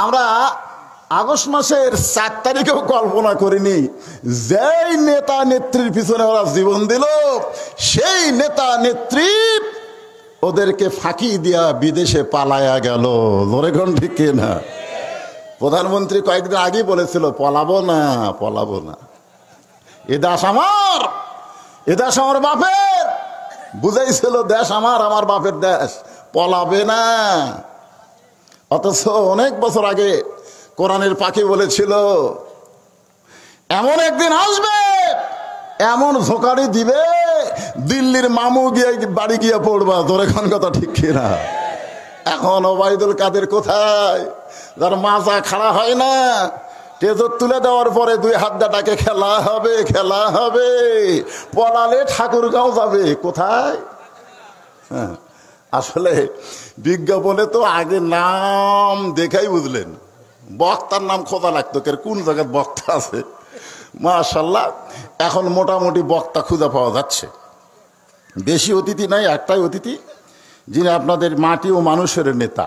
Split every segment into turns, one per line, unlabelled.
আমরা আগস্ট মাসের 4 তারিখেও কল্পনা করিনি যেই নেতা নেত্রীর পিছনে ওরা জীবন দিল সেই নেতা নেত্রী ওদেরকে ফাঁকি দিয়া বিদেশে পালায়া গেল। ধরে কোন ঠিক না? প্রধানমন্ত্রী কয়েকদিন আগেই বলেছিল পলাবো না, পলাবো না, এ দেশ আমার, এ দেশ আমার বাপের। বুঝাইছিল দেশ আমার, আমার বাপের দেশ, পলাবে না। অথচ অনেক বছর আগে কোরআনের পাখি বলেছিল এমন একদিন আসবে, এমন ঝোঁকারি দিবে দিল্লির মামু গিয়ে বাড়ি গিয়ে পড়বা। তোর এখন কথা ঠিক কিনা? এখন ওবায়দুল কাদের কোথায়, যার মাজা খাড়া হয় না, টেজর তুলে দেওয়ার পরে 2 হাত ডাকে খেলা হবে, খেলা হবে, পলালে ঠাকুরগাঁও যাবে। কোথায়? হ্যাঁ, আসলে বিজ্ঞাপনে তো আগে নাম দেখাই বুঝলেন, বক্তার নাম খোঁজা লাগতো, কোন জায়গায় বক্তা আছে। মাশাআল্লাহ এখন মোটামুটি বক্তা খুঁজে পাওয়া যাচ্ছে। বেশি অতিথি নাই, একটাই অতিথি, যিনি আপনাদের মাটি ও মানুষের নেতা।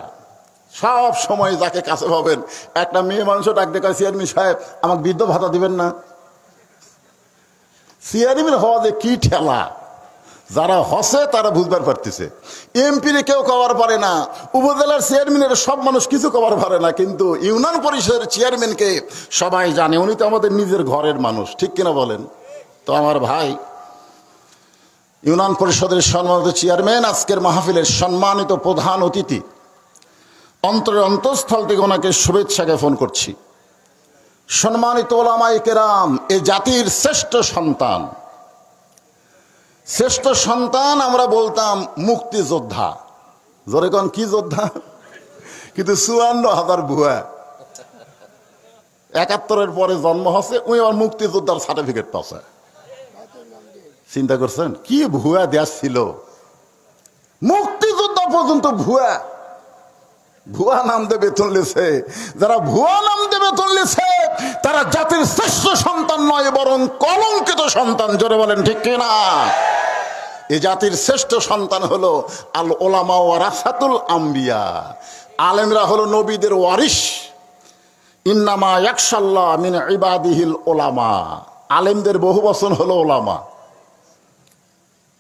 সব সময় যাকে কাছে পাবেন, একটা মেয়ে মানুষও ডাক দেখা, চেয়ারম্যান সাহেব আমাকে বৃদ্ধ ভাতা দিবেন না। চেয়ারম্যান হওয়া যে কি ঠেলা, যারা হসে তারা বুঝবার পারতেছে। এমপির কেউ কভার পারে না, উপজেলার চেয়ারম্যানের সব মানুষ কিছু কভার পারে না, কিন্তু ইউনিয়ন পরিষদের চেয়ারম্যানকে সবাই জানে, উনি তো আমাদের নিজের ঘরের মানুষ, ঠিক কিনা বলেন? তো আমার ভাই ইউনিয়ন পরিষদের সম্মানিত চেয়ারম্যান, আজকের মাহফিলের সম্মানিত প্রধান অতিথি, অন্তরের অন্তঃস্থল থেকে ওনাকে শুভেচ্ছা জ্ঞাপন করছি। সম্মানিত ওলামায়ে কেরাম, এ জাতির শ্রেষ্ঠ সন্তান, শ্রেষ্ঠ সন্তান আমরা বলতাম মুক্তিযোদ্ধা। জোরে কোন কি যোদ্ধা? কিন্তু 54,000 ভুয়া, 71-এর পরে জন্ম হচ্ছে, ওই আবার মুক্তিযোদ্ধার সার্টিফিকেট পাচ্ছে। চিন্তা করছেন কি ভুয়া দেশ ছিল? মুক্তিযোদ্ধা পর্যন্ত ভুয়া, ভুয়া নাম দিয়ে বেতন লেছে। যারা ভুয়া নাম দিয়ে বেতন লেছে তারা জাতির শ্রেষ্ঠ সন্তান নয়, বরং কলঙ্কিত সন্তান। জোরে বলেন ঠিক কিনা? এই জাতির শ্রেষ্ঠ সন্তান হলো আল ওলামা ওয়ারাসাতুল আম্বিয়া, আলেমরা হলো নবীদের ওয়ারিস। ইন্নামা ইয়াখশাল্লাহ মিন ইবাদিহিল ওলামা, আলেমদের বহু বচন হলো ওলামা।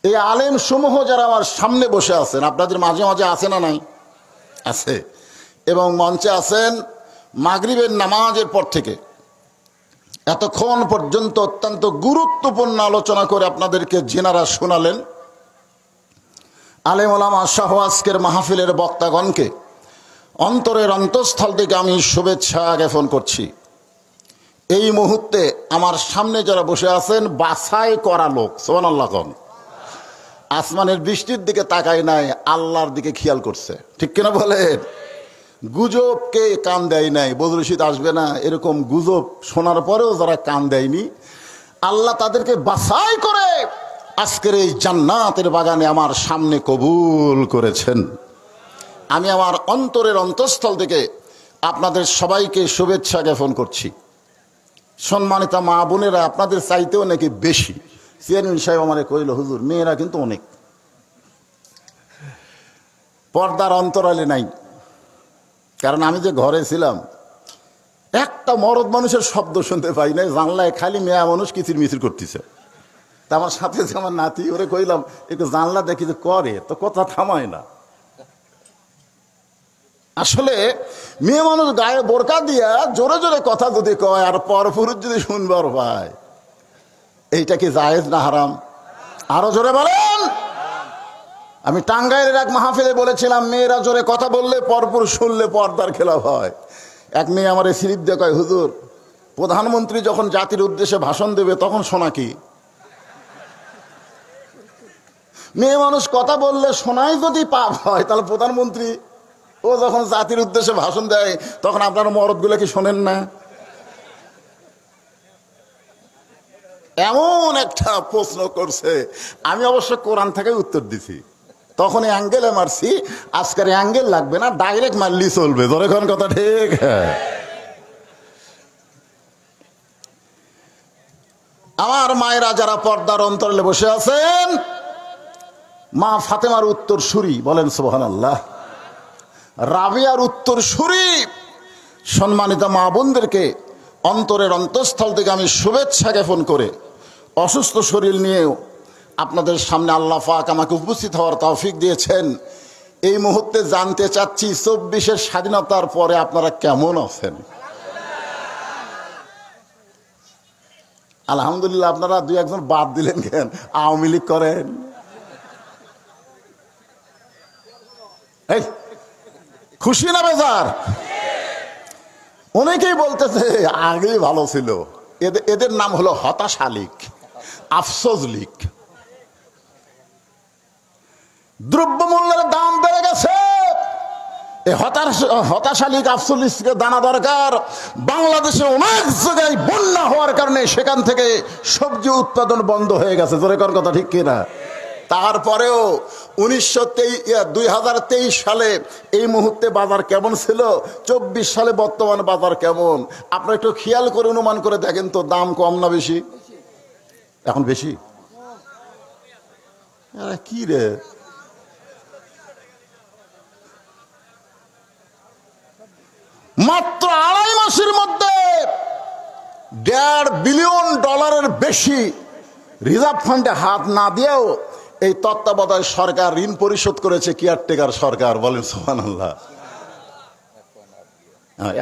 এই আলেম সমূহ যারা আমার সামনে বসে আছেন, আপনাদের মাঝে মাঝে আছে না নাই? আছে, এবং মঞ্চে আছেন। মাগরিবের নামাজের পর থেকে এতক্ষণ পর্যন্ত অত্যন্ত গুরুত্বপূর্ণ আলোচনা করে আপনাদেরকে যিনারা শোনালেন, আলেম ওলামা সহ আজকের মাহফিলের বক্তাগণকে অন্তরের অন্তঃস্থল থেকে আমি শুভেচ্ছা জ্ঞাপন করছি। এই মুহূর্তে আমার সামনে যারা বসে আছেন বাছাই করা লোক, সুবহানাল্লাহ কোন, আসমানের বৃষ্টির দিকে তাকায় নাই, আল্লাহর দিকে খেয়াল করছে, ঠিক কিনা বলেন? গুজবকে কান দেয় নাই, বদরুল শীত আসবে না এরকম গুজব শোনার পরেও যারা কান দেয়নি, আল্লাহ তাদেরকে বাছাই করে আজকের এই জান্নাতের বাগানে আমার সামনে কবুল করেছেন। আমি আমার অন্তরের অন্তঃস্থল থেকে আপনাদের সবাইকে শুভেচ্ছা জ্ঞাপন করছি। সম্মানিতা মা বোনেরা, আপনাদের চাইতেও নাকি বেশি। চেয়ারম্যান সাহেব আমারে কইল, হুজুর মেয়েরা কিন্তু অনেক, পর্দার অন্তরালে নাই। কারণ আমি যে ঘরে ছিলাম একটা মরদ মানুষের শব্দ শুনতে পাই নাই, জানলায় খালি মেয়া মানুষ কিচির মিচির করতেছে। তা আমার সাথে যে আমার নাতি, ওরে কইলাম একটু জানলা দেখি যে করে, তো কথা থামায় না। আসলে মেয়ে মানুষ গায়ে বোরকা দিয়া জোরে জোরে কথা যদি কয় আর পরপুরুষ যদি শুনবার পায়, এইটা কি জায়েজ না হারাম? আরো জোরে বলেন। আমি টাঙ্গাইলের এক মাহফিলে বলেছিলাম, মেয়েরা জোরে কথা বললে পরপুরুষ শুনলে পর্দার খেলাফ হয়। এক মেয়ে আমার এই স্লিপ দিয়ে কয়, হুজুর প্রধানমন্ত্রী যখন জাতির উদ্দেশ্যে ভাষণ দেবে তখন শোনা কি? মেয়ে মানুষ কথা বললে শোনাই যদি পাপ হয়, তাহলে প্রধানমন্ত্রী ও যখন জাতির উদ্দেশ্যে ভাষণ দেয় তখন আপনারা মরদগুলো কি শোনেন না? এমন একটা প্রশ্ন করছে, আমি অবশ্য কোরআন থেকে উত্তর দিছি। তখন অ্যাঙ্গেলে মারছি, আজকের অ্যাঙ্গেল লাগবে না, ডাইরেক্ট মারলি চলবে। ধরে কোন কথা ঠিক? আমার মায়েরা যারা পর্দার অন্তরালে বসে আছেন, মা ফাতেমার উত্তর সুরি বলেন সুবহানাল্লাহ, রাবিয়ার উত্তর সুরি, সম্মানিত মা বোনদেরকে অন্তরের অন্তঃস্থল থেকে আমি শুভেচ্ছা জ্ঞাপন করে অসুস্থ শরীর নিয়েও আপনাদের সামনে আল্লাহ পাক আমাকে উপস্থিত হওয়ার তৌফিক দিয়েছেন। এই মুহূর্তে জানতে চাচ্ছি 24-এর স্বাধীনতার পরে আপনারা কেমন আছেন? আলহামদুলিল্লাহ। আপনারা দুই একজন বাদ দিলেন কেন? আওয়ামী লীগ করেন? এই খুশি না বেজার? অনেকেই বলতেছে আগেই ভালো ছিল। এদের নাম হলো হতাশা লীগ, আফসোস লীগ। দ্রব্যমূল্যের দাম বেড়ে গেছে, এই হতাশা লীগ আফসোস লীগকে দানা দরকার। বাংলাদেশে অনেক জায়গায় বন্যা হওয়ার কারণে সেখান থেকে সবজি উৎপাদন বন্ধ হয়ে গেছে। জোরে কোন কথা ঠিক কিনা? তারপরেও 2023 সালে এই মুহূর্তে বাজার কেমন ছিল, 24 সালে বর্তমান বাজার কেমন আপনারা একটু খেয়াল করে অনুমান করে দেখেন তো। দাম কম না বেশি? এখন বেশি। কি রে, মাত্র 2.5 মাসের মধ্যে $1.5 বিলিয়ন বেশি রিজার্ভ ফান্ডে হাত না দিয়েও এই তত্ত্বাবধায়ক সরকার ঋণ পরিশোধ করেছে। কেয়ারটেকার সরকার, বলেন সুবহানাল্লাহ।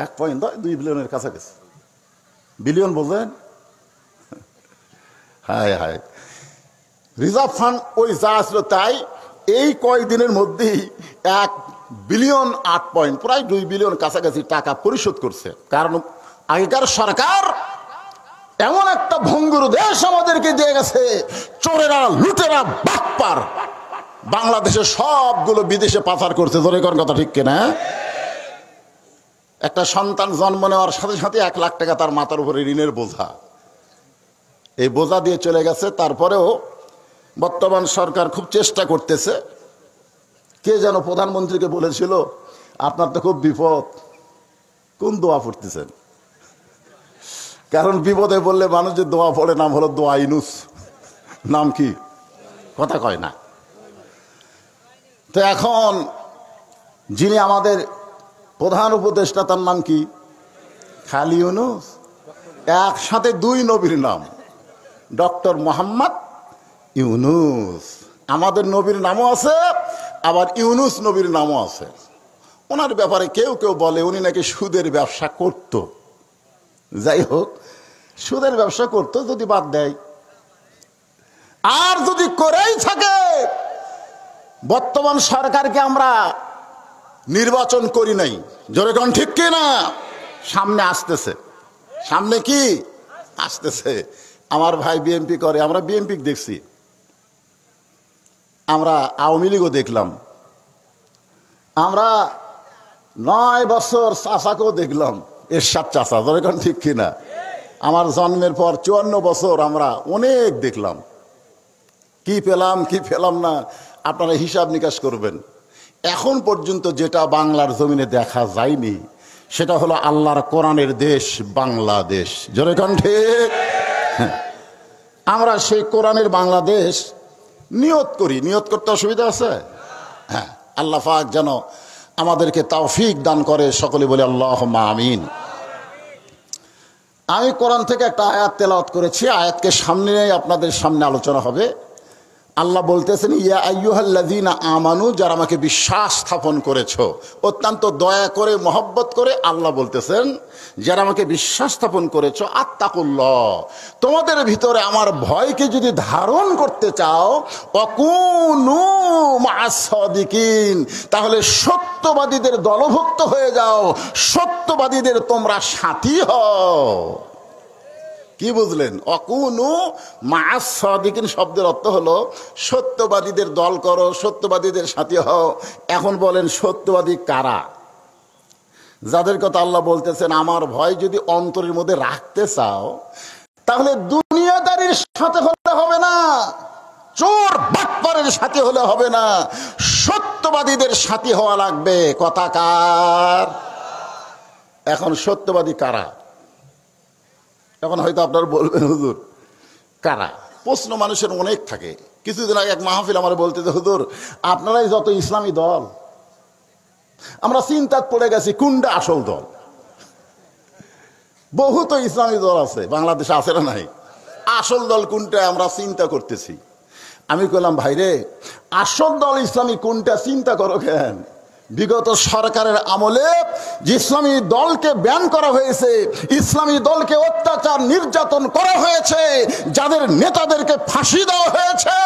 1.2 বিলিয়নের কাছাকাছি। বিলিয়ন বললেন? হায় হায়। রিজার্ভ ফান্ড ওই যা আসলো তাই এই কয়েকদিনের মধ্যেই 1 বিলিয়ন 8 পয়েন্ট, প্রায় 2 বিলিয়ন কাছাকাছি টাকা পরিশোধ করছে। কারণ আগেকার সরকার এমন একটা ভঙ্গুর দেশ আমাদেরকে দিয়ে গেছে, চোরেরা, লুটেরা, বাটপার বাংলাদেশে সবগুলো বিদেশে পাচার করছে। জোরে কোন কথা ঠিক কিনা? একটা সন্তান জন্ম নেওয়ার সাথে সাথে 1 লাখ টাকা তার মাথার উপরে ঋণের বোঝা, এই বোঝা দিয়ে চলে গেছে। তারপরেও বর্তমান সরকার খুব চেষ্টা করতেছে। কে যেন প্রধানমন্ত্রীকে বলেছিল, আপনার তো খুব বিপদ, কোন দোয়া পড়তেছেন? কারণ বিপদে বললে মানুষ যে দোয়া পড়ে, নাম হলো দোয়া ইউনূস। নাম কি? কথা কয় না তো। এখন যিনি আমাদের প্রধান উপদেষ্টা তার নাম কি? খালি ইউনূস। একসাথে 2 নবীর নাম, ডক্টর মোহাম্মদ ইউনূস। আমাদের নবীর নামও আছে, আবার ইউনূস নবীর নামও আছে। ওনার ব্যাপারে কেউ কেউ বলে উনি নাকি সুদের ব্যবসা করত। যাই হোক, সুদের ব্যবসা করত, যদি বাদ দেয় আর যদি করেই থাকে, বর্তমান সরকারকে আমরা নির্বাচন করি নাই। জোরে কোন ঠিক কি না? সামনে আসতেছে। সামনে কি আসতেছে? আমার ভাই বিএনপি করে, আমরা বিএনপি দেখছি, আমরা আওয়ামী লীগও দেখলাম, আমরা 9 বছর চাচাকেও দেখলাম, এরশাদ চাচা। জোরে কোন ঠিক কিনা? আমার জন্মের পর 54 বছর আমরা অনেক দেখলাম। কি পেলাম কি পেলাম না আপনারা হিসাব নিকাশ করবেন। এখন পর্যন্ত যেটা বাংলার জমিনে দেখা যায়নি সেটা হলো আল্লাহর কোরআনের দেশ বাংলাদেশ। জোরে কোন ঠিক? আমরা সেই কোরআনের বাংলাদেশ নিয়ত করি। নিয়ত করতে অসুবিধা আছে? হ্যাঁ, আল্লাহ পাক যেন আমাদেরকে তৌফিক দান করে। সকলে বলে আল্লাহুম্মা আমিন। আমি কোরআন থেকে একটা আয়াত তেলাওয়াত করেছি, আয়াতকে সামনে আপনাদের সামনে আলোচনা হবে। আল্লাহ বলতেছেন, ইয়া আইয়ুহাল্লাযীনা আমানু, যারা আমাকে বিশ্বাস স্থাপন করেছো। অত্যন্ত দয়া করে, মহব্বত করে আল্লাহ বলতেছেন, যারা আমাকে বিশ্বাস স্থাপন করেছো, আত্তাকুল্লাহ, তোমাদের ভিতরে আমার ভয়কে যদি ধারণ করতে চাও, ওয়াকুনু মা'আস সাদিকিন, তাহলে সত্যবাদীদের দলভুক্ত হয়ে যাও, সত্যবাদীদের তোমরা সাথী হও। কি বুঝলেন? অকুনু মা'আস সাদিকিন শব্দের অর্থ হলো সত্যবাদীদের দল করো, সত্যবাদীদের সাথী হও। এখন বলেন, সত্যবাদী কারা? যাদের কথা আল্লাহ বলতেছেন, আমার ভয় যদি অন্তরের মধ্যে রাখতে চাও, তাহলে দুনিয়াদারির সাথে হলে হবে না, চোর বাটপারের সাথে হলে হবে না, সত্যবাদীদের সাথী হওয়া লাগবে। কথা কার? এখন সত্যবাদী কারা? এখন হয়তো আপনারা বলবেন, হুজুর কারা? প্রশ্ন মানুষের অনেক থাকে। কিছুদিন আগে এক মাহফিল আমার বলতে, যে হুজুর আপনারাই যত ইসলামী দল, আমরা চিন্তাত পড়ে গেছি কোনটা আসল দল। বহু তো ইসলামী দল আছে বাংলাদেশে, আছে না নাই? আসল দল কোনটা আমরা চিন্তা করতেছি। আমি বললাম ভাইরে, আসল দল ইসলামী কোনটা চিন্তা করো কেন? বিগত সরকারের আমলে যে ইসলামী দলকে ব্যান করা হয়েছে, ইসলামী দলকে অত্যাচার নির্যাতন করা হয়েছে, যাদের নেতাদেরকে ফাঁসি দেওয়া হয়েছে,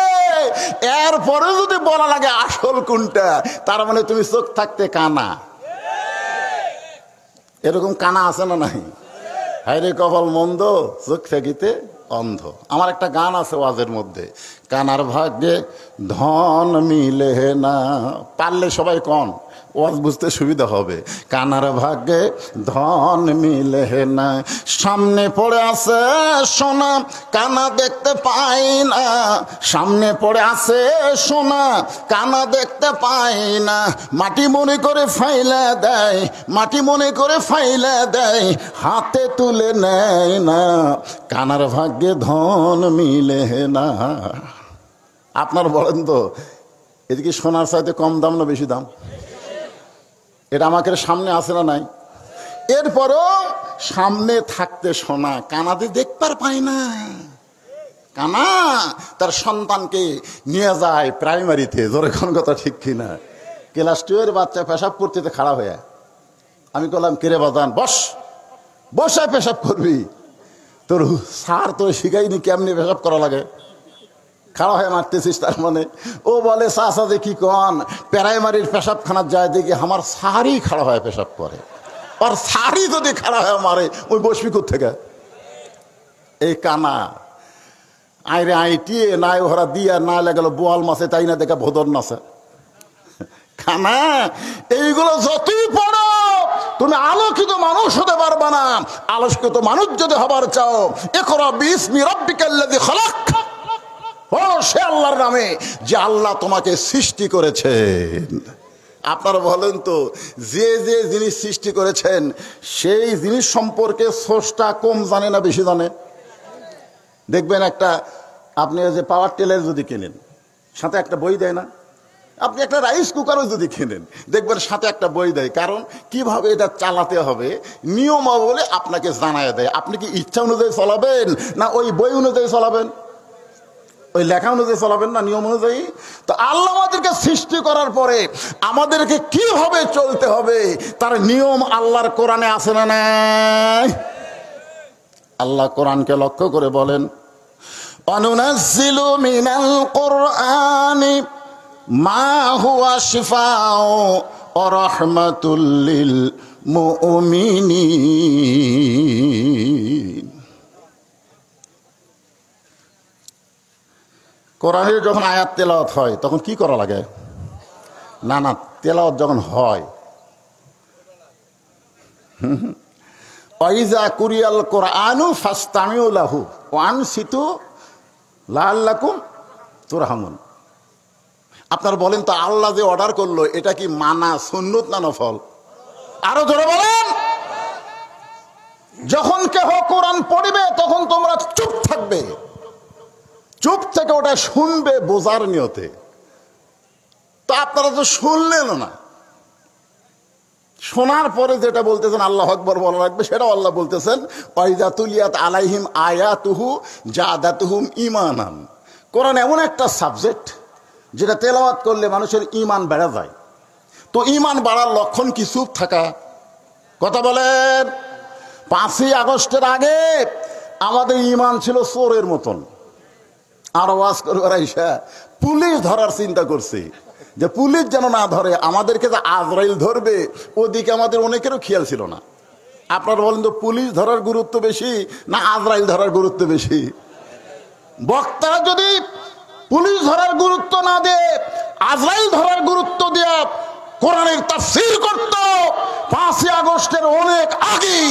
এরপরে যদি বলা লাগে আসল কোনটা, তার মানে তুমি চোখ থাকতে কানা। এরকম কানা আছে না নাই? হায়রে কপাল মন্দ, চোখ থাকিতে অন্ধ। আমার একটা গান আছে ওয়াজের মধ্যে, কানার ভাগ্যে ধন মিলে না। পারলে সবাই কন, ওয়াজ বুঝতে সুবিধা হবে। কানার ভাগ্যে ধন মিলে না, সামনে পড়ে আছে সোনা কানা দেখতে পাই না, সামনে পড়ে আছে সোনা কানা দেখতে পাই না, মাটি মনে করে ফাইলে দেয়, মাটি মনে করে ফাইলে দেয়, হাতে তুলে নেয় না, কানার ভাগ্যে ধন মিলে না। আপনার বলেন তো, এদিকে সোনার চাইতে কম দাম না বেশি দাম? এটা আমাকে সামনে আসে না নাই? এরপরও সামনে থাকতে সোনা কানাতে দেখবার পায় না। কানা তার সন্তানকে নিয়ে যায় প্রাইমারিতে, জোরে কোন কথা ঠিক কিনা? ক্লাস 2 এর বাচ্চা পেশাব করতে খাড়া হয়ে, আমি বললাম কিরে বাজান বস, বসে পেশাব করবি, তোর স্যার তো শিখাইনি কেমনি পেশাব করা লাগে, খাড়া হয়ে মারতেছিস তার মানে? ও বলে চাচা যে কি কন, প্রাইমারির পেশাবখানার যায় দেখি আমার সারই খাড়া হয়ে পেশাব করে, আর সারই যদি খাড়া হয়ে মারে ওই বসবি কোত্থেকে? এই কানা আইরে আইটিয়ে নাই ওরা দিয়া না লাগালো বোয়াল মাছে তাই না দেখা ভোদর নাচে। কানা এইগুলো যতই পড়ো তুমি আলোকিত মানুষ হতে পারবা না। আলোকিত মানুষ যদি হবার চাও, ইকরা বিসমি রাব্বিকাল্লাযী খালাক, সে আল্লাহর নামে যে আল্লাহ তোমাকে সৃষ্টি করেছেন। আপনারা বলেন তো, যে যে জিনিস সৃষ্টি করেছেন সেই জিনিস সম্পর্কে স্রষ্টা কম জানে না বেশি জানে? দেখবেন একটা আপনি যে পাওয়ার টেলার যদি কেনেন, সাথে একটা বই দেয় না? আপনি একটা রাইস কুকারও যদি কেনেন, দেখবেন সাথে একটা বই দেয়, কারণ কিভাবে এটা চালাতে হবে নিয়মাবলী আপনাকে জানায় দেয়। আপনি কি ইচ্ছা অনুযায়ী চলাবেন না ওই বই অনুযায়ী চলাবেন? ওই লেখা অনুযায়ী চলাবেন না নিয়ম অনুযায়ী? তো আল্লাহ আমাদেরকে সৃষ্টি করার পরে আমাদেরকে কিভাবে চলতে হবে তার নিয়ম আল্লাহর কোরআনে আছে না নাই? আল্লাহ কোরআনকে লক্ষ্য করে বলেন, অনুনাজ্জিলু মিনাল কুরআনি মা হুয়া শিফাউ ওয়া রাহমাতুল লিল মুমিনিন। কোরআনের যখন আয়াত তেলাওয়াত হয় তখন কি করা লাগে? না না, তেলাওয়াত যখন হয়, ওয়াইজা কুরিয়াল কোরআনু ফাসতামিউ লাহু ওয়া আনসিতু লাআল্লাকুম তুরহামুন। আপনারা বলেন তো, আল্লাহ যে অর্ডার করলো এটা কি মানা সুন্নত না নফল? আরো জোরে বলেন। যখন কেহ কোরআন পড়িবে তখন তোমরা চুপ থাকবে, চুপ থেকে ওটা শুনবে বোঝার নিয়তে। তো আপনারা তো শুনলেন না, শোনার পরে যেটা বলতেছেন আল্লাহু আকবার বলা লাগবে, সেটাও আল্লাহ বলতেছেন ওয়াইজা তুলিয়াত আলাইহিম আয়াতুহু জাদাতুহুম ঈমানান। কোরআন এমন একটা সাবজেক্ট যেটা তেলাওয়াত করলে মানুষের ঈমান বেড়ে যায়। তো ঈমান বাড়ার লক্ষণ কি চুপ থাকা? কথা বলেন। 5ই আগস্টের আগে আমাদের ঈমান ছিল চোরের মতন। আর ওয়াজ করবার আইসা পুলিশ ধরার চিন্তা করছি, যে পুলিশ যেন না ধরে, আমাদেরকে যে আজরাইল ধরবে ওদিকে আমাদের অনেকেরও খেয়াল ছিল না। আপনারা বলেন তো, পুলিশ ধরার গুরুত্ব বেশি না আজরাইল ধরার গুরুত্ব বেশি? বক্তারা যদি পুলিশ ধরার গুরুত্ব না দিয়ে আজরাইল ধরার গুরুত্ব দিয়ে কোরআনের তাফসীর করত, 5ই আগস্টের অনেক আগেই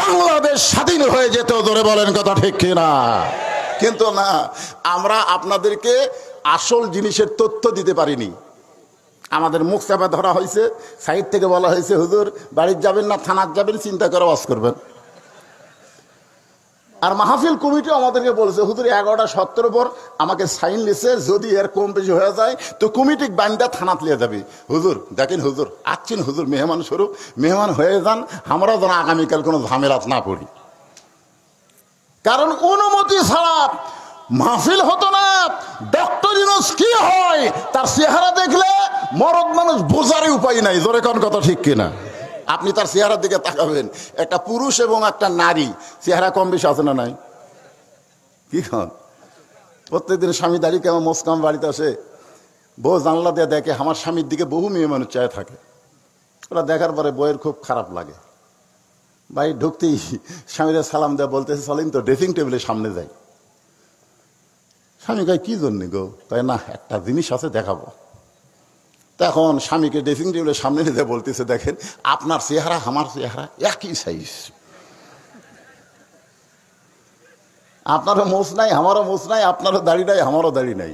বাংলাদেশ স্বাধীন হয়ে যেত। ধরে বলেন কথা ঠিক কিনা? কিন্তু না, আমরা আপনাদেরকে আসল জিনিসের তথ্য দিতে পারিনি। আমাদের মুখ চাপা ধরা হয়েছে, সাইড থেকে বলা হয়েছে হুজুর বাড়ির যাবেন না থানার যাবেন, চিন্তা করে ওয়াজ করবেন। আর মাহফিল কমিটিও আমাদেরকে বলেছে হুজুর 11:17 পর আমাকে সাইন লিছে, যদি এর কম বেশি হয়ে যায় তো কমিটি বান্দা থানাত লিয়ে যাবে। হুজুর দেখেন, হুজুর আসছেন, হুজুর মেহমান স্বরূপ মেহমান হয়ে যান, আমরা যেন আগামীকাল কোনো ঝামেলাত না পড়ি। কারণ অনুমতি ছাড়া মাহফিল হতো না। ডক্টর ইউনূস কি হয় তার চেহারা দেখলে মরদ মানুষ বোঝারই উপায় নাই। জোরে কোন কথা ঠিক কিনা? আপনি তার চেহারার দিকে তাকাবেন, একটা পুরুষ এবং একটা নারী চেহারা কম বেশি আছে না নাই? কি খান প্রত্যেকদিন স্বামী দাঁড়িয়ে কেমন মোসকাম বাড়িতে আসে, বউ জানলা দিয়ে দেখে আমার স্বামীর দিকে বহু মেয়ে মানুষ চায় থাকে। ওরা দেখার পরে বইয়ের খুব খারাপ লাগে। বাড়ি ঢুকতেই স্বামীরা সালাম দেয়, বলতেছে চলেন তো ড্রেসিং টেবিলের সামনে যাই। স্বামী কয় কি জন্যে গো? তাই না একটা জিনিস আছে দেখাবো। তখন স্বামীকে ড্রেসিং টেবিলের সামনে নিয়ে বলতেছে দেখেন আপনার চেহারা আমার চেহারা একই সাইজ, আপনারও মোচ নাই আমারও মোচ নাই, আপনারও দাড়ি নাই আমারও দাড়ি নাই।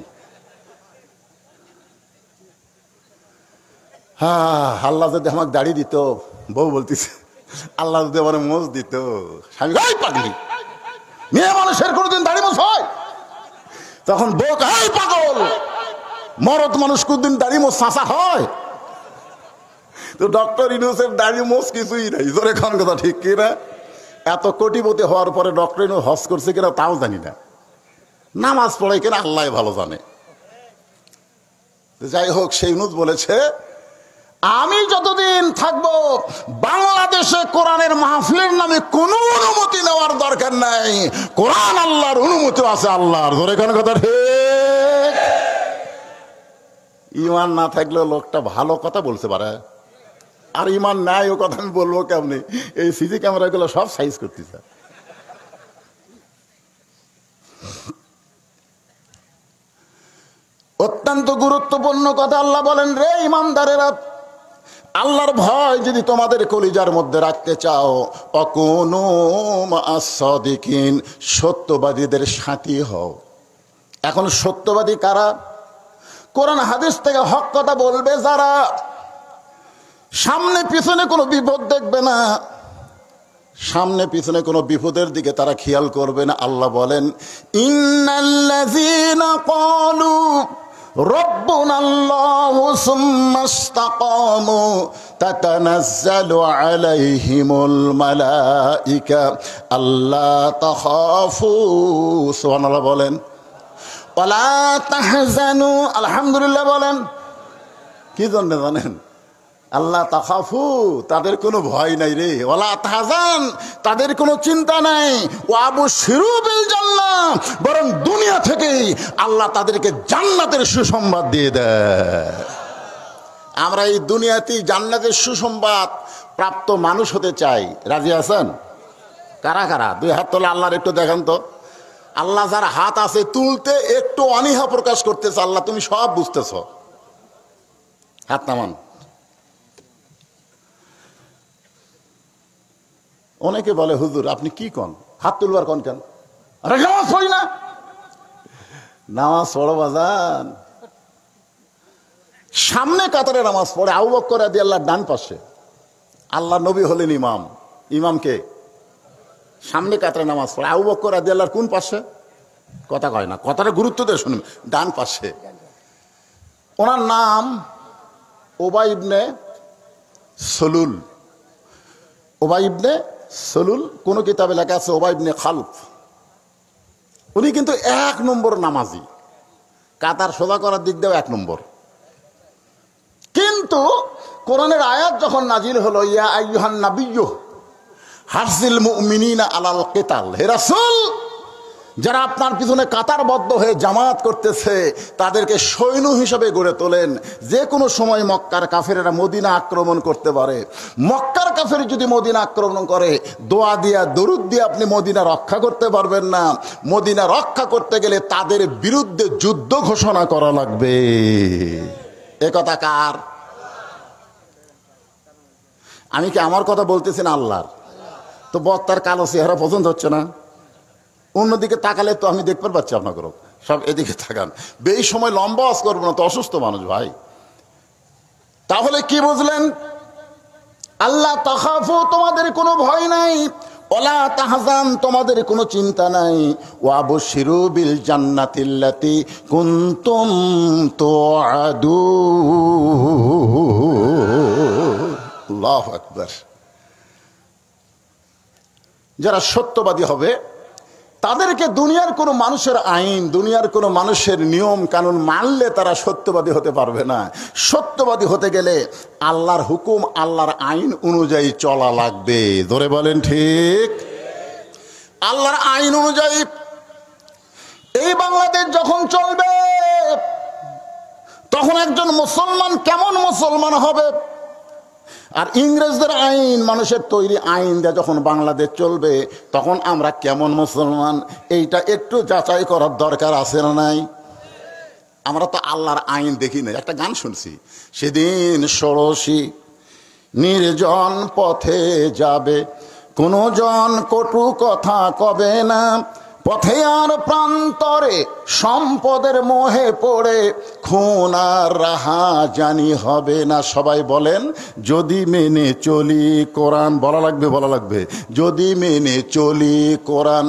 হ্যাঁ, আল্লাহ যদি আমাকে দাড়ি দিত, বউ বলতেছে আল্লাহ যদি আমার মোচ দিত। স্বামী পাগলি, মেয়ে মানুষের কোনোদিন দাড়ি মোচ হয়? তখন বউ কয় পাগল, মরদ মানুষ কোনদিন দাড়ি মোচ চাঁচা হয়? তো ডক্টর ইউনূসের দাড়ি মোচ কিছুই নাই। জোরে খান কথা ঠিক কিনা? এত কোটিপতি হওয়ার পরে ডক্টর ইউনূস হজ করছে কিনা তাও জানি না, নামাজ পড়ে কিনা আল্লাহ ভালো জানে। যাই হোক, সেই ইউনূস বলেছে আমি যতদিন থাকবো বাংলাদেশে কোরআনের মাহফিলের নামে কোনো অনুমতি নেওয়ার দরকার নাই। কোরআন আল্লাহর অনুমতি আছে আল্লাহর। ধরে কোন কথা ঠিক? ইমান না থাকলেও লোকটা ভালো কথা বলতে পারে, আর ইমান নাই ও কথা আমি বলবো কেমনি? এই সিসি ক্যামেরাগুলো সব সাইজ করতেছে। অত্যন্ত গুরুত্বপূর্ণ কথা আল্লাহ বলেন, রে ইমানদারেরা, আল্লাহর ভয় যদি তোমাদের কলিজার মধ্যে রাখতে চাও, অকুনু মা'আস সাদিকিন, সত্যবাদীদের সাথী হও। এখন সত্যবাদী কারা? কোরআন হাদিস থেকে হক কথা বলবে যারা, সামনে পিছনে কোনো বিপদ দেখবে না, সামনে পিছনে কোনো বিপদের দিকে তারা খেয়াল করবে না। আল্লাহ বলেন ইন্নাল্লাযীনা ক্বালু রব্বুনাল্লাহু সুম্মা ইসতাকামু তাতানাজ্জালু আলাইহিমুল মালাইকা আল্লা তাখাফু, সুবহানাল্লাহ বলেন, ওয়ালা তাহজানু, আলহামদুলিল্লাহ বলেন। কি জন্য জানেন? আল্লাহ তাখাফু, তাদের কোনো ভয় নাই রে, ওয়ালা তাহজান, তাদের কোনো চিন্তা নাই, ওয়াবশিরু বিল জান্নাহ, বরং দুনিয়া থেকেই আল্লাহ তাদেরকে জান্নাতের সুসংবাদ দিয়ে দেয়। আমরা এই দুনিয়াতেই জান্নাতের সুসংবাদ প্রাপ্ত মানুষ হতে চাই। রাজি আছেন? কারা কারা? দুই হাত তোলা আল্লাহর একটু দেখান তো। আল্লাহ যার হাত আছে তুলতে একটু অনীহা প্রকাশ করতেছে, আল্লাহ তুমি সব বুঝতেছ, হাত নামান। অনেকে বলে হুজুর আপনি কি কন, হাত তুলবার কন কেন? আরে নামাজ পড়ি না। নামাজ পড়ো বাজান, সামনে কাতারে নামাজ পড়ে আবু বকর রাদিয়াল্লাহু ডান পাশে, আল্লাহ নবী হলেন ইমাম। ইমামকে সামনে কাতারে নামাজ পড়ে, আবু বকর রাদিয়াল্লাহু কোন পাশে? কথা কয় না, কথাটা গুরুত্ব দিয়ে শুনুন, ডান পাশে। ওনার নাম উবাই ইবনে সলুল। উবাই ইবনে সলুল, কোন কিতাবে লেখা আছে উবাই ইবনে খালফ। উনি কিন্তু 1 নম্বর নামাজি, কাতার সোজা করার দিক দিয়েও 1 নম্বর। কিন্তু কোরআনের আয়াত যখন নাজিল হলো, ইয়া আইয়ুহান নাবিয়্যু হারজিল মুমিনিনা আলাল কিতাল, হে রাসূল, যারা আপনার পিছনে কাতারবদ্ধ হয়ে জামাত করতেছে তাদেরকে সৈন্য হিসেবে গড়ে তোলেন। যে কোনো সময় মক্কার কাফেরেরা মদিনা আক্রমণ করতে পারে। মক্কার কাফের যদি মদিনা আক্রমণ করে, দোয়া দিয়া দরুদ দিয়ে আপনি মদিনা রক্ষা করতে পারবেন না। মদিনা রক্ষা করতে গেলে তাদের বিরুদ্ধে যুদ্ধ ঘোষণা করা লাগবে। এ কথা কার? আমি কি আমার কথা বলতেছি না আল্লাহর? তো বক্তার কালো চেহারা পছন্দ হচ্ছে না? অন্যদিকে তাকালে তো আমি দেখতে পাচ্ছি আপনাকে, সব এদিকে তাকান। এই সময় লম্বা ওয়াজ করবো না তো, অসুস্থ মানুষ ভাই। তাহলে কি বুঝলেন? আল্লাহ তাখাফু, তোমাদের কোনো ভয় নাই, ওয়ালা তাহজান, তোমাদের কোনো চিন্তা নাই, ওয়াবশিরু বিল জান্নাতিল্লাতি কুনতুম তুআদুন। আল্লাহু আকবার। যারা সত্যবাদী হবে তাদেরকে দুনিয়ার কোনো মানুষের আইন, দুনিয়ার কোনো মানুষের নিয়ম কানুন মানলে তারা সত্যবাদী হতে পারবে না। সত্যবাদী হতে গেলে আল্লাহর হুকুম, আল্লাহর আইন অনুযায়ী চলা লাগবে। ধরে বলেন ঠিক? আল্লাহর আইন অনুযায়ী এই বাংলাদেশ যখন চলবে, তখন একজন মুসলমান কেমন মুসলমান হবে? আর ইংরেজদের আইন, মানুষের তৈরি আইন দিয়ে যখন বাংলাদেশ চলবে, তখন আমরা কেমন মুসলমান? এইটা একটু যাচাই করার দরকার আছে না নাই? আমরা তো আল্লাহর আইন দেখি না। একটা গান শুনছি, সেদিন ষোড়শী নির্জন পথে যাবে, কোনো জন কটু কথা কবে না, পথে আর প্রান্তরে সম্পদের মোহে পড়ে খুন আর রাহা জানি হবে না। সবাই বলেন, যদি মেনে চলি কোরআন। বলা লাগবে, বলা লাগবে। যদি মেনে চলি কোরআন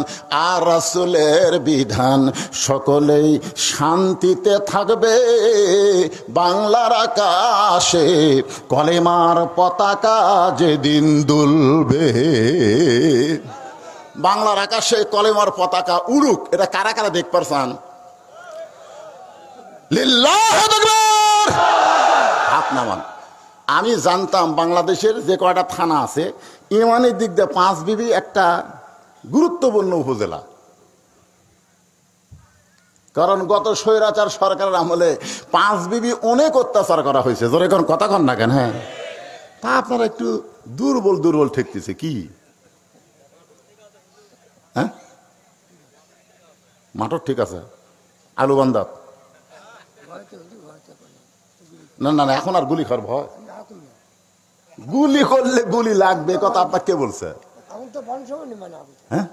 আর রাসূলের বিধান, সকলেই শান্তিতে থাকবে বাংলার আকাশে, কলেমার পতাকা যেদিন দুলবে। বাংলার আকাশে কলেমার পতাকা উড়ুক, এটা কারা কারা দেখ পারছেন? লিল্লাহু আকবার, হাত নামান। আমি জানতাম বাংলাদেশের যে কয়টা থানা আছে, ইমানের দিক দিয়ে পাঁচবিবি একটা গুরুত্বপূর্ণ উপজেলা। কারণ গত স্বৈরাচার সরকারের আমলে পাঁচবিবি অনেক অত্যাচার করা হয়েছে। ধরে কোন কথা কন না কেন? হ্যাঁ, তা আপনারা একটু দুর্বল দুর্বল ঠেকতেছে কি? হ্যাঁ, মাঠর ঠিক আছে, আলু বান্ধা না। না না, এখন আর গুলি খাওয়ার ভয়? গুলি করলে গুলি লাগবে, কথা আপনার কে বলছে? হ্যাঁ,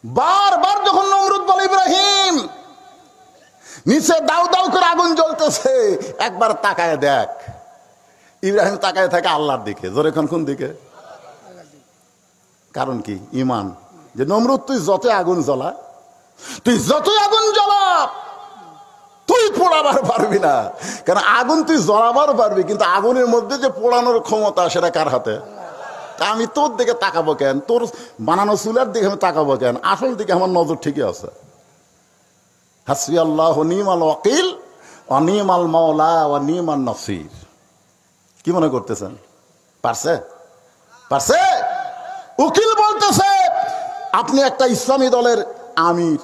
বারবার যখন নমরুদ বলে ইব্রাহিম নিচে দাউ দাউ করে আগুন জ্বলতেছে, একবার তাকায় দেখ। ইব্রাহিম তাকায় থাকে আল্লাহর দিকে। জোরে কোন দিকে? কারণ কি? ইমান। যে নমরুদ, তুই যতই আগুন জ্বলা, তুই যতই আগুন জ্বলা, তুই পোড়াবার পারবি না। কারণ আগুন তুই জ্বলাবার পারবি, কিন্তু আগুনের মধ্যে যে পোড়ানোর ক্ষমতা, সেটা কার হাতে? তা আমি তোর দিকে তাকাবো কেন? তোর বানানো চুলার দিকে আমি তাকাবো কেন? আসল দিকে আমার নজর ঠিকই আছে। হাসবি আল্লাহু নিমাল ওয়াকিল ওয়া নিমাল মাওলা ওয়া নিমান নাসির। কি মনে করতেছেন? পারছে? পারছে? উকিল বলতেছে, আপনি একটা ইসলামী দলের আমির,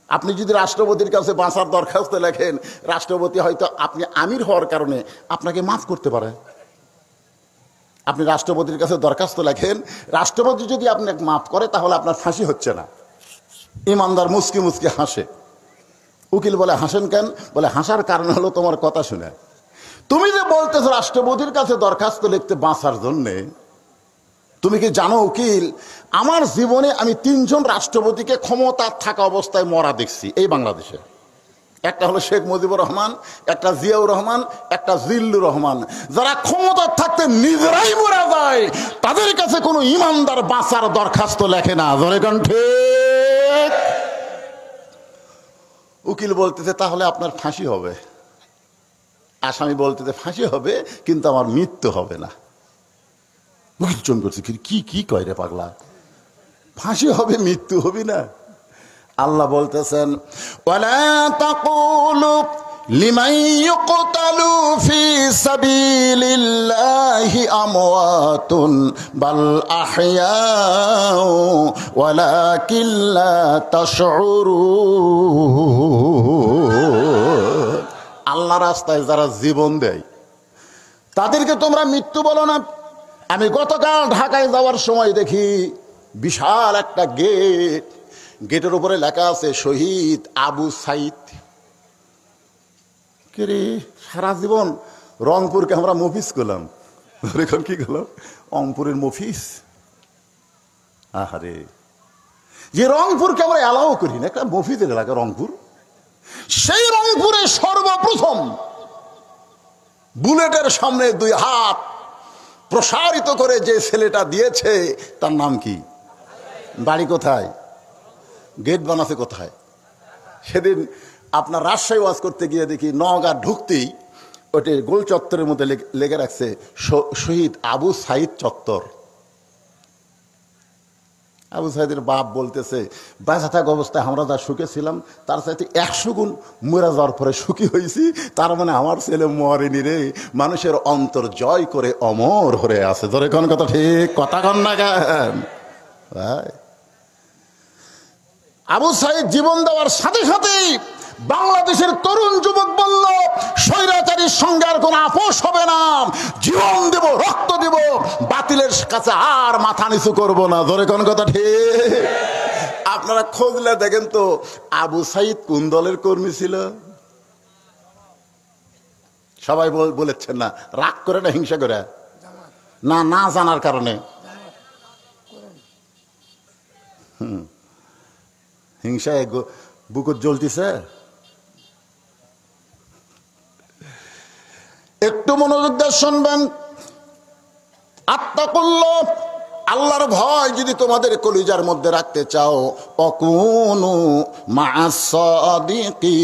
আপনি যদি রাষ্ট্রপতির কাছে বাঁচার দরখাস্ত লেখেন, রাষ্ট্রপতি হয়তো আপনি আমির হওয়ার কারণে আপনাকে মাফ করতে পারে। আপনি রাষ্ট্রপতির কাছে দরখাস্ত লেখেন, রাষ্ট্রপতি যদি আপনাকে মাফ করে, তাহলে আপনার ফাঁসি হচ্ছে না। ইমানদার মুচকি মুচকি হাসে। উকিল বলে, হাসেন কেন? বলে, হাসার কারণ হলো তোমার কথা শুনে। তুমি যে বলতেছো রাষ্ট্রপতির কাছে দরখাস্ত লিখতে বাঁচার জন্যে, তুমি কি জানো উকিল, আমার জীবনে আমি 3 জন রাষ্ট্রপতিকে ক্ষমতা থাকা অবস্থায় মরা দেখছি এই বাংলাদেশে। একটা হলো শেখ মুজিবুর রহমান, একটা জিয়াউর রহমান, একটা জিল্লুর রহমান। যারা ক্ষমতা থাকতে নিজেরাই মরা যায়, তাদের কাছে কোনো ইমানদার বাঁচার দরখাস্ত লেখে না। ধরে কোন ঠিক? উকিল বলতেছে, তাহলে আপনার ফাঁসি হবে। আসামি বলতেছে, ফাঁসি হবে, কিন্তু আমার মৃত্যু হবে না। উকিল চন করছে, কি কি কয় রে পাগলা? ফাঁসি হবে, মৃত্যু হবে না? আল্লাহ বলতেছেন, ওয়ালা তাকুলু লিমান ইউকতালু ফি সাবিলিল্লাহি আমওয়াতুন বাল আহইয়াউ ওয়ালাকিন লা তাশউরুন। আল্লাহর রাস্তায় যারা জীবন দেয়, তাদেরকে তোমরা মৃত্যু বলো না। আমি গতকাল ঢাকায় যাওয়ার সময় দেখি বিশাল একটা গেট, গেটের উপরে লেখা আছে শহীদ আবু সাইদ। কে রে, সারা জীবন রংপুরকে আমরা মফিস করলাম, এখন কি করলাম? রংপুরের মফিস। আহারে, যে রংপুরকে আমরা অ্যালাও করি না, একটা মফিসের এলাকা রংপুর। সেই রংপুরে সর্বপ্রথম বুলেটের সামনে 2 হাত প্রসারিত করে যে ছেলেটা দিয়েছে, তার নাম কি? বাড়ি কোথায়? গেট বানাছে কোথায়? সেদিন আপনার রাজশাহী ওয়াজ করতে গিয়ে দেখি নওগাঁ ঢুকতেই ওটি গোল চত্বরের মধ্যে লেগে রাখছে শহীদ আবু সাইদ চত্বর। আবু সাইদের বাপ বলতেছে, বাঁচা থাকা অবস্থায় আমরা যা সুখে ছিলাম তার চাইতে 100 গুণ মরে যাওয়ার পরে সুখী হয়েছি। তার মানে আমার ছেলে মরেনি রে, মানুষের অন্তর জয় করে অমর হয়ে আছে। ধরে কোন কথা ঠিক, কথা কন না কেন? আবু সাইদ জীবন দেওয়ার সাথে সাথেই বাংলাদেশের তরুণ যুবক বলল, স্বৈরাচারীর সঙ্গে আর কোনো আপোষ হবে না, জীবন দেব, রক্ত দেব, বাতিলের কাছে আর মাথা নিচু করব না। ধরে কোন কথা ঠিক? আপনারা খোঁজলে দেখেন তো আবু সাইদ কোন দলের কর্মী ছিল? সবাই বলেছেন না, রাগ করে না হিংসা করে? না, না জানার কারণে। হিংসায় বুকুর জ্বলতিছে। একটু মনোযোগ দিয়ে শুনবেন। আত্তাকুল্লাহ, আল্লাহর ভয় যদি তোমাদের কলিজার মধ্যে রাখতে চাও, অকুনু মা'আস সাদিকিন,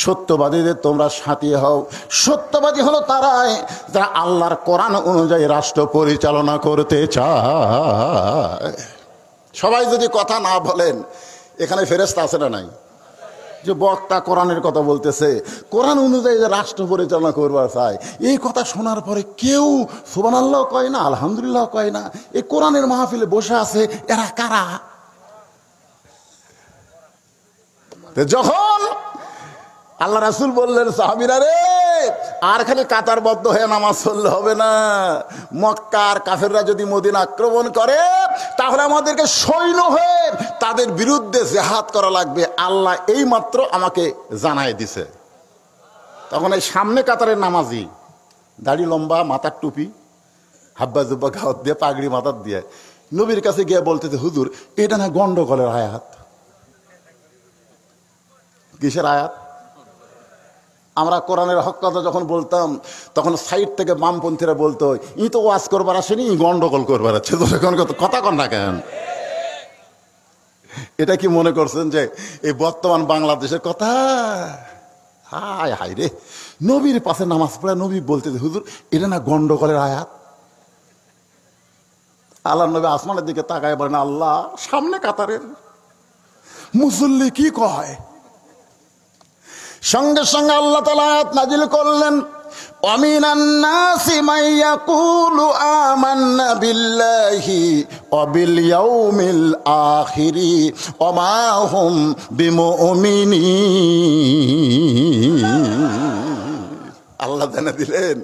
সত্যবাদীদের তোমরা সাথী হও। সত্যবাদী হলো তারাই যারা আল্লাহর কোরআন অনুযায়ী রাষ্ট্র পরিচালনা করতে চায়। সবাই যদি কথা না বলেন, এখানে ফেরেশতা আছে না নাই? যে বক্তা কোরআনের কথা বলতেছে, কোরআন অনুযায়ী যে রাষ্ট্র পরিচালনা করবার চায়, এই কথা শোনার পরে কেউ সুবহানাল্লাহ কয় না, আলহামদুলিল্লাহ কয় না। এই কোরআনের মাহফিলে বসে আছে, এরা কারা? যখন আল্লাহ রাসূল বললেন, সাহাবীরা রে, আর খালি কাতারবদ্ধ হয়ে নামাজ পড়লে হবে না। মক্কার কাফেররা যদি মদিনা আক্রমণ করে, তাহলে আমাদেরকে সৈন্য হয়ে তাদের বিরুদ্ধে জিহাদ করা লাগবে। আল্লাহ এই মাত্র আমাকে জানাই দিছে। তখন এই সামনে কাতারের নামাজি, দাড়ি লম্বা, মাথার টুপি, হাব্বা জুব্বা গাওয়াত দিয়ে, পাগড়ি মাথার দিয়ে নবীর কাছে গিয়ে বলতেছে, হুজুর এটা না গন্ডগোলের আয়াত। কিসের আয়াত? আমরা কোরআনের হক কথা যখন বলতাম, তখন সাইড থেকে বামপন্থীরা বলতো, ই তো ওয়াজ করবার আসেনি, গন্ডগোল করবার আছে। কথা কন না কেন? এটা কি মনে করছেন যে এই বর্তমান বাংলাদেশের কথা? হায় হায় রে, নবীর পাশে নামাজ পড়ে নবী বলতেছে, হুজুর এটা না গন্ডগোলের আয়াত। আল্লাহ নবী আসমানের দিকে তাকায় বলেন, আল্লাহ সামনে কাতারের মুসল্লি কি কয়? সঙ্গে সঙ্গে আল্লাহ তাআলা আয়াত নাজিল করলেন, ওয়ামিনান নাসি মান ইয়াকুলু আমান্না বিল্লাহি ওয়া বিল ইয়াউমিল আখিরি ওয়া মা হুম বিমুমিনিন। আল্লাহ জানা দিলেন,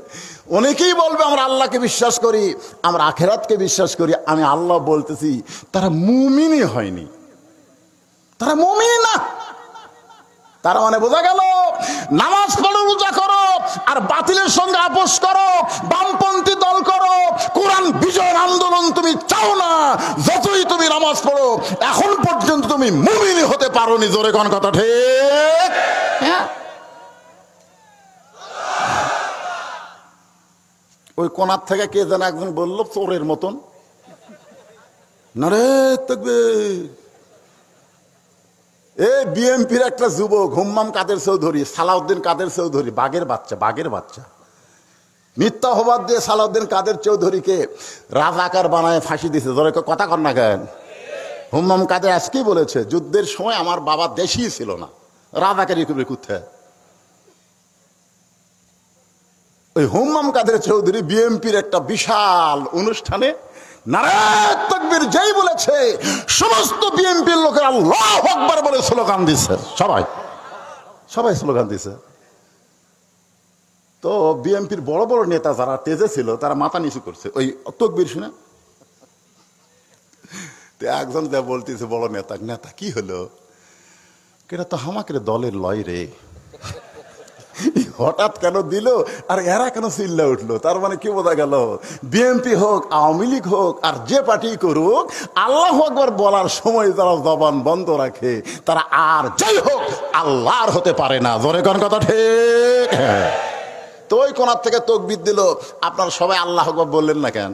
অনেকেই বলবে আমরা আল্লাহকে বিশ্বাস করি, আমরা আখিরাতকে বিশ্বাস করি। আমি আল্লাহ বলতেছি, তারা মুমিনই হয়নি, তারা মুমিন না। তার মানে বোঝা গেল, নামাজ পড়ো, রোজা করো, আর বাতিলের সঙ্গে আপোষ করো, বামপন্থী দল করো, কোরআন বিজয়ের আন্দোলন তুমি চাও না, যতই তুমি নামাজ পড়ো, এখন পর্যন্ত তুমি মুমিনই হতে পারোনি। জোরে কোন কথা ঠিক? হ্যাঁ, ওই কোনার থেকে কে যেন একজন বলল চোরের মতন, নারে তাকবীর। বিএনপির একটা যুবক হুম্মাম কাদের চৌধুরী, সালাউদ্দিন কাদের চৌধুরী, বাঘের বাচ্চা, মিথ্যা অপবাদ দিয়ে সালাউদ্দিন কাদের চৌধুরীকে রাজাকার বানায় ফাঁসি দিয়েছে। ধরে কথা কর না কেন? হুম্মাম কাদের আজকেই বলেছে, যুদ্ধের সময় আমার বাবা দেশই ছিল না, রাজাকারি করবে কোথায়? ওই হুম্মাম কাদের চৌধুরী বিএনপির একটা বিশাল অনুষ্ঠানে নারায়ে তাকবীর যেই বলেছে, সমস্ত বিএনপির লোকের আল্লাহু আকবার বলে স্লোগান দিছে। সবাই স্লোগান দিছে। তো বিএনপির বড় বড় নেতা যারা তেজে ছিল, তারা মাথা নিচু করছে ওই তাকবীর শুনে। তো একজন যা বলতেছে, বড় নেতা কি হলো? এটা তো আমাকে দলের লয় রে, হঠাৎ কেন দিল, আর এরা কেন চিল্লা উঠলো? তার মানে কি বোঝা গেল, বিএনপি হোক, আওয়ামী লীগ হোক, আর যে পার্টি করুক, আল্লাহু আকবার বলার সময় যারা জবান বন্ধ রাখে, তারা আর যাই হোক আল্লাহর হতে পারে না। জোরে কোন কথা ঠিক? তো ওই কোনার থেকে তাকবীর দিল, আপনারা সবাই আল্লাহু আকবার বললেন না কেন?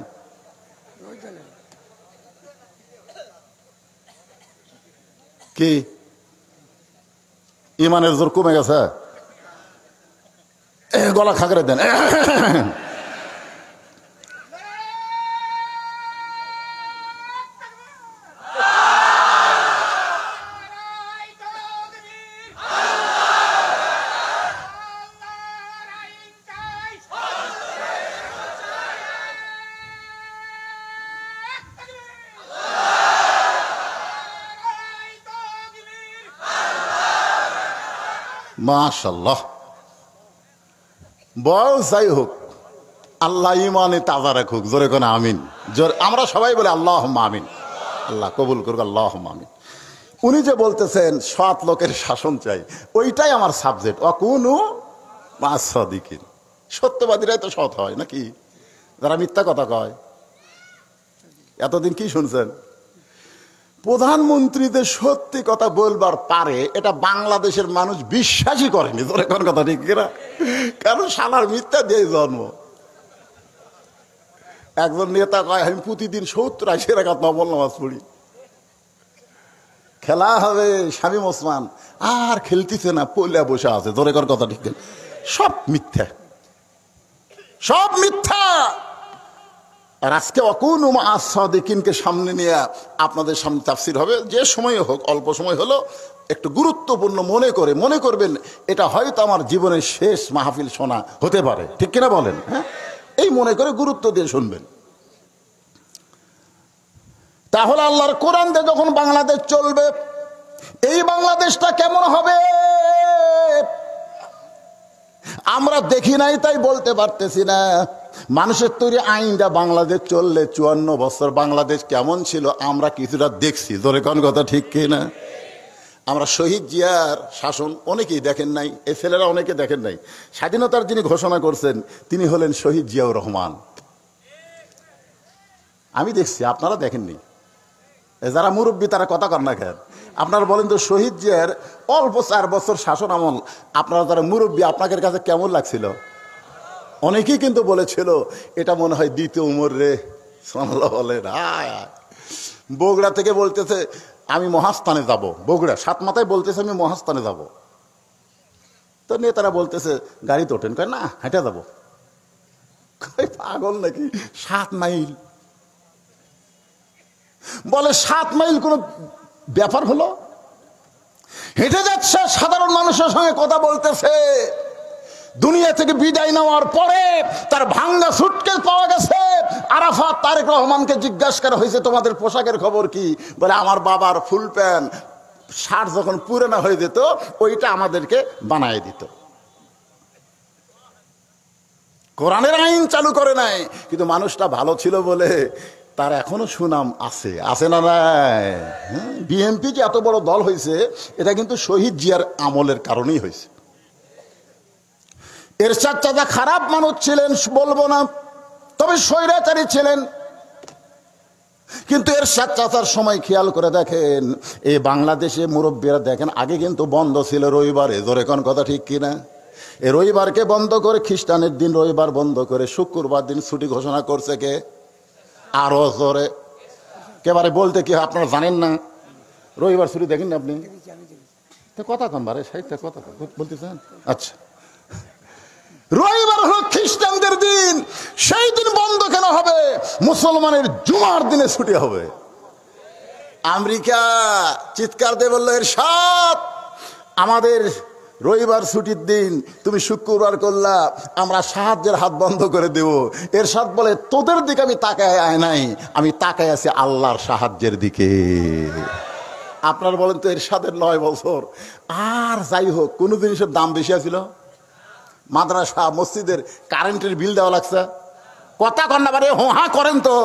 কি ইমানের জোর কমে গেছে? গলা খাগড়ে দেন। মাশাআল্লাহ, বয়স যাই হোক, আল্লাহ ইমানে তাজা রাখুক। জোরে কোন আমিন। আমরা সবাই বলে আল্লাহুম্মা আমিন। আল্লাহ কবুল করুক, আল্লাহুম্মা আমিন। উনি যে বলতেছেন সৎ লোকের শাসন চাই, ওইটাই আমার সাবজেক্ট। অকুনু মা'আস সাদিকিন। সত্যবাদীরাই তো সৎ হয় নাকি? যারা মিথ্যা কথা কয়। এতদিন কি শুনছেন? প্রধানমন্ত্রীদের সত্যি কথা বলবার পারে, এটা বাংলাদেশের মানুষ বিশ্বাসই করেনি। তোর এখন কথা ঠিক কিনা? কারণ শালার মিথ্যা দিয়ে জন্ম। একজন নেতা কয় আমি প্রতিদিন 70-80 রাকাত নফল নামাজ পড়ি। খেলা হবে শামীম ওসমান, আর খেলতেছে না, পড়লে বসে আছে। তোর এখন কথা ঠিক কিনা? সব মিথ্যা, সব মিথ্যা। আর আজকে অকুনু মা'আস সাদিকিনকে সামনে নিয়ে আপনাদের সামনে তাফসীর হবে। যে সময় হোক, অল্প সময় হলো, একটু গুরুত্বপূর্ণ মনে করবেন এটা হয়তো আমার জীবনের শেষ মাহফিল শোনা হতে পারে। ঠিক কিনা বলেন? হ্যাঁ, এই মনে করে গুরুত্ব দিয়ে শুনবেন। তাহলে আল্লাহর কোরআন দিয়ে যখন বাংলাদেশ চলবে, এই বাংলাদেশটা কেমন হবে আমরা দেখি নাই, তাই বলতে পারতেছি না। মানুষের তৈরি আইনটা বাংলাদেশ চললে 54 বছর বাংলাদেশ কেমন ছিল আমরা কিছুটা দেখছি। জোরে কোন কথা ঠিক কিনা? আমরা শহীদ জিয়ার শাসন অনেকেই দেখেন নাই, এই ছেলেরা অনেকে দেখেন নাই। স্বাধীনতার যিনি ঘোষণা করছেন তিনি হলেন শহীদ জিয়াউর রহমান। আমি দেখছি, আপনারা দেখেননি। যারা মুরব্বী তারা কথা কর না কেন? আপনারা বলেন তো, শহীদ জিয়ার অল্প 4 বছর শাসন আমল আপনারা যারা মুরব্বী, আপনাদের কাছে কেমন লাগছিল? অনেকেই কিন্তু বলেছিল এটা মনে হয় দ্বিতীয় উমর রে। সুবহানাল্লাহ বলেন। বগুড়া থেকে বলতেছে আমি মহাস্থানে যাব, বগুড়া 7 মাথায় বলতেছে আমি মহাস্থানে যাব। তো নেতারা বলতেছে গাড়িতে ওঠেন, কয় না হেঁটে যাবো। পাগল নাকি? 7 মাইল। বলে 7 মাইল কোনো ব্যাপার হলো? হেঁটে যাচ্ছে, সাধারণ মানুষের সঙ্গে কথা বলতেছে। দুনিয়া থেকে বিদায় নেওয়ার পরে তার ভাঙ্গা সুটকেস পাওয়া গেছে। আরাফাত তারেক রহমানকে জিজ্ঞাসা করা হয়েছে তোমাদের পোশাকের খবর কি? বলে আমার বাবার ফুল প্যান্ট শার্ট যখন পুরানো হয়ে যেত ওইটা আমাদেরকে বানায় দিত। কোরআনের আইন চালু করে নাই, কিন্তু মানুষটা ভালো ছিল বলে তার এখনো সুনাম আছে। আছে না নাই? বিএনপি যে এত বড় দল হয়েছে এটা কিন্তু শহীদ জিয়ার আমলের কারণেই হয়েছে। এরশাদ চাচা খারাপ মানুষ ছিলেন বলবো না, তবে স্বৈরাচারী ছিলেন। কিন্তু এরশাদ চাচার সময় খেয়াল করে দেখেন, এই বাংলাদেশে মুরব্বীরা দেখেন আগে কিন্তু বন্ধ ছিল রবিবারে। জোরে কোন কথা ঠিক কিনা? এই রবিবারকে বন্ধ করে, খ্রিস্টানের দিন রবিবার বন্ধ করে শুক্রবার দিন ছুটি ঘোষণা করছে কে? আরো জোরে একেবারে বলতে কি আপনারা জানেন না? রবিবার ছুটি দেখেন না আপনি? কথা কন বারে সাহিত্য কথা বলতেছেন। আচ্ছা, রবিবার হলো খ্রিস্টানদের দিন, সেই দিন বন্ধ কেন হবে? মুসলমানের জুমার দিনে ছুটি হবে। আমেরিকা চিৎকার দিয়ে বললো এরশাদ আমাদের রবিবার ছুটির দিন, তুমি শুক্রবার করলা, আমরা সাহায্যের হাত বন্ধ করে দেব। এরশাদ বলে তোদের দিকে আমি তাকায় আয় নাই, আমি তাকায় আছি আল্লাহর সাহায্যের দিকে। আপনার বলেন তো এরশাদের 9 বছর। আর যাই হোক, কোন জিনিসের দাম বেশি আছিল? মাদ্রাসা মসজিদের কারেন্টের বিল দেওয়া লাগছে। কথা কন্যা বারে হোহা করেন তো,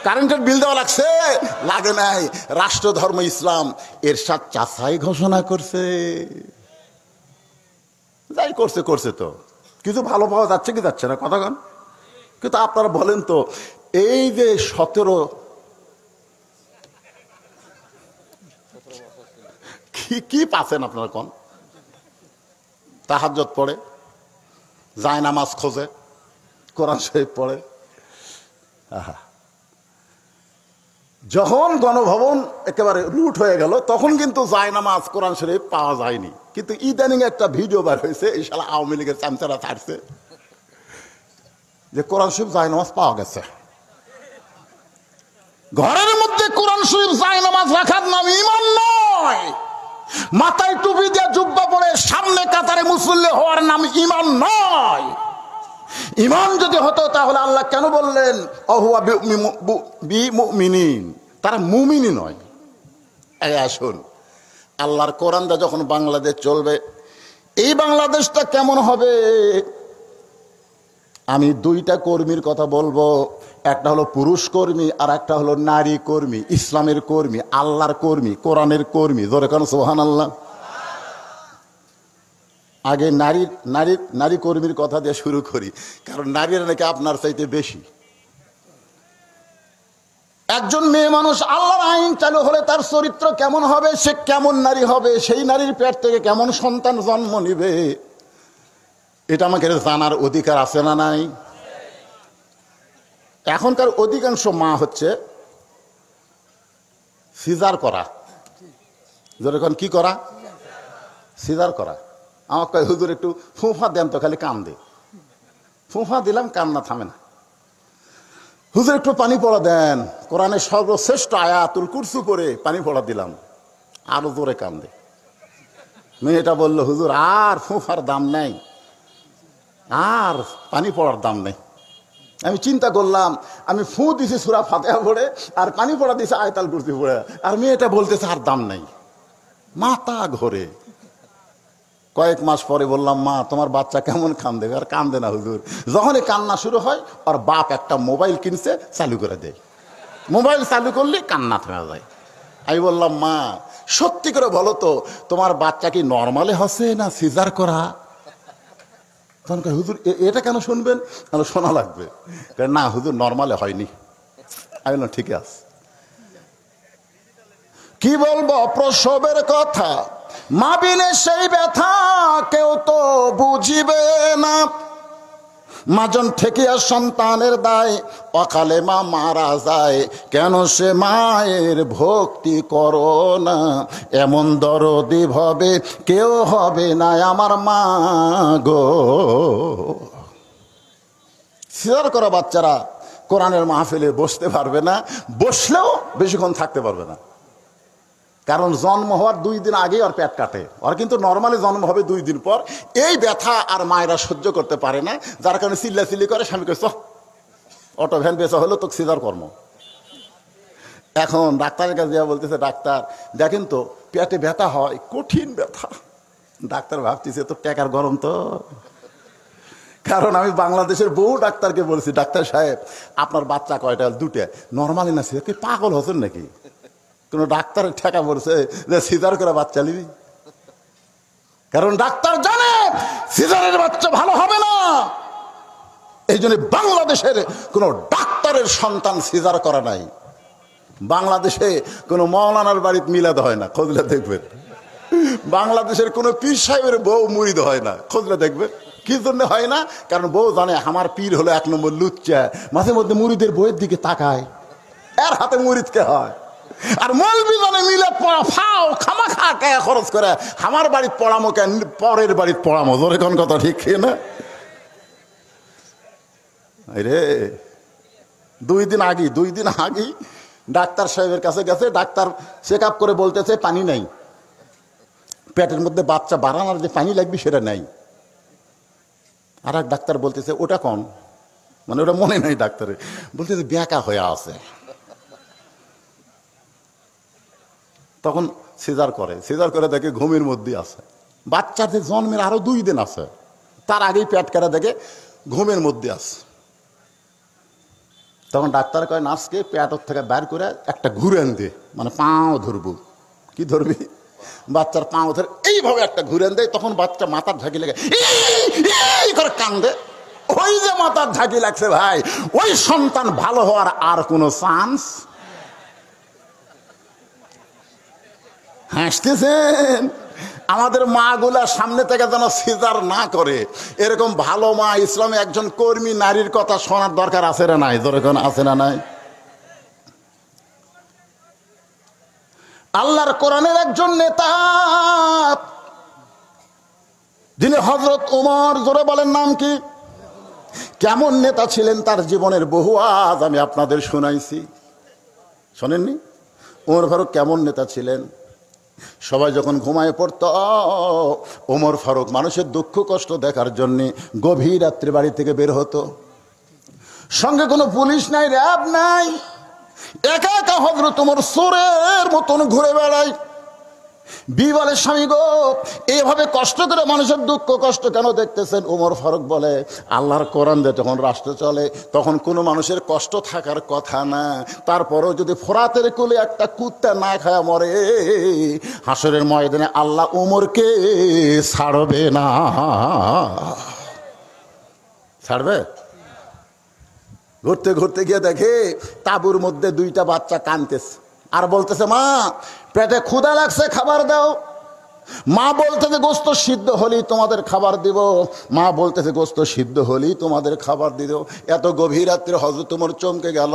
কারেন্টের বিল দেওয়া লাগছে? লাগে নাই। রাষ্ট্র ধর্ম ইসলাম এরশাদ চাচাই ঘোষণা করছে। যাই করছে করছে, তো কিছু ভালো পাওয়া যাচ্ছে কি যাচ্ছে না? কথা কন। কিন্তু আপনারা বলেন তো, এই যে 17 কি পাচ্ছেন আপনারা? কোন তাহাজ্জুদ পড়ে, যায় নামাজ খোঁজে, কোরআন শরীফ পড়ে। যখন গণভবন একেবারে লুট হয়ে গেল তখন কিন্তু যায় নামাজ কোরআন শরীফ পাওয়া যায়নি। কিন্তু ইদানিং একটা ভিডিও বার হয়েছে, এই শালা আওয়ামী লীগের চামচারা ছাড়ছে যে কোরআন শরীফ যায় নামাজ পাওয়া গেছে। ঘরের মধ্যে কোরআন শরীফ যায় নামাজ রাখার নাম ঈমান নয়। মাথায় টুপি দিয়ে জুব্বা পরে সামনে কাতারে মুসল্লি হওয়ার নাম ঈমান নয়। ঈমান যদি হতো তাহলে আল্লাহ কেন বললেন অহুয়া বিমুমিনিন? তারা মুমিনই নয়। এই আসুন, আল্লাহর কোরআনটা যখন বাংলাদেশ চলবে, এই বাংলাদেশটা কেমন হবে? আমি দুইটা কর্মীর কথা বলবো, একটা হলো পুরুষ কর্মী আর একটা হলো নারী কর্মী, ইসলামের কর্মী, আল্লাহর কর্মী, কোরআনের কর্মী। জোরে কোন সুবহানাল্লাহ। আগে নারী কর্মীর কথা দিয়ে শুরু করি, কারণ নারীরা নাকি আপনার চাইতে বেশি। একজন মেয়ে মানুষ আল্লাহর আইন চালু হলে তার চরিত্র কেমন হবে, সে কেমন নারী হবে, সেই নারীর পেট থেকে কেমন সন্তান জন্ম নিবে, এটা আমাকে জানার অধিকার আছে না নাই? এখনকার অধিকাংশ মা হচ্ছে সিজার করা। যখন কি করা? সিজার করা। আমার কয় হুজুর একটু ফুঁফা দেন তো, খালি কান্দে। ফুঁফা দিলাম, কান্না থামে না। হুজুর একটু পানি পড়া দেন, কোরআনের সর্বশ্রেষ্ঠ আয়াতুল কুরসি পড়ে পানি পড়া দিলাম, আরো জোরে কান্দে। মেয়েটা বলল, হুজুর আর ফুঁফার দাম নেই, আর পানি পড়ার দাম নেই। আমি চিন্তা করলাম, আমি ফু দিছি সূরা ফাতিহা পড়ে, আর পানি পড়া দিছি আয়াতুল কুরসি পড়ে, আর মেয়েটা বলতেছে আর দাম নেই। মাথা ঘোরে। কয়েক মাস পরে বললাম, মা তোমার বাচ্চা কেমন কান্দে? আর কান্দে না হুজুর। যখনই কান্না শুরু হয়, ওর বাপ একটা মোবাইল কিনছে, চালু করে দেয়। মোবাইল চালু করলে কান্না থেমে যায়। আমি বললাম, মা সত্যি করে বলো তো, তোমার বাচ্চা কি নর্মালে হচ্ছে না সিজার করা? তখন কয়, হুজুর এটা কেন শুনবেন? শোনা লাগবে। না হুজুর, নর্মালে হয়নি। আমি বললাম ঠিক আছে। কি বলবো প্রসবের কথা, মা বিনে সেই ব্যথা কেউ তো বুঝিবে না। মাজন ঠেকিয়া সন্তানের দায়, অকালে মা মারা যায়, কেন সে মায়ের ভক্তি করো না? এমন দরদি ভবে কেউ হবে না আমার মা গো। সিজার করা বাচ্চারা কোরআনের মাহফিলে বসতে পারবে না, বসলেও বেশিক্ষণ থাকতে পারবে না। কারণ জন্ম হওয়ার 2 দিন আগেই ওর পেট কাটে। ওর কিন্তু নর্মালি জন্ম হবে 2 দিন পর। এই ব্যথা আর মায়েরা সহ্য করতে পারে না, যার কারণে চিল্লাচিল্লি করে। স্বামীকে চ অটো ভ্যান বেচা হলো তো সিজার কর্ম। এখন ডাক্তারের কাছে যা বলতেছে, ডাক্তার দেখেন তো পেটে ব্যথা হয়, কঠিন ব্যথা। ডাক্তার ভাবতেছে তো টাকার গরম তো। কারণ আমি বাংলাদেশের বহু ডাক্তারকে বলছি, ডাক্তার সাহেব আপনার বাচ্চা কয়টা? 2টা। নর্মালি না সিজার? কি পাগল হচ্ছেন নাকি? কোন ডাক্তারের ঠেকা পড়ছে যে সিজার করে বাচ্চা নিবি? কারণ ডাক্তার জানে সিজারের বাচ্চা ভালো হবে না। এই জন্য বাংলাদেশের কোন ডাক্তারের সন্তান সিজার করা নাই। বাংলাদেশে কোন মৌলানার বাড়িতে মিলাদ হয় না, খোঁজলে দেখবেন। বাংলাদেশের কোন পীর সাহেবের বউ মুরিদ হয় না, খোঁজলে দেখবেন। কি জন্য হয় না? কারণ বউ জানে আমার পীর হলো 1 নম্বর লুচ্চা, মাঝে মধ্যে মুরিদের বইয়ের দিকে তাকায়, এর হাতে মুরিদকে হয়। আর মৌলবি জানে মিলাদ পড়া ফাও, খামাখা টাকা খরচ করে আমার বাড়িতে পড়ামো কেন, পরের বাড়িতে পড়ামো। জোরে কোন কথা ঠিক না? রে 2 দিন আগেই ডাক্তার সাহেবের কাছে গেছে। ডাক্তার চেক আপ করে বলতেছে পানি নাই, পেটের মধ্যে বাচ্চা বাড়ানোর যে পানি লাগবে সেটা নাই। আর এক ডাক্তার বলতেছে ওটা কোন, মানে ওটা মনে নাই। ডাক্তারে বলতেছে ব্যাকা হয়ে আছে। তখন সিজার করে দেখে ঘুমের মধ্যে আছে। বাচ্চাদের জন্মের আরো 2 দিন আছে, তার আগেই পেট কাটা দেখে ঘুমের মধ্যে আছে। তখন ডাক্তার কয় নার্সকে পেটের থেকে বের করে একটা ঘুরেন দে, মানে পাও ধরবো। কি ধরবি? বাচ্চার পাও ধরে এইভাবে একটা ঘুরেন দেয়। তখন বাচ্চা মাথার ঝাঁকি লেগে এই করে কান্দে। ওই যে মাথার ঝাঁকি লাগছে ভাই, ওই সন্তান ভালো হওয়ার আর কোনো চান্স। হাসতেছেন? আমাদের মা গুলা সামনে থেকে যেন সিজার না করে, এরকম ভালো মা ইসলামে একজন কর্মী নারীর কথা শোনার দরকার আছে না নাই? যেরকম আছে না নাই? আল্লাহর কোরআনের একজন নেতা, যিনি হযরত ওমর, জোরে বলেন নাম কি? কেমন নেতা ছিলেন তার জীবনের বহু আজ আমি আপনাদের শোনাইছি, শোনেননি? ওমর ফারুক কেমন নেতা ছিলেন? সবাই যখন ঘুমায় পড়তো, ওমর ফারুক মানুষের দুঃখ কষ্ট দেখার জন্যে গভীর রাত্রে বাড়ি থেকে বের হতো। সঙ্গে কোনো পুলিশ নাই, র্যাব নাই, একা একা হযরত ওমর চোরের মতন ঘুরে বেড়ায়। বি বলে, স্বামী গো, এইভাবে কষ্ট করে মানুষের দুঃখ কষ্ট কেন দেখতেছেন? ওমর ফারুক বলে, আল্লাহর কোরআন দিয়ে যখন রাষ্ট্র চলে তখন কোনো মানুষের কষ্ট থাকার কথা না। তারপরেও যদি ফোরাতের কোলে একটা কুত্তা না খায় মরে, হাসরের ময়দানে আল্লাহ ওমরকে ছাড়বে না। ছাড়বে? ঘুরতে ঘুরতে গিয়ে দেখে তাঁবুর মধ্যে দুইটা বাচ্চা কাঁদতেছে আর বলতেছে, মা পেটে ক্ষুধা লাগছে, খাবার দাও। মা বলতেছে, গোস্ত সিদ্ধ হলেই তোমাদের খাবার দিব। মা বলতেছে, গোস্ত সিদ্ধ হলেই তোমাদের খাবার দিব। এত গভীর রাত্রে হযরত ওমর চমকে গেল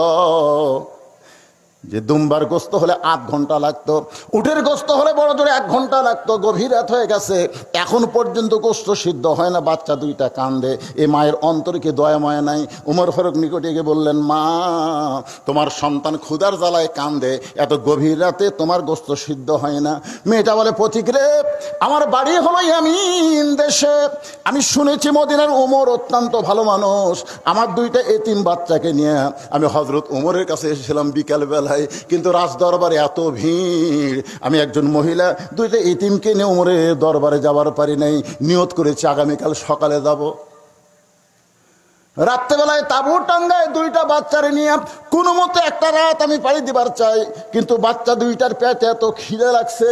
যে দুম্বার গোস্ত হলে 8 ঘন্টা লাগতো, উটের গোস্ত হলে বড় জোরে 1 ঘন্টা লাগতো। গভীর রাত হয়ে গেছে, এখন পর্যন্ত গোস্ত সিদ্ধ হয় না, বাচ্চা দুইটা কান্দে। এ মায়ের অন্তরে কি দয়া মায়া নাই? ওমর ফারুক নিকটে গিয়ে বললেন, মা তোমার সন্তান ক্ষুধার জ্বালায় কান্দে, এত গভীর রাতে তোমার গোস্ত সিদ্ধ হয় না। মেয়েটা বলে, পথিক রে, আমার বাড়ি হলো ইয়ামিন দেশে, আমি শুনেছি মদিনার ওমর অত্যন্ত ভালো মানুষ। আমার দুইটা এতিম বাচ্চাকে নিয়ে আমি হযরত ওমরের কাছে এসেছিলাম বিকালবেলা, কিন্তু রাজ দরবারে এত ভিড়, আমি একজন মহিলা দুইটা ইতিমকে নিয়ে ওমরের দরবারে যাবার পারি নাই। নিয়ত করেছি আগামীকাল সকালে যাব। রাত্রেবেলায় তাঁবু টাঙ্গায় দুইটা বাচ্চারে নিয়ে কোনো মতো একটা রাত আমি পাড়ি দিবার চাই, কিন্তু বাচ্চা দুইটার পেটে এত খিদে লাগছে,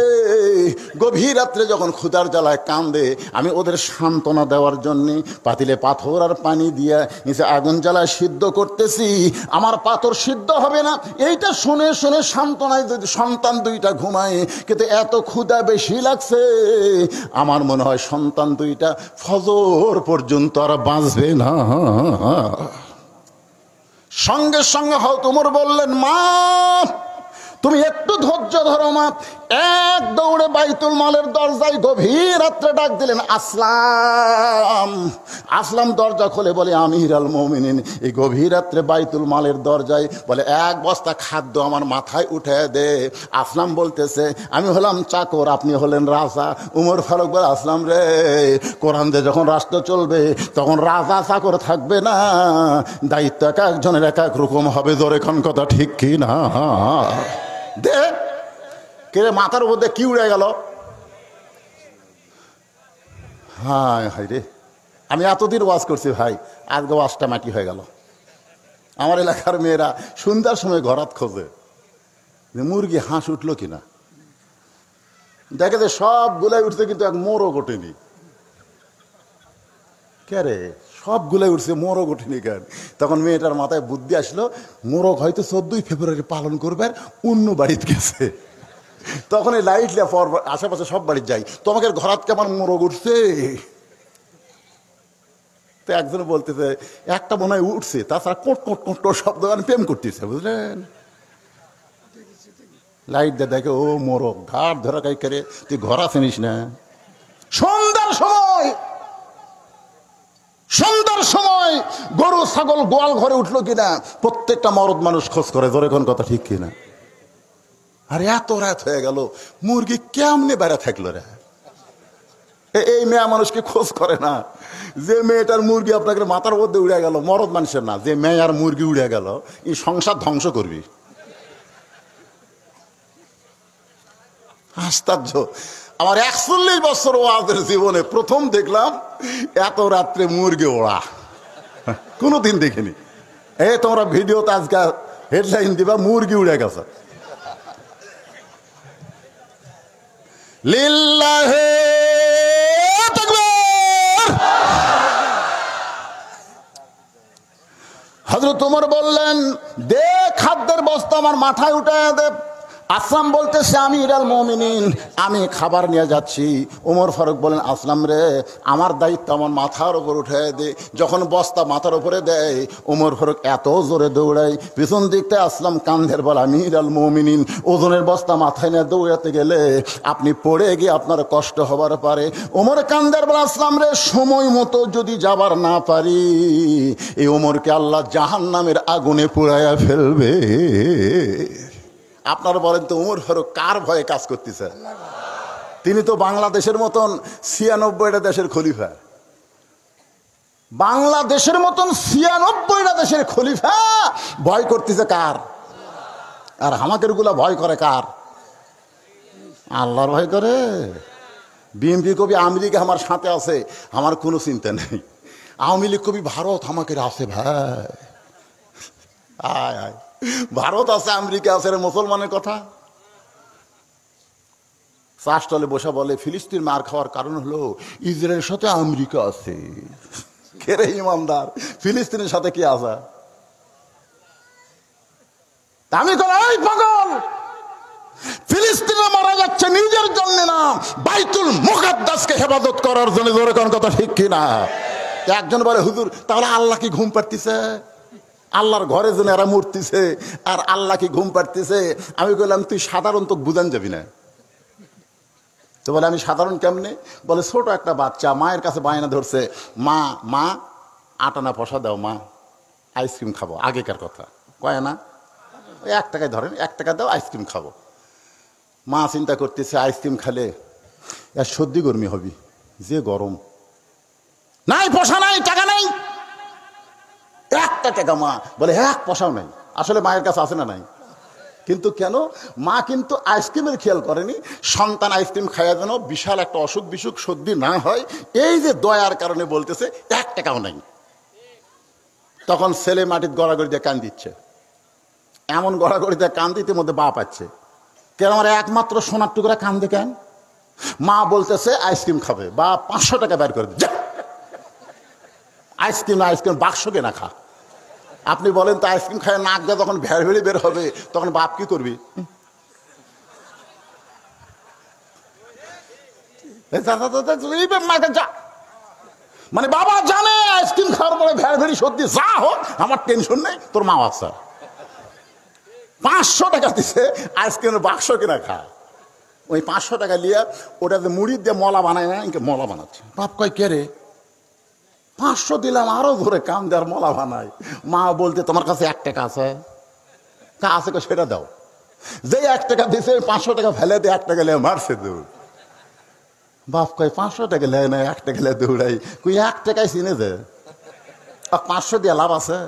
গভীর রাত্রে যখন ক্ষুধার জ্বালায় কান্দে, আমি ওদের সান্ত্বনা দেওয়ার জন্যে পাতিলে পাথর আর পানি দিয়ে নিচে আগুন জ্বালায় সিদ্ধ করতেছি। আমার পাথর সিদ্ধ হবে না এইটা শুনে শুনে সান্ত্বনায় যদি সন্তান দুইটা ঘুমায়, কিন্তু এত ক্ষুধা বেশি লাগছে, আমার মনে হয় সন্তান দুইটা ফজর পর্যন্ত আর বাঁচবে না। সঙ্গে সঙ্গে হযরত ওমর বললেন, মা তুমি একটু ধৈর্য ধরো মা। এক দৌড়ে বাইতুল মালের দরজায় গভীর রাত্রে ডাক দিলেন, আসলাম। আসলাম দরজা খুলে বলে, আমির আল মুমিনিন। এই গভীর রাত্রে বাইতুল মালের দরজায় বলে, 1 বস্তা খাদ্য আমার মাথায় উঠে দে। আসলাম বলতেছে, আমি হলাম চাকর, আপনি হলেন রাজা। ওমর ফারুক বলে, আসলাম রে, কোরআন দিয়ে যখন রাষ্ট্র চলবে তখন রাজা চাকর থাকবে না, দায়িত্ব এক একজনের এক এক রকম হবে। জোরে কোন কথা ঠিক কি না? দে কে মাথার উপর কি উড়ে গেল? হায় হায় রে, আমি এতদিন ওয়াজ করছি ভাই, আজকে ওয়াজটা মাটি হয়ে গেল। আমার এলাকার মেয়েরা সন্ধ্যার সময় ঘরাত খোঁজে যে মুরগি হাঁস উঠলো কিনা। দেখে যে সব গুলাই উঠছে, কিন্তু এক মোরও গোটেনি। কে রে, সব গুলাই উঠছে, মোরগ ওঠেনি কেন? তখন মেয়েটার মাথায় বুদ্ধি আসলো, মোরগ হয়তো 14ই ফেব্রুয়ারি পালন করবে, অন্য বাড়িতে গেছে। তখন এই লাইট পর আশেপাশে সব বাড়িতে যাই, তোমাকে ঘরাত কেমন মোরগ উঠছে। তো একজন বলতেছে, একটা মনে হয় উঠছে, তাছাড়া কোট কোট কোট শব্দ প্রেম করতেছে, বুঝলেন? লাইট দিয়ে দেখে, ও মোরগ, ঘাট ধরা কাই করে, তুই ঘরা চিনিস না। সন্ধ্যার সময় গরু ছাগল গোয়াল ঘরে উঠলো কিনা প্রত্যেকটা মরদ মানুষ খোঁজ করে। জোরে কোন কথা ঠিক কিনা? আর এত রাত হয়ে গেল, মুরগি কেমনে বেড়া থাকলো রে? এই মেয়ে মানুষকে খোঁজ করে না। যে মেয়েটার মুরগি আপনাকে মাথার মধ্যে উড়ে গেল, মরদ মানুষের না, যে মেয়ে আর মুরগি উড়ে গেল, এই সংসার ধ্বংস করবি। আশ্চর্য, আমার 41 বছর ওয়াজের জীবনে প্রথম দেখলাম এত রাত্রে মুরগি ওড়া, কোনোদিন দেখিনি। এই তোমরা ভিডিওতে আজকে হেডলাইন দিবা, মুরগি উড়ে গেছে। লিল্লাহে তাকবীর। হযরত ওমর বললেন, দে খাদ্যের বস্তা আমার মাথায় উঠে দে। আসলাম বলতেছে, আমির আল মুমিনিন, আমি খাবার নিয়ে যাচ্ছি। ওমর ফারুক বলেন, আসলাম রে, আমার দায়িত্ব আমার মাথার উপর উঠে দে। যখন বস্তা মাথার উপরে দেয়, ওমর ফারুক এত জোরে দৌড়ায়, পিছন দিকতে আসলাম কান্ধের বল, আমির আল মুমিনিন, ওজনের বস্তা মাথায় নিয়ে দৌড়াতে গেলে আপনি পড়ে গিয়ে আপনার কষ্ট হবার পারে। ওমর কান্দের বল, আসলাম রে, সময় মতো যদি যাবার না পারি, এই ওমরকে আল্লাহ জাহান্নামের আগুনে পুড়াইয়া ফেলবে। আপনারা বলেন তো, ওমর ফারুক কার ভয়ে কাজ করতেছে? তিনি তো বাংলাদেশের মতন 96টা দেশের খলিফা। বাংলাদেশের মতন 96টা দেশের খলিফা ভয় করতেছে কার? আর আমাদের গুলা ভয় করে কার? আল্লাহর ভয় করে। বিএনপি কবি আমেরিকা আমার সাথে আছে, আমার কোনো চিন্তা নেই। আওয়ামী লীগ কবি ভারত আমাকে আছে ভাই, আয় আয়, ভারত আছে আমেরিকা আছে, মুসলমানের কথা। চাষটলে বসে বলে ফিলিস্তিন মার খাওয়ার কারণ হলো ইসরায়েলের সাথে আমেরিকা আছে। কেরে ইমানদার, ফিলিস্তিনের সাথে কি আছে? আমি এই পাগল, ফিলিস্তিনে মারা যাচ্ছে নিজের জন্য না, বাইতুল মুকাদ্দাসকে হেফাজত করার জন্য। জোরে কোন কথা ঠিক কিনা? একজন বলে হুজুর তাহলে আল্লাহ কি ঘুম পাড়তিছে? আল্লাহর ঘরে যেন এরা মরতিছে আর আল্লাহ কি ঘুম পাড়তিছে? আমি বললাম তুই সাধারণ তো বুঝান যাবি না। তো বলে আমি সাধারণ কেমনে? বলে ছোট একটা বাচ্চা মায়ের কাছে বায়না ধরছে, মা মা আটানা পয়সা দাও, মা আইসক্রিম খাবো। আগেকার কথা কয় না, ওই 1 টাকায় ধরেন, 1 টাকা দাও আইসক্রিম খাবো। মা চিন্তা করতেছে আইসক্রিম খেলে এর সর্দি গরমি হবি, যে গরম, নাই পয়সা নাই, টাকা নাই, 1টা টাকা। মা বলে 1 পয়সাও নাই। আসলে মায়ের কাছে আছে না নাই, কিন্তু কেন মা কিন্তু আইসক্রিমের খেয়াল করেনি, সন্তান আইসক্রিম খাইয়া যেন বিশাল একটা অসুখ বিসুখ সর্দি না হয়, এই যে দয়ার কারণে বলতেছে 1 টাকাও নাই। তখন ছেলে মাটির গড়াগড়ি দিয়ে কান দিচ্ছে, এমন গড়াগড়ি দিয়ে কান দিতে মধ্যে বাপ আছে, কেন আমার একমাত্র সোনার টুকরা কান্দে কেন? মা বলতেছে আইসক্রিম খাবে, বা 500 টাকা বের করে দিচ্ছে, আইসক্রিম না আইসক্রিম বাক্স কেনা খা। আপনি বলেন তো আইসক্রিম খায় নাক দিয়ে যখন ভেড় ভেড়ি বের হবে তখন বাপ কি করবি? মানে বাবা জানে আইসক্রিম খাওয়ার পরে ভেড় ভেড়ি সত্যি যা হোক আমার টেনশন নেই, তোর মা বাচ্চা 500 টাকা দিছে আইসক্রিমের বাক্স কেনা খা। ওই 500 টাকা লিয়া ওটাতে মুড়ি দিয়ে মলা বানায় না, মলা বানাচ্ছে। বাপ কয় কে রে? 500 দিলাম, আরো ধরে কাম দেওয়ার মলা বানায়। মা বলতে তোমার কাছে 1 টাকা আছে? কা আছে সেটা দাও। যে 1 টাকা দিছে 500 টাকা ফেলে দিয়ে 1 টাকা লিয়ে মারছে দৌড়। বাপ কয় 500 টাকা লেয় না, 1 টাকা লিয়ে দৌড়াই। কই 1 টাকায় চিনে যে 500 দিয়ে লাভ আছে?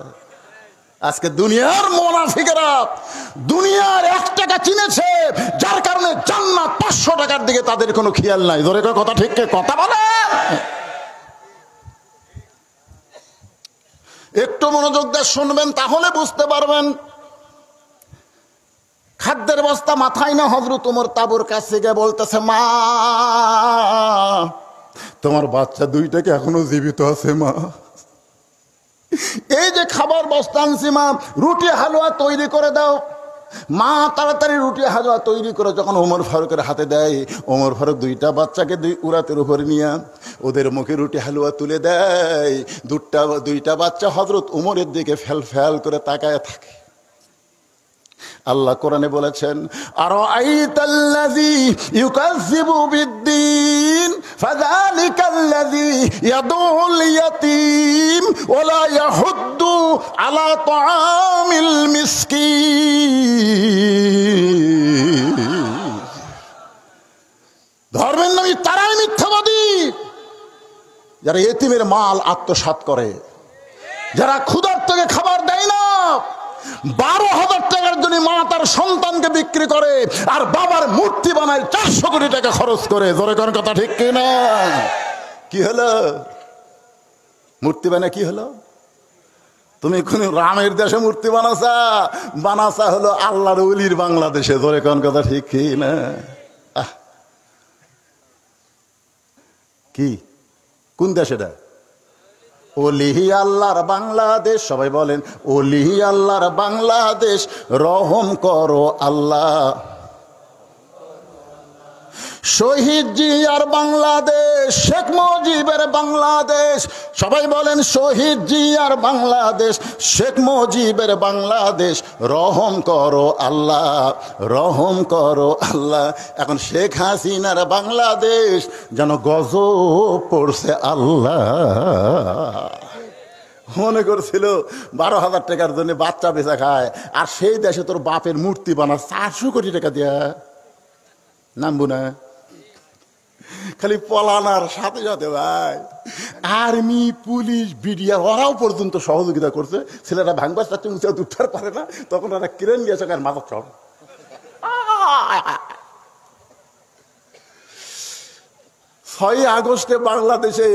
আজকে দুনিয়ার মুনাফিকরা দুনিয়ার 1 টাকা চিনেছে, যার কারণে জান্নাত 500 টাকার দিকে তাদের কোনো খেয়াল নাই। ধরে কথা ঠিক কথা বলে। একটু মনোযোগ দিয়ে শুনবেন তাহলে বুঝতে পারবেন। খাদ্যের বস্তা মাথায় না হযরত ওমর তাবুর কাছে গিয়ে বলতেছে, মা তোমার বাচ্চা 2টাকে এখনো জীবিত আছে মা, এই যে খাবার বস্তা আনছি মা, রুটি হালুয়া তৈরি করে দাও। মা তাড়াতাড়ি রুটি হালুয়া তৈরি করে যখন ওমর ফারুকের হাতে দেয়, ওমর ফারুক 2টা বাচ্চাকে 2 উরাতের উপরে নিয়ে ওদের মুখে রুটি হালুয়া তুলে দেয়। 2টা বাচ্চা হযরত ওমরের দিকে ফেল ফেল করে তাকায় থাকে। আল্লাহ কোরআনে বলেছেন, আরাআইতাল্লাযী ইউকাযযিবু বিদ্দীন ফাযালিকাল্লাযী ইয়াদউল ইয়াতীম ওয়া লা ইয়াহুদ্দু আলা তাআমিল মিসকিন। ধর্মের নামে তারাই মিথ্যাবাদী, যারা এতিমের মাল আত্মসাৎ করে, যারা ক্ষুধার্তকে খাবার দেয় না। 12,000 টাকার জন্য মা তার সন্তানকে বিক্রি করে আর বাবার মূর্তি বানায় 400 কোটি টাকা খরচ করে। জোরে কোন কথা ঠিক কিনা? কি হলো? মূর্তি বানায় কি হলো? তুমি কোন রামের দেশে মূর্তি বানাসা হলো আল্লাহর ওলির বাংলাদেশে। জোরে কোন কথা ঠিক কিনা? কি কোন দেশ এটা? ওলি আল্লাহর বাংলাদেশ। সবাই বলেন ওলি আল্লাহর বাংলাদেশ, রহম করো আল্লাহ। শহীদ জিয়ার বাংলাদেশ, শেখ মুজিবের বাংলাদেশ। সবাই বলেন শহীদ জিয়ার বাংলাদেশ, শেখ মুজিবের বাংলাদেশ, রহম করো আল্লাহ, রহম করো আল্লাহ। এখন শেখ হাসিনার বাংলাদেশ যেন গজব পড়ছে আল্লাহ। মনে করছিল 12,000 টাকার জন্য বাচ্চা বেচা খায়, আর সেই দেশে তোর বাপের মূর্তি বানা 400 কোটি টাকা দিয়া নামবো না। খালি পলানার সাথে সাথে ভাই আর্মি, পুলিশ, বিডিআর ওরাও পর্যন্ত সহযোগিতা করছে। ছেলেরা ভাঙবার চাচ্ছে, উঁচা উঠার পারে না, তখন ওরা ক্রেন গিয়েছে মাথা চড়। 6 আগস্টে বাংলাদেশে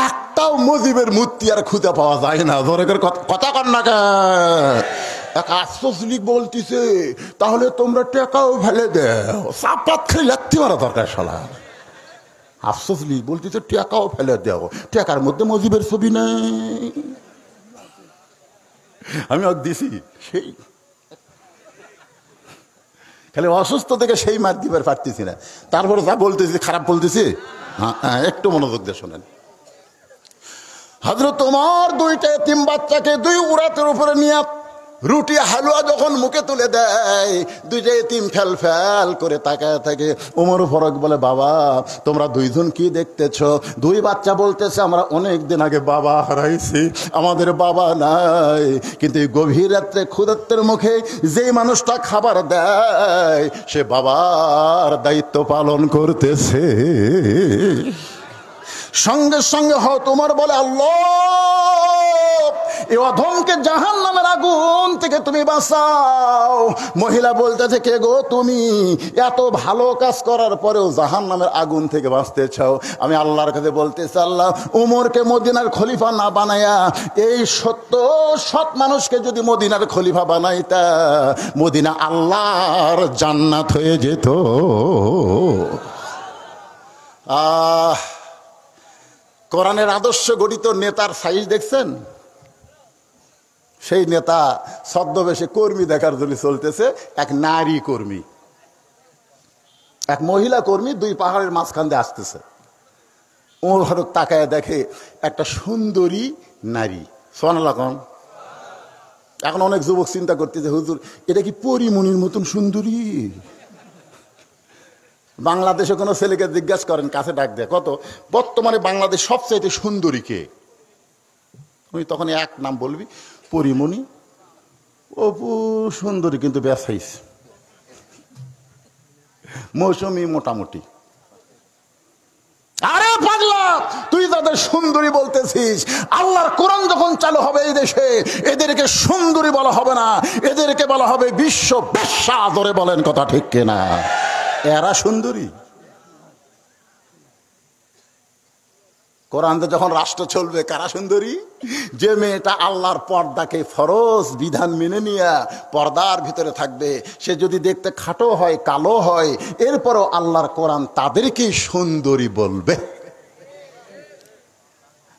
একটাও মুজিবের মূর্তি আর খুঁজে পাওয়া যায় না। ধরে কথা কর না এক আফসোস লীগ বলতেছে তাহলে তোমরা টাকাও ফেলে দেও, চাপাত খেলে লাগতে মারা দরকার শালা। আফসোস লীগ বলতেছে টাকাও ফেলে দেও, টাকার মধ্যে মুজিবের ছবি নেই। আমি দিছি সেই খালি অসুস্থ থেকে সেই মার দিবার পারতেছি না, তারপরে যা বলতেছি খারাপ বলতেছি। হ্যাঁ একটু মনোযোগ দিয়ে শোনেন। হযরত ওমর 2টা এতিম বাচ্চাকে 2 উরাতের উপরে নিয়ে রুটি হালুয়া যখন মুখে তুলে দেয়, 2টা এতিম ফেল ফেল করে তাকায় থাকে। ওমর ফারুক বলে বাবা তোমরা 2জন কি দেখতেছ? 2 বাচ্চা বলতেছে আমরা অনেক দিন আগে বাবা হারাইছি, আমাদের বাবা নাই, কিন্তু এই গভীর রাত্রে ক্ষুধার্তের মুখে যেই মানুষটা খাবার দেয় সে বাবার দায়িত্ব পালন করতেছে। সঙ্গে সঙ্গে তোমার বলে আল্লাহ এই অধমকে জাহান্নামের আগুন থেকে তুমি বাঁচাও। মহিলা বলতেছে কে গো তুমি? এত ভালো কাজ করার পরেও জাহান্নামের আগুন থেকে বাঁচতে চাও? আমি আল্লাহর কাছে বলতেছি আল্লাহ উমরকে মদিনার খলিফা না বানায়া এই সৎ মানুষকে যদি মদিনার খলিফা বানাইতা মদিনা আল্লাহর জান্নাত হয়ে যেত। কোরআনের আদর্শ গঠিত নেতার সাইজ দেখছেন? সেই নেতা ছদ্মবেশে কর্মী দেখার জন্য চলতেছে। এক নারী কর্মী, এক মহিলা কর্মী 2 পাহাড়ের মাঝখান দিয়ে আসতেছে। ওমর ফারুক তাকায় দেখে একটা সুন্দরী নারী। সুবহানাল্লাহ। এখন অনেক যুবক চিন্তা করতেছে হুজুর এটা কি পরিমণির মতন সুন্দরী? বাংলাদেশে কোনো ছেলেকে জিজ্ঞাসা করেন কাছে ডাক দেয় কত বর্তমানে বাংলাদেশ সবচাইতে সুন্দরী কে? তুমি তখন এক নাম বলবি পরিমণি। অপু সুন্দরী কিন্তু বেসাইস, মৌসুমি মোটামুটি। আরে পাগলা তুই তাদের সুন্দরী বলতেছিস, আল্লাহর কোরআন যখন চালু হবে এই দেশে এদেরকে সুন্দরী বলা হবে না, এদেরকে বলা হবে বিশ্ব বেশ্যা। ধরে বলেন কথা ঠিক কিনা? এরা সুন্দরী। কোরআনে যখন রাষ্ট্র চলবে কারা সুন্দরী? যে মেয়েটা আল্লাহর পর্দাকে ফরজ বিধান মেনে নিয়ে পর্দার ভিতরে থাকবে, সে যদি দেখতে খাটো হয় কালো হয় এরপরও আল্লাহর কোরআন তাদেরকে সুন্দরী বলবে।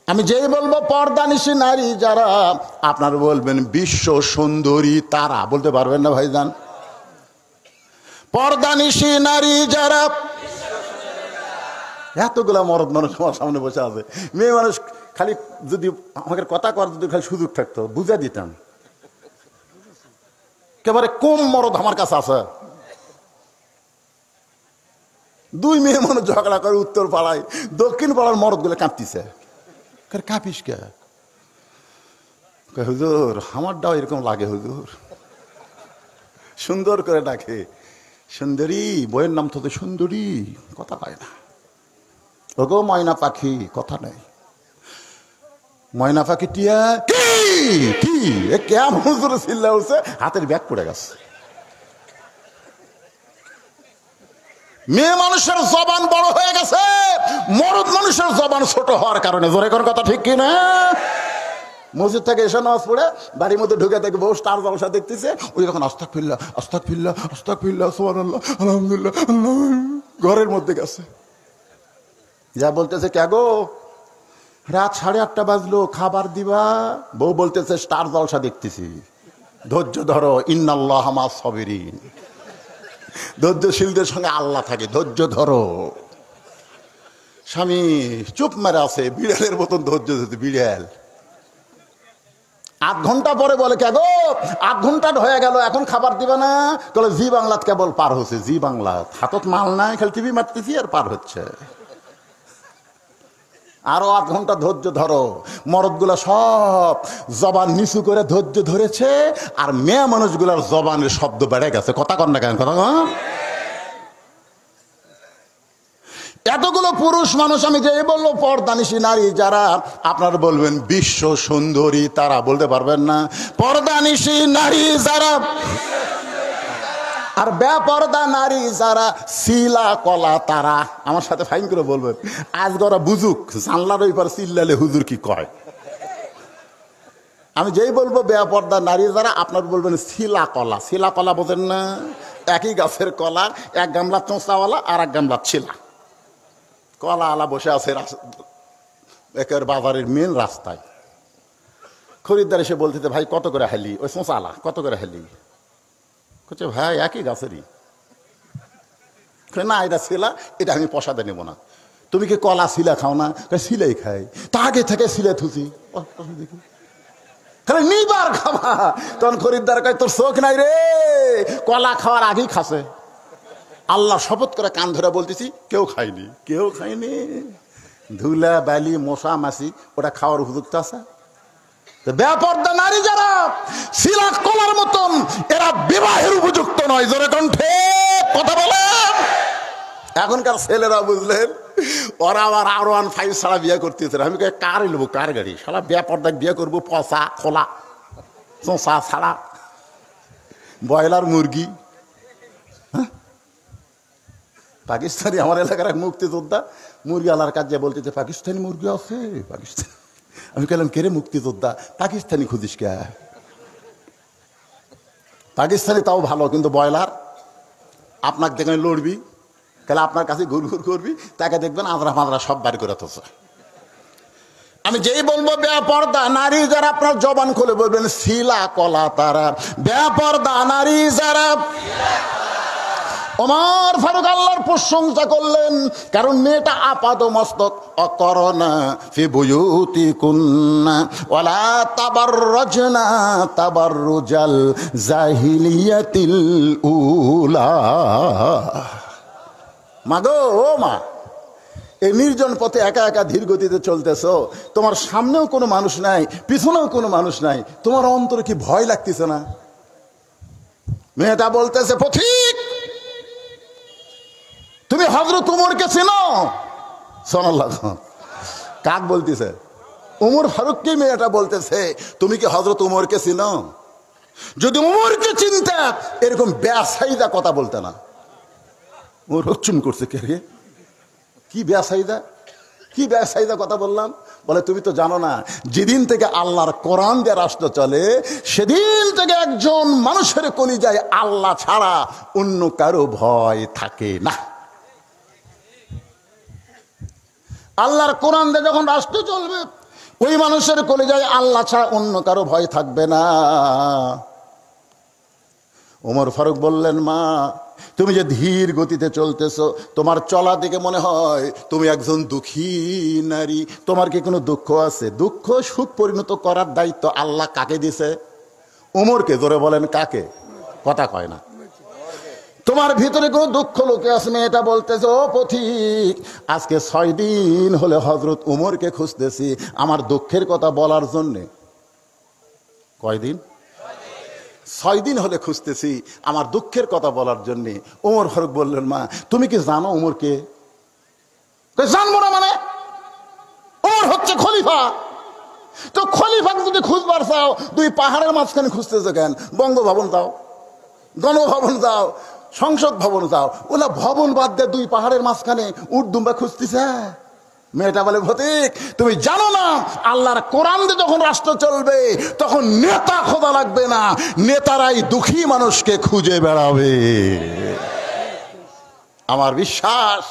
আমি যেই বলবো পর্দানিশী নারী যারা, আপনারা বলবেন বিশ্ব সুন্দরী তারা। বলতে পারবেন না ভাইজান? পর্দানিশী নারী যারা, এতগুলা মরদ মানুষ আমার সামনে বসে আছে। মেয়ে মানুষ খালি যদি আমাকে কথা করার যদি খালি সুযোগ থাকতো বুঝা দিতাম। একেবারে কম মরদ আমার কাছে আছে। 2 মেয়ে মানুষ ঝগড়া করে উত্তর পাড়ায়, দক্ষিণ পাড়ার মরদ গুলো কাঁপতিছে। কাঁপিস কে? হুজুর আমারটাও এরকম লাগে হুজুর। সুন্দর করে ডাকে সুন্দরী, বইয়ের নাম তো সুন্দরী, কথা পায় না। ওগো ময়না পাখি, কথা নেই। ময়না পাখি টিয়া কি কি কেমন হুজুর চিল্লা উঠছে, হাতের ব্যাগ পড়ে গেছে। মেয়ে মানুষের জবান বড় হয়ে গেছে, মরদ মানুষের জবান ছোট হওয়ার কারণে। জোরে কোন কথা ঠিক কিনা? মসজিদ থেকে এসে নামাজ পড়ে বাড়ির মধ্যে ঢুকে দেখে বউ স্টার জলসা দেখতেছে, ওই যখন আস্তাগফিরুল্লাহ আস্তাগফিরুল্লাহ আস্তাগফিরুল্লাহ সুবহানাল্লাহ আলহামদুলিল্লাহ আল্লাহ ঘরের মধ্যে গেছে। যা বলতেছে কে গো রাত 8:30 বাজলো খাবার দিবা? বউ বলতেছে স্টার জলসা দেখতেছি। ধৈর্য ধরো, ইন্নাল্লাহ মা'আস সাবিরিন। ধৈর্যশীলদের সঙ্গে আল্লাহ থাকে, ধৈর্য ধরো। স্বামী চুপ মেরে আছে, বিড়ালের মতন ধৈর্য ধরতে। বিড়াল 8 ঘন্টা পরে বলে কে গো 8 ঘন্টা হয়ে গেল এখন খাবার দিবে না? বলে জি বাংলাত কেবল পার হচ্ছে। জি বাংলাত হাতত মাল নাই, খালি টিভি মারতেছি আর পার হচ্ছে। আরো 8 ঘন্টা ধৈর্য ধরো। মরদগুলা সব জবান নিচু করে ধৈর্য ধরেছে, আর মেয়ে মানুষগুলার জবানের শব্দ বেড়ে গেছে। কথা কন না কেন? কথা কন। এতগুলো পুরুষ মানুষ, আমি যে বললো পর্দানিশী নারী যারা, আপনারা বলবেন বিশ্ব সুন্দরী তারা। বলতে পারবেন না? পর্দানিশী নারী যারা, আর বেপরদা নারী যারা, শিলা কলা তারা। আমার সাথে ফাইন করে বলবেন, আজ ওরা বুঝুক জানলার ওই পার চিল্লালে হুজুর কি কয়। আমি যেই বলবো বেপরদা নারী যারা, আপনার বলবেন শিলা কলা। শিলা কলা বোঝেন না? একই গাছের কলা, এক গামলা চোঁচাওয়ালা আর এক গামলা ছিলা। কলা আলা বসে আছে একের বাজারের মেন রাস্তায়। খরিদ্দার এসে বলতে, ভাই কত করে হেলি? ওই চোঁচালা কত করে হেলি? বলছে ভাই একই গাছেরই। না এটা ছিলা, এটা আমি পয়সাতে নেবো না। তুমি কি কলা শিলা খাও না? শিলাই খাই। তা আগে থেকে শিলে থুছি দেখি, তাহলে নিবার খাবা। তখন খরিদ্দার কয় তোর চোখ নাই রে, কলা খাওয়ার আগেই খাসে। আল্লাহ শপথ করে কান ধরে বলতেছি, কেউ খায়নি, কেউ খায়নি। ধুলা বালি মশা মাছি ওটা খাওয়ার উপযুক্ত আছে? বেপরদা নারী যারা শিলা কলার মতন, এরা বিবাহের উপযুক্ত নয়। জোরে কণ্ঠে কথা বলেন। এখনকার ছেলেরা বুঝলেন, ওরা আবার R15 ছাড়া বিয়ে করতেছে। আমি কার নেবো, কার গাড়ি? সারা বেপরদা বিয়ে করবো, পচা খোলা চোঁচা ছাড়া ব্রয়লার মুরগি। পাকিস্তানি আমার এলাকার এক মুক্তিযোদ্ধা মুরগি আলার কাজে বলতেছে, পাকিস্তানি মুরগি আছে পাকিস্তানি। আমি বললাম কে রে মুক্তিযোদ্ধা? পাকিস্তানি খুঁজিস কে? পাকিস্তানি তাও ভালো, কিন্তু ব্রয়লার আপনাকে দেখে লড়বি, তাহলে আপনার কাছে ঘুর ঘুর করবি, তাকে দেখবেন আঁদরা ফাঁদরা সব বাড়ি করে থাকছে। আমি যেই বলবো বেপরদা নারী যারা, আপনার জবান খুলে বলবেন শিলা কলা তারা। বেপরদা নারী যারা, ওমর ফারুক আল্লাহর প্রশংসা করলেন, কারণ মেয়েটা আপাদ মস্তক অকরনা ফি বুয়ুতিকুন্না ওয়ালা তাবাররাজনা তাবাররুজাল জাহিলিয়াতিল উলা। মাগো ও মা, এই নির্জন পথে একা একা ধীর গতিতে চলতেছ, তোমার সামনেও কোনো মানুষ নাই, পিছনেও কোনো মানুষ নাই, তোমার অন্তরে কি ভয় লাগতেছে না? মেয়েটা বলতেছে, পথিক তুমি হযরত উমরকে চেনো? সুবহানাল্লাহ। কাক বলতেছে? উমর ফারুককে মেয়েটা বলতেছে, তুমি কি হযরত উমরকে চিনো? যদি উমরকে চিনতে এরকম বেসাইদা কথা বলতে না। ওর রক্ষণ করছে কে রে? কি বেসাইদা, কি বেসাইদা কথা বললাম? বলে তুমি তো জানো না, যেদিন থেকে আল্লাহর কোরআন দিয়ে রাষ্ট্র চলে, সেদিন থেকে একজন মানুষের কলিজায় আল্লাহ ছাড়া অন্য কারো ভয় থাকে না। আল্লাহর কোরআন দিয়ে যখন রাষ্ট্র চলবে, ওই মানুষের কলিজায় আল্লাহ ছাড়া অন্য কারো ভয় থাকবে না। ওমর ফারুক বললেন, মা তুমি যে ধীর গতিতে চলতেছো, তোমার চলা দেখে মনে হয় তুমি একজন দুঃখী নারী। তোমার কি কোনো দুঃখ আছে? দুঃখ সুখ পরিণত করার দায়িত্ব আল্লাহ কাকে দিছে? ওমরকে। জোরে বলেন কাকে? কথা কয় না। তোমার ভিতরে কোনো দুঃখ লোকে আছে? মেয়েটা বলতেছে, ও পথিক আজকে 6 দিন হলে হযরত উমরকে খুঁজতেছি আমার দুঃখের কথা বলার জন্যে। কয়দিন? 6 দিন হলে খুঁজতেছি আমার দুঃখের কথা বলার জন্যে। ওমর ফারুক বললেন, মা তুমি কি জানো উমরকে? জানবো না মানে? ওমর হচ্ছে খলিফা। তো খলিফাকে যদি খুঁজবার চাও, 2 পাহাড়ের মাঝখানে খুঁজতেছো কেন? বঙ্গভবন যাও, গণভবন যাও, সংসদ ভবন যাও। ওলা ভবন বাদ দিয়ে 2 পাহাড়ের মাঝখানে উটদুম্বা খুঁজতেছে। মেয়েটা বলে, ভতিক তুমি জানো না, আল্লাহর কোরআন দিয়ে যখন রাষ্ট্র চলবে, তখন নেতা খোঁজা লাগবে না, নেতারাই দুঃখী মানুষকে খুঁজে বেড়াবে। আমার বিশ্বাস,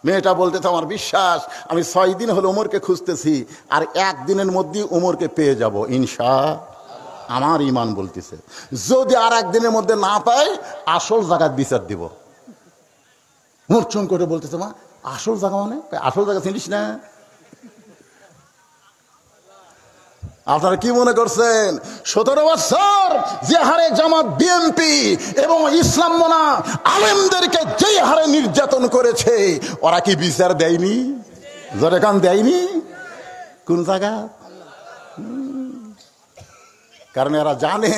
মেয়েটা বলতেছে আমার বিশ্বাস, আমি 6 দিন হলো উমরকে খুঁজতেছি, আর 1 দিনের মধ্যেই উমরকে পেয়ে যাব ইনশাআল্লাহ। আমার ইমান বলতেছে, যদি আর 1 দিনের মধ্যে না পাই, আসল জায়গার বিচার দিব। মূর্ছন করে বলতেছে, মা আসল জায়গা মানে? আসল জায়গা চিনিস না? আপনারা কি মনে করছেন 17 বছর যে হারে জামাত বিএনপি এবং ইসলাম মনা আলেমদেরকে যেই হারে নির্যাতন করেছে, ওরা কি বিচার দেয়নি? জোরে কান দেয়নি? কোন জায়গা? কারণ এরা জানে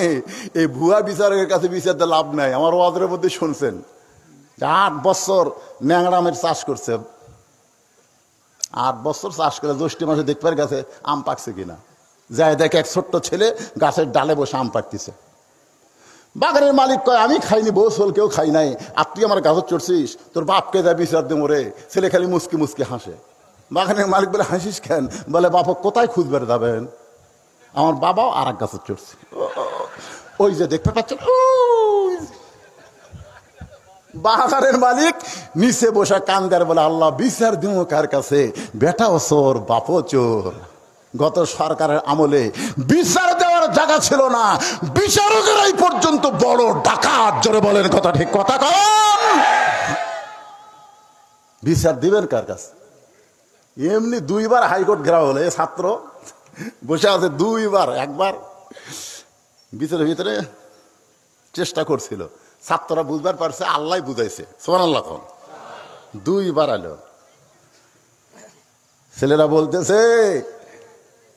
এই ভুয়া বিচারের কাছে বিচার দিয়ে লাভ নাই। আমার ওয়াজের মধ্যে শুনছেন 8 বছর ন্যাংরামের চাষ করছে, 8 বছর চাষ করে জ্যৈষ্ঠ মাসে দেখবার গেছে আম পাকছে কিনা, যায় দেখে এক ছোট্ট ছেলে গাছের ডালে বসে আম পাকতেছে। বাগানের মালিক কয় আমি খাইনি, বউ সোল কেউ খাই নাই, আর তুই আমার গাছত চড়ছিস, তোর বাপকে যা বিচার দে মোরে। ছেলে খালি মুসকি মুসকি হাসে। বাগানের মালিক বলে হাসিস কেন? বলে বাপ কোথায় খুঁজবে যাবেন, আমার বাবাও আর এক গাছত চড়ছে, ওই যে দেখতে পাচ্ছেন। বাগানের মালিক নিচে বসে কান্দার বলে আল্লাহ বিচার দিব কার কাছে, বেটাও চোর বাপও চোর। গত সরকারের আমলে বিচার দেওয়ার জায়গা ছিল না, বিচারকেরাই পর্যন্ত বড় ডাকাত। জোরে বলেন কথা ঠিক কথা কন। বিচার দিবেন কার কাছে? এমনি দুইবার হাইকোর্ট ঘেরাও হলে ছাত্র বসে আছে, দুইবার, একবার বিচারের ভিতরে চেষ্টা করছিল, ছাত্ররা বুঝবার পারছে, আল্লাহ বুঝাইছে, সুবহানাল্লাহ। তখন দুইবার আলো। ছেলেরা বলতেছে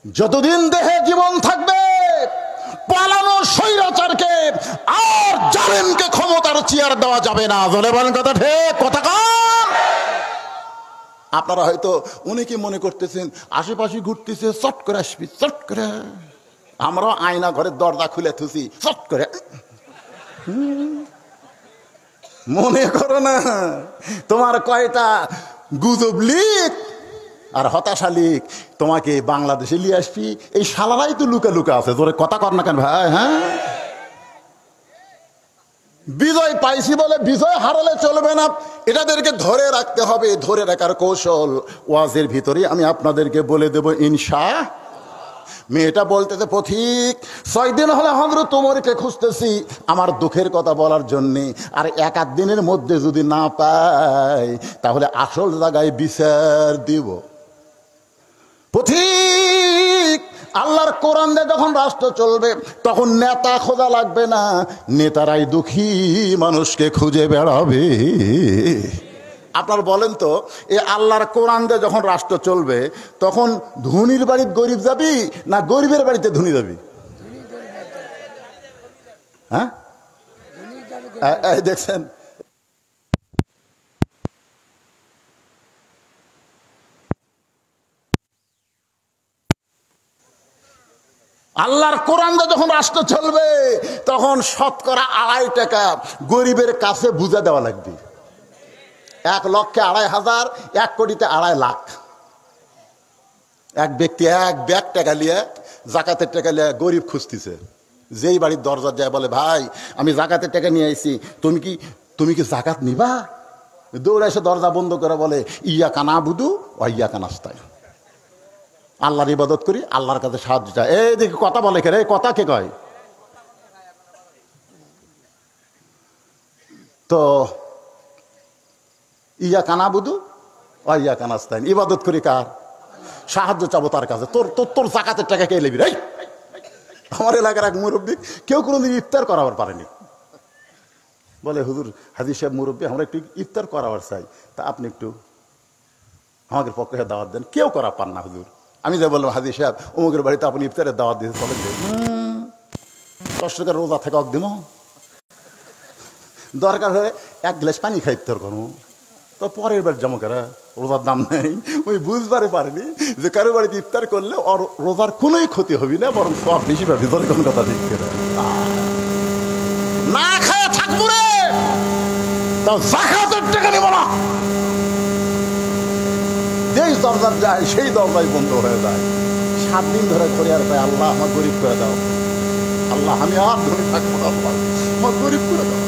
যতদিন দেহে জীবন থাকবে পালানো স্বৈরাচারকে আর জালেমকে ক্ষমতার চেয়ার দেওয়া যাবে না। বলে বলেন কথা ঠিক কথা কন। আপনারা হয়তো অনেকে মনে করতেছেন আশেপাশে ঘুরতেছে, চট করে আসবি, চট করে। আমরাও আয়না ঘরের দরজা খুলে থুছি, চট করে। মনে করো না তোমার কয়টা গুজব লিক আর হতাশা লিক তোমাকে বাংলাদেশে নিয়ে আসবি, এই শালারাই তো লুকা লুকা আছে। জোরে কথা কর না কেন ভাই? হ্যাঁ, বিজয় পাইছি বলে বিজয় হারালে চলবে না, এটাদেরকে ধরে রাখতে হবে। ধরে রাখার কৌশল ওয়াজের ভিতরে আমি আপনাদেরকে বলে দেব ইনশাআল্লাহ। মেয়েটা বলতেছে পথিক 6 দিন হলে হযরত ওমরকে খুঁজতেছি আমার দুঃখের কথা বলার জন্যে, আর 1-8 দিনের মধ্যে যদি না পাই তাহলে আসল জায়গায় বিচার দিব। পথিক আল্লাহর কোরআন দিয়ে যখন রাষ্ট্র চলবে তখন নেতা খোঁজা লাগবে না, নেতারাই দুঃখী মানুষকে খুঁজে বেড়াবে। আপনার বলেন তো, এই আল্লাহর কোরআন দিয়ে যখন রাষ্ট্র চলবে তখন ধনীর বাড়িতে গরিব যাবি না গরিবের বাড়িতে ধনী যাবি? হ্যাঁ, দেখছেন আল্লাহর কোরআন দিয়ে যখন রাষ্ট্র চলবে তখন 2.5 টাকা গরিবের কাছে বুঝা দেওয়া লাগবে। 1,02,500, 1 কোটিতে 2.5 লাখ। এক ব্যক্তি 1 ব্যাগ টাকা নিয়ে, জাকাতের টাকা নিয়ে গরিব খুঁজতেছে। যেই বাড়ির দরজা যায় বলে ভাই আমি জাকাতের টাকা নিয়ে আইছি, তুমি কি জাকাত নিবা? দৌড়ে এসে দরজা বন্ধ করে বলে ইয়াকা নাবুদু ওয়া ইয়াকা নাস্তাইন, আল্লাহর ইবাদত করি, আল্লাহর কাছে সাহায্য চাই। এই দেখি কথা বলে কে রে? কথা কে কয়? তো ইয়া কানাবুদু ওয়া ইয়া কানাস্তাইন, ইবাদত করি কার? সাহায্য চাবো তার কাছে। তোর জাকাতের টাকা কে নেবি রে? আমার এলাকার এক মুরব্বী কেউ কোনোদিন ইফতার করাবার পারেনি, বলে হুজুর হাজী সাহেব মুরব্বী আমরা একটু ইফতার করাবার চাই, তা আপনি একটু আমাদের পক্ষে দাওয়াত দেন। কেউ করা পান না হুজুর। আমি যা বললাম হাজী সাহেব অমুকের বাড়িতে আপনি ইফতারের দাওয়াত দিতে চলে যে 10 টাকার রোজা থেকে দিম, দরকার হলে 1 গ্লাস পানি খাই ইফতার করবো, তো পরের বার জমা করে রোজার দাম নেই। ওই বুঝবারে পারেনি যে কারো বাড়িতে ইফতার করলে ওর রোজার কোনোই ক্ষতি হবে না, বরং সব বেশি পাবি। তোর কোন কথা ঠিক করে না খায় থাকবো রে, তাও জাকাতের টাকা নেব না। যেই দরজার যায় সেই দরজায় বন্ধ হয়ে যায়। 7 দিন ধরে করে আর ভাই আল্লাহ আমার গরিব করে দাও, আল্লাহ আমি আর ধনী থাকবো না, আল্লাহ আমার গরিব করে দাও।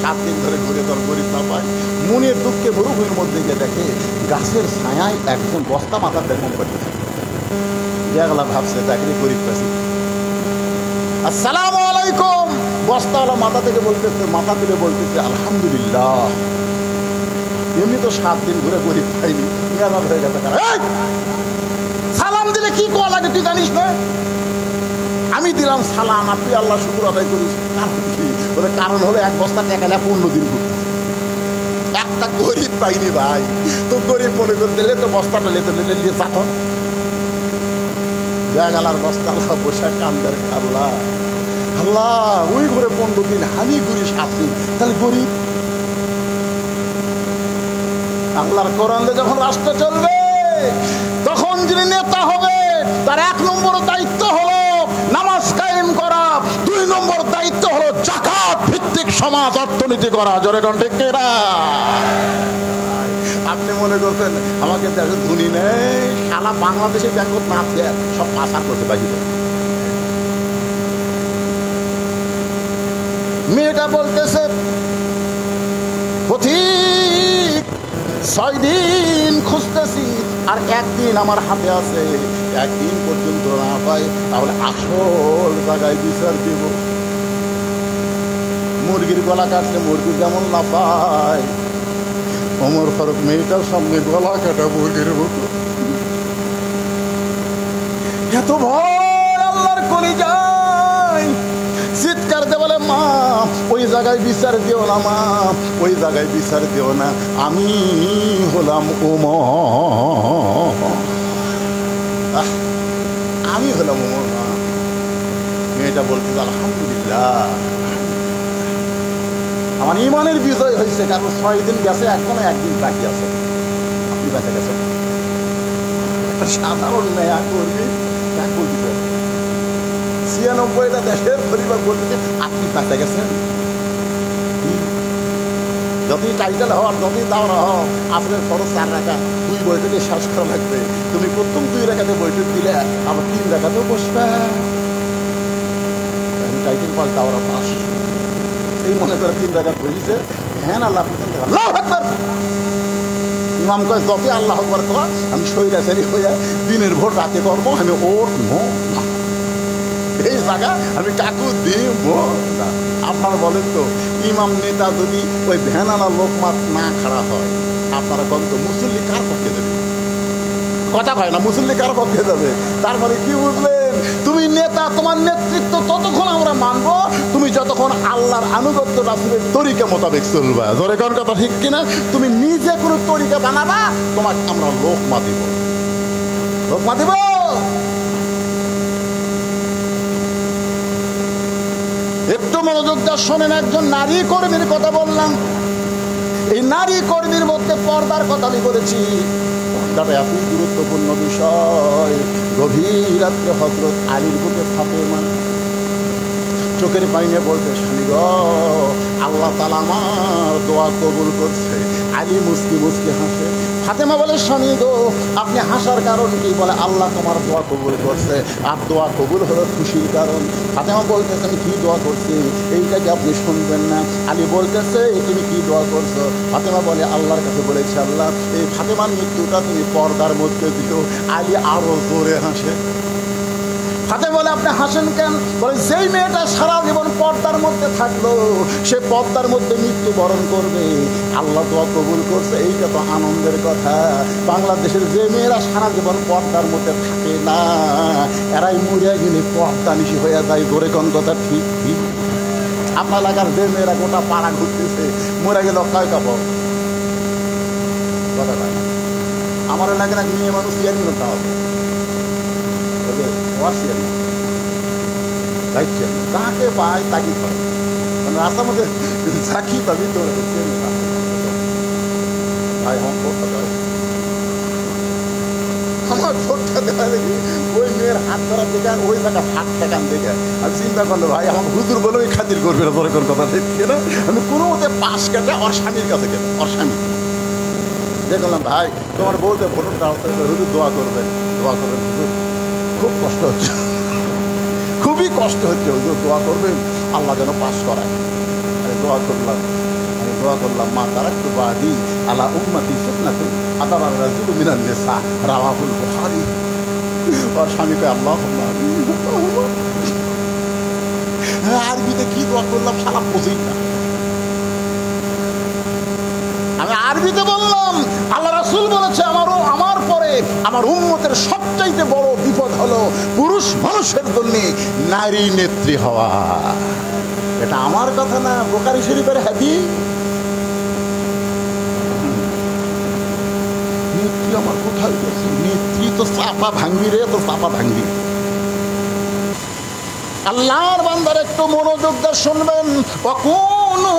7 দিন ধরে ঘুরে তোর গরিব না পায়, মনের দুঃখে মরুভূমির মধ্যে গিয়ে দেখে গাছের ছায়ায় একজন বস্তা মাথার দেখুন করতেছে। দেখলা ভাবছে চাকরি গরিব পাইছে। আসসালামু আলাইকুম, বস্তাওয়ালা মাথা থেকে বলতেছে, মাথা তুলে বলতেছে আলহামদুলিল্লাহ। এমনি তো 7 দিন ঘুরে গরিব পাইনি, মেলা হয়ে গেছে। সালাম দিলে কি কোয়া লাগে তুই জানিস না? আমি দিলাম সালাম, আর তুই আল্লাহ শুকুর আদায় করিস। কারণ কি? বলে কারণ হলো 1 বস্তা টাকা 15 দিন ঘুরতে একটা গরিব পাইনি ভাই। তো গরিব মনে করে দিলে তো বস্তাটা লেতে নিয়ে যাত। জাগালার বস্তা বসে কান্দার আল্লাহ আল্লাহ ওই ঘুরে 15 দিন, আমি ঘুরি 7 দিন, তাহলে গরিব। আল্লাহর কোরআনে যখন রাষ্ট্র চলবে তখন যিনি নেতা হবে তার 1 নম্বর দায়িত্ব হলো নামাজ কায়েম করা, 2 নম্বর দায়িত্ব হলো যাকাত ভিত্তিক সমাজ অর্থনীতি করা। জোরে কোন ঠিক কিনা? আপনি মনে করছেন আমাকে দেশে ধনী নেই, সারা বাংলাদেশের ব্যাংকত না দেয় সব পাচার করতে পারি। মেয়েটা বলতেছে পথিক 6 দিন খুঁজতেছি আর 1 দিন আমার হাতে আছে, 1 দিন পর্যন্ত না পাই তাহলে আসল জায়গায় বিচার দিব। মুরগির গলা কাটলে মুরগি যেমন লাফায়, ওমর ফারুক মেয়েটার সামনে গলা কাটা মুরগির মতো। এত ভয় আল্লাহর কলিজায় চিৎকার দিয়ে বলে, মা ওই জায়গায় বিচার দিও না, মা ওই জায়গায় বিচার দিও না, আমি হলাম ওমর, আমি হলাম ওমর। মা মেয়েটা বলতে আলহামদুলিল্লাহ আমার ইমানের বিজয় হয়েছে, কারণ 6 দিন গেছে, এখনো 1 দিন বাকি আছে। আপনি বেঁচে গেছেন। একটা সাধারণ মেয়া করবি 96টা দেশের পরিবার বলতে আপনি বেঁচে গেছেন। যতই টাইটেল হওয়ার, যতই দাওয়া হও, আপনার খরচ 4 টাকা 2 বৈঠকে শেষ করা লাগবে। তুমি প্রথম 2 রেখাতে বৈঠক দিলে আবার 3 রেখাতেও বসবে। টাইটেল পাল দাওয়া পাস এই মনে করে 3 রেখা বসেছে। হ্যাঁ আল্লাহ ইমাম কয় যতই আল্লাহ আকবার কর, আমি সৈরাচারী হইয়া দিনের ভোর রাতে করবো, আমি ওর না এই জায়গা আমি কাকু দিব না। আপনারা বলেন তো ইমাম নেতা যদি ওই ভ্যানালা লোকমাত না খাড়া হয়, আপনারা কোন তো মুসল্লি কার পক্ষে দেবে? কথা হয় না, মুসল্লি কার পক্ষে যাবে? তারপরে কি বুঝলেন? তুমি নেতা, তোমার নেতৃত্ব ততক্ষণ আমরা মানবো তুমি যতক্ষণ আল্লাহর আনুগত্য রাসূলের তরিকা মোতাবেক চলবা। জোরে কোন কথা ঠিক কিনা? তুমি নিজে কোনো তরিকা বানাবা, তোমাকে আমরা লোকমা দিব, লোকমা দিব। একটু মনোযোগ দিয়ে শোনেন, একজন নারী কর্মীর কথা বললাম। এই নারী কর্মীর মধ্যে পর্দার কথা আমি বলেছি। পর্দাটা এতই গুরুত্বপূর্ণ বিষয়। গভীর রাত্রে হযরত আলীর বুকে ফাতেমা চোখের পানিতে বলতে, স্বামী গো আল্লাহ তাআলা আমার দোয়া কবুল করছে। আলী মুস্কি মুস্কি হাসে। ফাতেমা বলে, স্বামী গো আপনি হাসার কারণ কি? বলে, আল্লাহ তোমার দোয়া কবুল করছে, আর দোয়া কবুল হলো খুশির কারণ। ফাতেমা বলতেছেন, কি দোয়া করছি এইটা কি আপনি শুনবেন না? আলী বলতেছে, তুমি কি দোয়া করছো? ফাতেমা বলে, আল্লাহর কাছে বলেছি আল্লাহ এই ফাতেমার মৃত্যুটা তুমি পর্দার মধ্যে দিও। আলী আরো জোরে হাসে। ফাতেমা বলে, আপনি হাসেন কেন? বলে, যেই মেয়েটা সারা জীবন পর্দার মধ্যে থাকলো সে পর্দার মধ্যে মৃত্যুবরণ করবে, আল্লাহ দোয়া কবুল করছে, এইটা তো আনন্দের কথা। বাংলাদেশের যে মেয়েরা সারা জীবন পর্দার মধ্যে থাকে না, এরাই মরিয়া গেলে পর্দা নিশি হয়ে যায়। জোরে কোন কথা ঠিক ঠিক? আপনার এলাকার যে মেয়েরা গোটা পাড়া ঘুরতেছে, মরে গেল কয় কাপড় কথা পায় না। আমার এলাকার এক মেয়ে মানুষ ইয়ার মিনিট হবে তাকে পায় তাকে পায়, মানে রাস্তার মধ্যে চাকি পাবি তো আমার ভোটটা দেখা দেখি ওই মেয়ের হাত ধরার দিকে আর ওই জায়গা হাত ঠেকান দেখে আমি চিন্তা করলো, ভাই আমার হুজুর বলে ওই খাতির করবে না, তোর কথা দেখছে না। আমি কোনো মতে পাশ কেটে ওর স্বামীর কাছে গেলাম, ওর স্বামী দেখলাম, ভাই তোমার বলতে ভোটটা হুজুর দোয়া করবেন, দোয়া করবেন হুজুর, খুব কষ্ট হচ্ছে, খুবই কষ্ট হচ্ছে হুজুর, দোয়া করবেন আল্লাহ যেন পাস করায়। আমি দোয়া করলাম মা তারাক্তু বাদি আলা উম্মতি ফিতনাতুন আদারা রাজুলু মিনান নিসা রাওয়াহুল বুখারী। ওর স্বামীকে আল্লাহ আরবিতে কি দোয়া করলাম সারা বুঝেই না। আমি আরবিতে বললাম, আল্লাহ রাসূল বলেছে আমার পরে আমার উম্মতের সবচাইতে বড় বিপদ হলো পুরুষ মানুষের জন্য নারী নেত্রী হওয়া। এটা আমার কথা না, বুখারী শরীফের হাদিস। নেত্রী আমার কোথায় গেছে? নেত্রী তো চাপা ভাঙ্গি রে, তো চাপা ভাঙ্গি। আল্লাহর বান্দার একটু মনোযোগ দিয়ে শুনবেন। ওয়াকুনু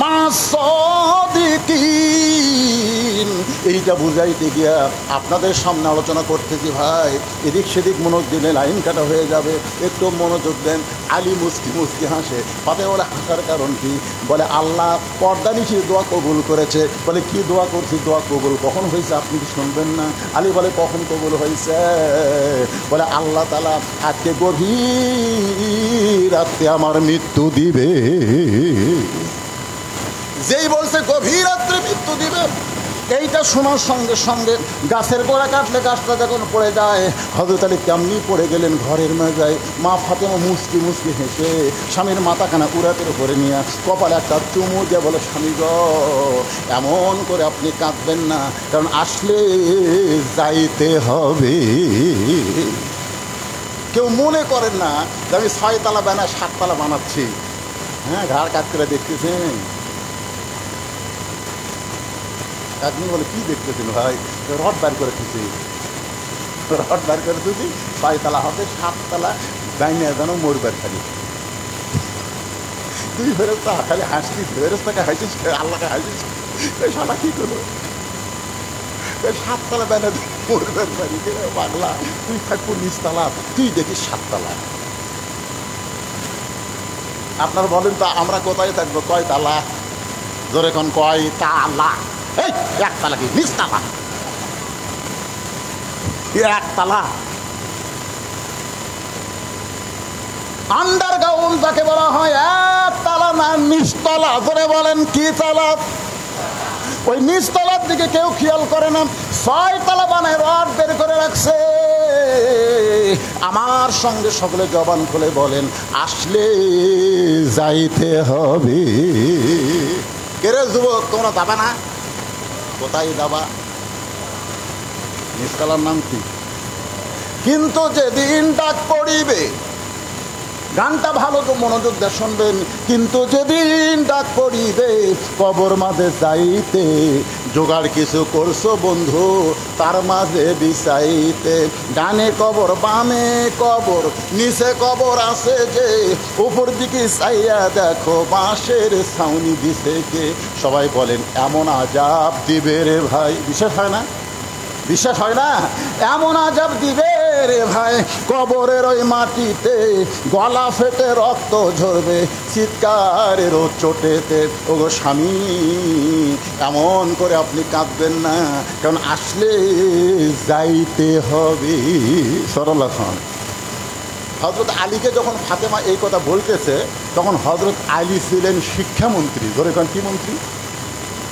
মা'আস-সাদিকিন, এই এইটা বুঝাইতে গিয়া আপনাদের সামনে আলোচনা করতেছি ভাই, এদিক সেদিক মনোযোগ দিলে লাইন কাটা হয়ে যাবে, একটু মনোযোগ দেন। আলী মুস্কি মুস্কি হাসে। ফাতেমা বলে হাসার কারণ কি? বলে আল্লাহ পর্দা নিশি দোয়া কবুল করেছে। বলে কি দোয়া করছি? দোয়া কবুল কখন হয়েছে আপনি কি শুনবেন না? আলী বলে কখন কবুল হয়েছে? বলে আল্লাহ তাআলা আজকে গভীর রাতে আমার মৃত্যু দিবে। যেই বলছে গভীর রাত্রে মৃত্যু দিবে, এইটা শোনার সঙ্গে সঙ্গে গাছের গোড়া কাটলে গাছটা যখন পড়ে যায়, হযরত আলী কেমনি পড়ে গেলেন ঘরের মেজায়। মা ফাতেমা মুস্কি মুস্কি হেসে স্বামীর মাথাখানা উড়াতের উপরে নিয়ে কপালে একটা চুমু দিয়ে বলে, স্বামী গো, এমন করে আপনি কাঁদবেন না, কারণ আসলে যাইতে হবে। কেউ মনে করেন না যে আমি 6 তলা বানায় 7 তলা বানাচ্ছি। হ্যাঁ, ঘাড় কাট করে দেখতেছেন। একদিন বলে কি দেখতেছেন ভাই? রড বার করে খুঁজি, রড বার করে খুঁজি, 6 তলা হবে, 7 তলা ডাইনে যেন মরবার খালি। তুই ফেরস্তা খালি হাসছিস, ফেরস্তাকে হাসিস, আল্লাহকে হাসিস, সারা কি করবো? 7 তলা বেনা মরবার পারি পাগলা, তুই থাকবো 20 তলা, তুই দেখিস 7 তলা। আপনার বলেন তো আমরা কোথায় থাকবো? কয় তালা? জোরে কোন কয় তালা? এই 1 তালা কি 20 তালা? 1 তালা আন্ডারগ্রাউন্ড যাকে বলা হয়, 1 তালা না 20 তলা। জোরে বলেন কি তালা? ওই 20 তলার দিকে কেউ খেয়াল করে না। 6 তলা বানায় রড বের করে রাখছে। আমার সঙ্গে সকলে জবান খুলে বলেন, আসলে যাইতে হবে। কেরে যুবক, তোমরা যাবা না? কোথায় যাবা? 20 তলার নাম কি? কিন্তু যেদিন ডাক পড়িবে, গানটা ভালো তো মনোযোগ দিয়ে শুনবেন। কিন্তু যেদিন ডাক পড়িবে কবর মাঝে যাইতে, জোগাড় কিছু করছো বন্ধু তার মাঝে বিছাইতে। ডানে কবর বামে কবর, নিচে কবর আছে যে, উপর দিকে চাইয়া দেখো বাঁশের ছাউনি দিছে কে। সবাই বলেন এমন আজাব দিবে রে ভাই। বিশ্বাস হয় না? বিশ্বাস হয় না? এমন আজাব দিবে রে ভাই, কবরের ওই মাটিতে গলা ফেটে রক্ত ঝরবে চিৎকারের চোটেতে। ওগো স্বামী, এমন করে আপনি কাঁদবেন না, কারণ আসলে যাইতে হবে। সরলা খান হজরত আলীকে যখন ফাতেমা এই কথা বলতেছে, তখন হজরত আলী ছিলেন শিক্ষামন্ত্রী। ধরে কারণ কি মন্ত্রী?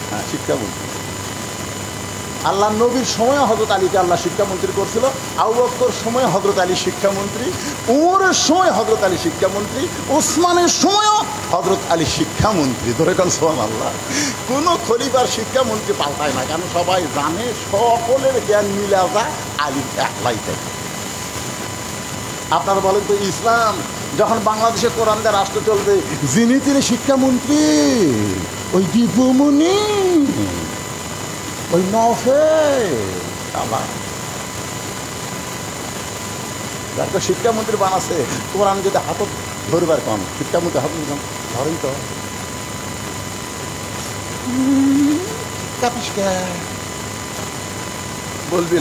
হ্যাঁ, শিক্ষামন্ত্রী। আল্লাহ নবীর সময় হজরত আলীকে আল্লাহ শিক্ষামন্ত্রী করছিল, আবু বকর সময় হজরত আলী শিক্ষামন্ত্রী, উমরের সময় হজরত আলী শিক্ষামন্ত্রী, ওসমানের সময়ও হজরত আলী শিক্ষামন্ত্রী। ধরে কারণ সুবহানাল্লাহ, কোনো খলিফার শিক্ষামন্ত্রী পাল্টায় না, কারণ সবাই জানে সকলের জ্ঞান মিলে যায় আলী একলাই থাকে। আপনারা বলেন তো, ইসলাম যখন বাংলাদেশে কোরআন দিয়ে রাষ্ট্র চলবে, যিনি তিনি শিক্ষামন্ত্রী ওই দীপুমণি, ওই যাকে শিক্ষামন্ত্রী বানাচ্ছে, কোরআন যদি হাতত ধরবার কম, শিক্ষামন্ত্রী হাত ধরেন তো বলবি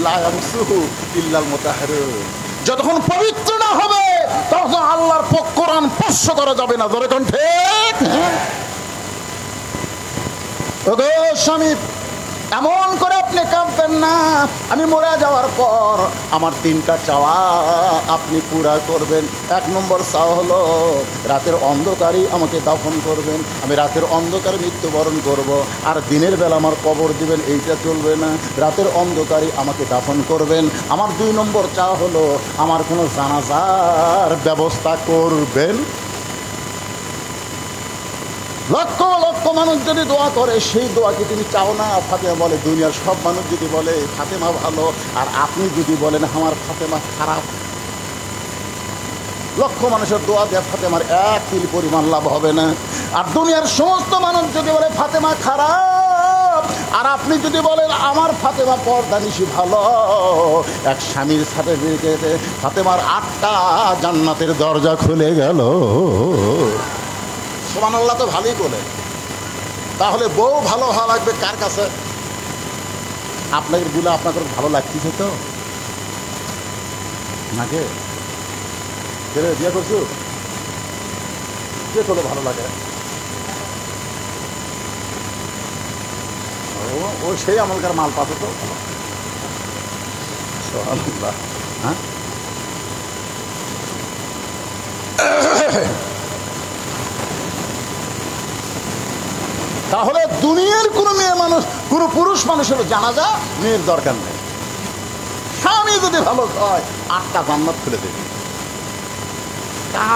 ইল্লাল মুতাহহারুন। যতক্ষণ পবিত্র না হবে তখন আল্লাহর কোরআন স্পর্শ করা যাবে না। ধরে কোন ঠিক? ওগো স্বামী, এমন করে আপনি কাঁদবেন না। আমি মরে যাওয়ার পর আমার 3টা চাওয়া আপনি পুরা করবেন। 1 নম্বর চাওয়া হলো রাতের অন্ধকারই আমাকে দাফন করবেন, আমি রাতের অন্ধকারে মৃত্যুবরণ করব। আর দিনের বেলা আমার কবর দিবেন, এইটা চলবে না। রাতের অন্ধকারই আমাকে দাফন করবেন। আমার 2 নম্বর চাওয়া হলো আমার কোনো জানাজার ব্যবস্থা করবেন। লক্ষ লক্ষ মানুষ যদি দোয়া করে, সেই দোয়া কি তুমি চাও না? ফাতেমা বলে, দুনিয়ার সব মানুষ যদি বলে ফাতেমা ভালো, আর আপনি যদি বলেন আমার ফাতেমা খারাপ, লক্ষ মানুষের দোয়া দেয় ফাতেমার 1 তিল পরিমাণ লাভ হবে না। আর দুনিয়ার সমস্ত মানুষ যদি বলে ফাতেমা খারাপ, আর আপনি যদি বলেন আমার ফাতেমা পর্দানিশী ভালো, এক স্বামীর সাথে ফাতেমার 8টা জান্নাতের দরজা খুলে গেল। সুবহানাল্লাহ, তো ভালোই বলে। তাহলে বউ ভালো হওয়া লাগবে কার কাছে? আপনাদের বলে আপনাদের ভালো লাগতেছে তো নাকি? বিয়ে করছো, বিয়ে করলে ভালো লাগে। ও সেই আমলকার মাল পাতো তো। হ্যাঁ, তাহলে দুনিয়ার কোনো মেয়ে মানুষ, কোনো পুরুষ মানুষের জানাজা মেয়ের দরকার নেই। স্বামী যদি ভালো হয় 8টা জান্নাত খুলে দেবে।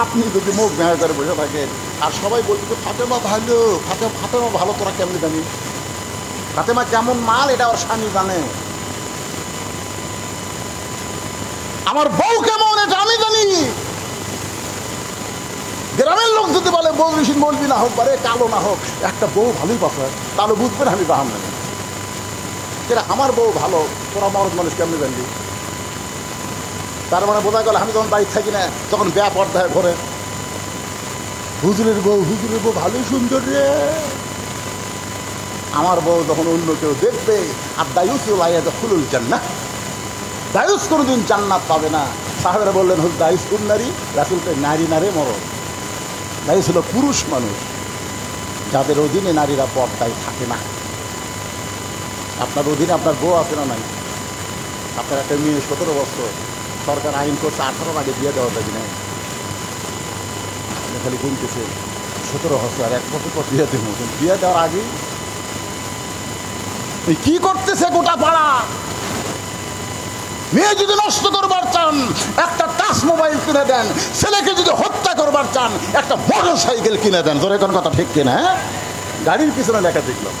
আপনি যদি মুখ ভেঙে করে বসে থাকেন আর সবাই বলছে ফাতেমা ভালো, ফাতেমা ভালো, তোরা কেমনি জানি? ফাতেমা কেমন মাল এটা ওর স্বামী জানে। আমার বউ কেমন এটা আমি জানি। গ্রামের লোক যদি বলে বউ মেশিন বলবি না হোক পারে কালো না হোক, একটা বউ ভালোই পাশে, তাহলে বুঝবেন আমি বাহাম জানি। যেটা আমার বউ ভালো, তোরা মরদ মানুষ কেমনি জানবি? তার মানে বোঝা গেল আমি যখন বাড়ি থাকি না তখন ব্যাপার দেয় ঘরে, হুজুরের বউ ভালোই সুন্দর রে। আমার বউ যখন অন্য কেউ দেখবে, আর দায়ুস খুলুল জান্নাত, দায়ুস কোনোদিন জান্নাত পাবে না। সাহাবেরা বললেন হুজুর দায়ুস কোন নারী? রাসূল কয় নারী না রে মরদ। দায়ুস হলো পুরুষ মানুষ যাদের অধীনে নারীরা পর্দায় থাকে না। আপনার অধীনে আপনার বউ আছে না নাই? আপনার একটা মেয়ে 17 বছর, সরকার আইন করছে 18 আগে বিয়ে দেওয়া যাবে না। আপনি খালি গুনতেছে 17 বছর আর 1 বছর পর বিয়ে দেবো, বিয়ে দেওয়ার আগে কি করতেছে গোটা পাড়া? মেয়ে যদি নষ্ট করবার চান একটা টাচ মোবাইল কিনে দেন, ছেলেকে যদি হত্যা করবার চান একটা মোটর সাইকেল কিনে দেন। তোর এখন কথা ঠিক কিনা? গাড়ির পিছনে লেখা দেখলাম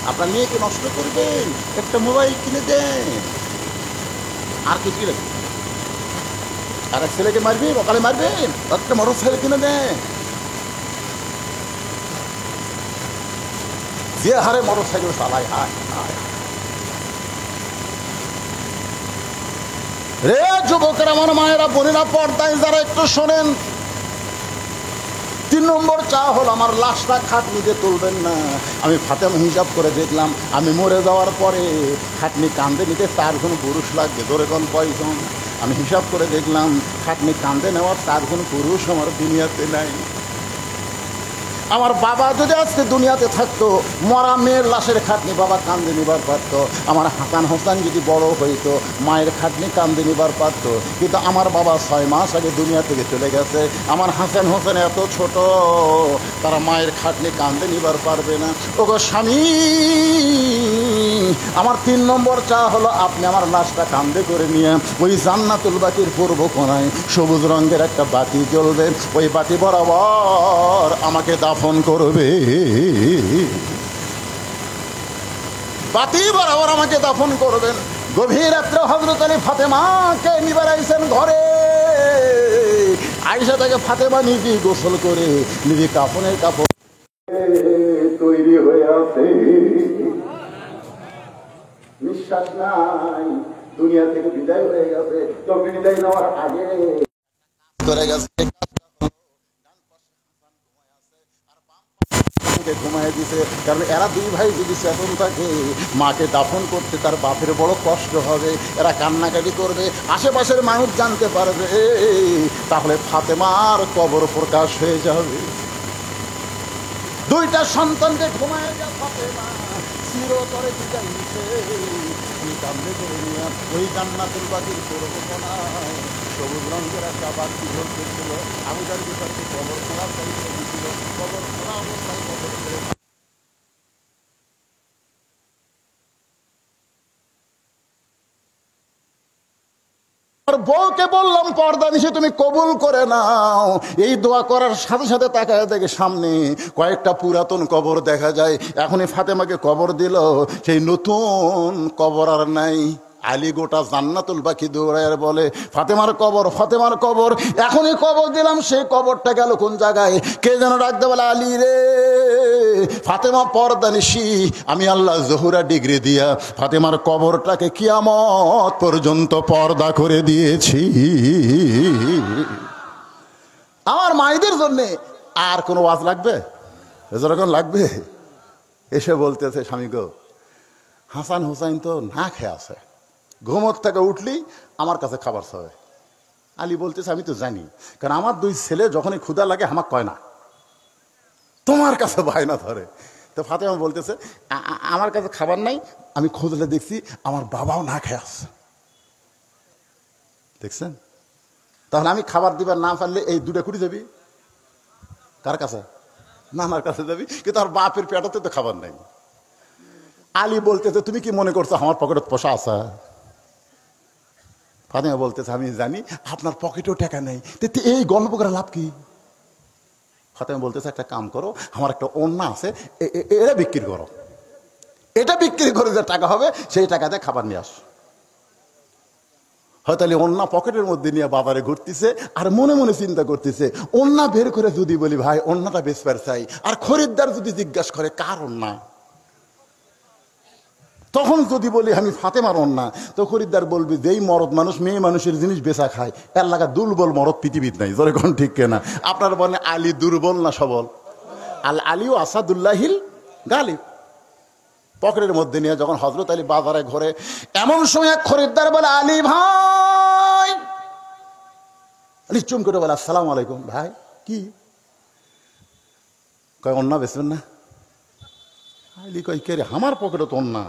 আপনার মেয়েকে নষ্ট করবেন একটা মোবাইল কিনে দেন, আর কিছু কিনে দেন। আর এক ছেলেকে মারবেন, সকালে মারবেন, একটা মোটর সাইকেল কিনে দেন। যে হারে মোটর সাইকেল চালায়, হায় হায় রে যুবকেরা, আমার মায়েরা বোনেরা, পর্দায় যারা একটু শোনেন। 3 নম্বর চা হল আমার লাশটা খাটনিতে তুলবেন না। আমি ফাতেমা হিসাব করে দেখলাম আমি মরে যাওয়ার পরে খাটনি কান্দে নিতে 4 জন পুরুষ লাগবে। ধরে কোন কয়জন? আমি হিসাব করে দেখলাম খাটনি কান্দে নেওয়ার 4 জন পুরুষ আমার দুনিয়াতে নাই। আমার বাবা যদি আজকে দুনিয়াতে থাকতো, মরা মেয়ের লাশের খাটনি বাবা কান্দে নিবার পারতো। আমার হাসান হোসেন যদি বড় হইতো, মায়ের খাটনি কান্দে নিবার পারতো। কিন্তু আমার বাবা 6 মাস আগে দুনিয়া থেকে চলে গেছে। আমার হাসান হোসেন এত ছোট, তারা মায়ের খাটনি কান্দে নিবার পারবে না। ওগো স্বামী, আমার 3 নম্বর চা হলো আপনি আমার লাশটা কান্দে করে নিয়ে ওই জান্নাতুল বাকির পূর্ব কোণায় সবুজ রঙের একটা বাতি জ্বলবে, ওই বাতি বরাবর আমাকে দাফন করবে। বাতি বরাবর আমাকে দাফন করবেন। গভীর রাত্রে হযরত আলী ফাতেমাকে নিবার আইছেন ঘরে। আয়েশা তাকে ফাতেমা নিজে গোসল করে নিজে কাফনের কাপড় তৈরি হয়ে আছে, নিঃশ্বাস নাই, দুনিয়া থেকে বিদায় হয়ে গেছে। তবে বিদায় নেওয়ার আগে ধরে গেছে ঘুমায় দিছে। কারণ এরা 2 ভাই যদি চেতন থাকে, মাকে দাফন করতে তার বাপের বড় কষ্ট হবে, এরা কান্নাকাটি করবে, আশেপাশের মানুষ জানতে পারবে, তাহলে ফাতেমার কবর প্রকাশ হয়ে যাবে। 2টা সন্তানকে ঘুমায় যা ফাতেমা চিরতরে বিদায় নিছে। আমি কান্দে করে নিয়ে ওই জান্নাতুল বাকির পূর্ব কোণায় সবুজ রঙের একটা বাতি জ্বলতেছিল। আমি তার ভিতরকে কবর খোলার দায়িত্ব দিয়েছিল। কবর খোলা অবস্থায় কবর করে বউকে বললাম পর্দা নিশে তুমি কবুল করে নাও। এই দোয়া করার সাথে সাথে তাকায় দেখে সামনে কয়েকটা পুরাতন কবর দেখা যায়। এখনই ফাতেমাকে কবর দিল, সেই নতুন কবর আর নাই। আলী গোটা জান্নাতুল বাকি দৌড়ায় বলে ফাতেমার কবর, ফাতেমার কবর। এখনই কবর দিলাম, সেই কবরটা গেল কোন জায়গায়? কে যেন ডাকতে বলে আলী রে, ফাতেমা পর্দা নিশি, আমি আল্লাহ জহুরা ডিগ্রি দিয়া ফাতেমার কবরটাকে কিয়ামত পর্যন্ত পর্দা করে দিয়েছি। আমার মায়েদের জন্যে আর কোনো ওয়াজ লাগবে? যেরকম লাগবে এসে বলতেছে স্বামী গো, হাসান হুসাইন তো না খেয়ে আছে, ঘুমোর থেকে উঠলেই আমার কাছে খাবার চাবে। আলী বলতেছে আমি তো জানি, কারণ আমার দুই ছেলে যখনই ক্ষুধা লাগে আমাকে কয় না, তোমার কাছে বায়না ধরে। তো ফাতেমা বলতেছে আমার কাছে খাবার নাই, আমি খুঁজলে দেখছি আমার বাবাও না খেয়ে আসছে। দেখছেন? তাহলে আমি খাবার দিবার না পারলে এই দুটা কুড়ি যাবি কার কাছে? নানার কাছে যাবি, কিন্তু আর বাপের পেটাতে তো খাবার নাই। আলী বলতেছে তুমি কি মনে করছো আমার পকেটে পয়সা আছে? ফাতেমা বলতেছে আমি জানি আপনার পকেটেও টাকা নেই, এই গল্প করে লাভ কি? ফাতেমা বলতেছে একটা কাম করো, আমার একটা ওড়না আছে, এটা বিক্রি করো, এটা বিক্রি করে যে টাকা হবে সেই টাকাতে খাবার নিয়ে আস। হয়তো ওড়না পকেটের মধ্যে নিয়ে বাজারে ঘুরতেছে আর মনে মনে চিন্তা করতেছে ওড়না বের করে যদি বলি ভাই ওড়নাটা বেচবার চাই, আর খরিদ্দার যদি জিজ্ঞাসা করে কার ওড়না, তখন যদি বলি আমি ফাতেমার ওড়না, তো খরিদ্দার বলবি যেই মরদ মানুষ মেয়ে মানুষের জিনিস বেচা খায় এর লাগা দুর্বল মরদ পৃথিবীর নাই। জোরে কোন ঠিক কেনা? আপনার বলেন আলী দুর্বল না সবল? আলীও আসাদুল্লাহিল গালিব। পকেটের মধ্যে নিয়ে যখন হযরত আলী বাজারে ঘরে, এমন সময় এক খরিদ্দার বলে আলী ভাই, আলী চুম করে বলে আসসালামু আলাইকুম। ভাই কি কয়? ওড়না বেচবেন না? আলী কয় কে রে, আমার পকেটে তো ওড়না।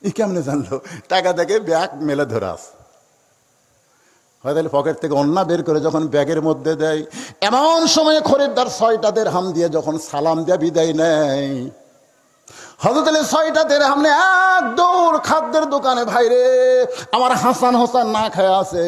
ই কেমনে জানলো? টাকা দেখে ব্যাগ মেলে ধরে আস। হয়তো পকেট থেকে ওড়না বের করে যখন ব্যাগের মধ্যে দেয়, এমন সময় খরিদ্দার 6টা দিরহাম দিয়ে যখন সালাম দিয়ে বিদায় নেয়, হযরত আলী 6টা দিরহাম নিয়ে এক দৌড় খাদ্যের দোকানে। ভাইরে আমার হাসান হোসেন না খায় আছে,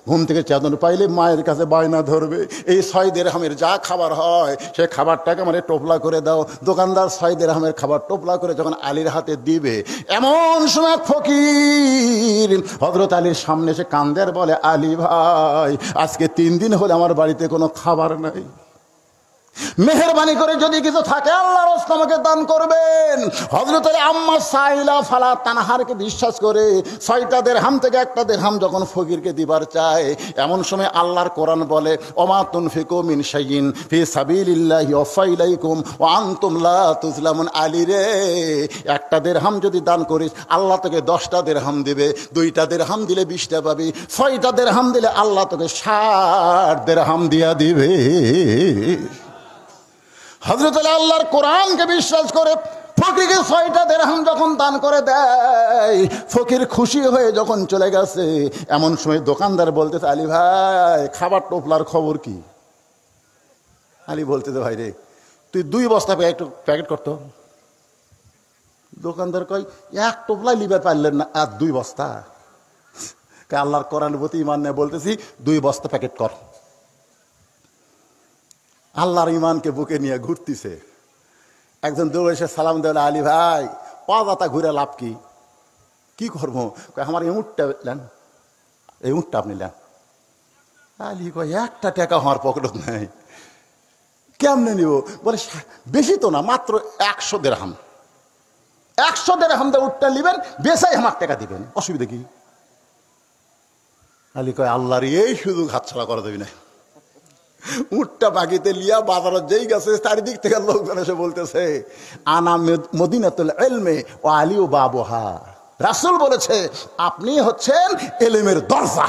ঘুম থেকে চেতন পাইলে মায়ের কাছে বায়না ধরবে এই 6 দিরহামের যা খাবার হয় সে খাবারটাকে আমার টোপলা করে দাও। দোকানদার 6 দিরহামের খাবার টোপলা করে যখন আলীর হাতে দিবে, এমন সময় ফকির হযরত আলীর সামনে এসে কান্দে আর বলে আলী ভাই আজকে 3 দিন হলে আমার বাড়িতে কোনো খাবার নাই, মেহেরবানি করে যদি কিছু থাকে আল্লাহর রাস্তায় আমাকে দান করবেন। হযরত আলী আম্মা সাইলা ফালা তানহারকে বিশ্বাস করে 6টা দিরহাম থেকে একটা দিরহাম যখন ফকিরকে দিবার চায়, এমন সময় আল্লাহর কোরআন বলে ওমা তুনফিকু মিন শাইইন ফি সাবিলিল্লাহি ওয়াফা ইলাইকুম ওয়া আনতুম লা তুজলামুন। আলী রে একটা দিরহাম যদি দান করিস আল্লাহ তোকে 10টা দিরহাম দিবে, 2টা দিরহাম দিলে 20টা পাবি, 6টা দিরহাম দিলে আল্লাহ তোকে 60 দিরহাম দিয়া দিবে। হযরত আলী আল্লাহর কোরআনকে বিশ্বাস করে ফকিরকে 6টা দিরহাম যখন দান করে দেয়, ফকির খুশি হয়ে যখন চলে গেছে, এমন সময় দোকানদার বলতেছে আলী ভাই খাবার টোপলার খবর কি? আলী বলতেছে ভাই রে তুই 2 বস্তা প্যাকেট করতো। দোকানদার কয় 1 টোপলা লিবার পারলেন না আর 2 বস্তা? আল্লাহর কোরআনের প্রতি ঈমান নিয়ে বলতেছি 2 বস্তা প্যাকেট কর। আল্লাহর ইমানকে বুকে নিয়ে ঘুরতেছে, একজন দৌড়ে এসে সালাম দেয় আলী ভাই পাতা ঘুরে লাভ কি? কি করবো? আমার এই উঁটটা নেন, এই উঁটটা আপনি নেন। আলী কয় 1টা টাকা আমার পকেট নেই, কেমনে নিব? বলে বেশি তো না, মাত্র 100 দিরহাম। 100 দিরহাম দিয়ে উঁটটা নিবেন, বেচাই আমার টাকা দিবেন, অসুবিধা কি? আলী কয় আল্লাহর এই সুযোগ হাতছাড়া করা দেবি না। উটটা বাগিতে লিয়া বাজারে যেই গেছে চারিদিক থেকে লোকজন এসে বলতেছে আনা মদিনাতুল ইলমে ওয়া আলিউ বাবুহা। রাসূল বলেছে আপনি হচ্ছেন এলেমের দরজা,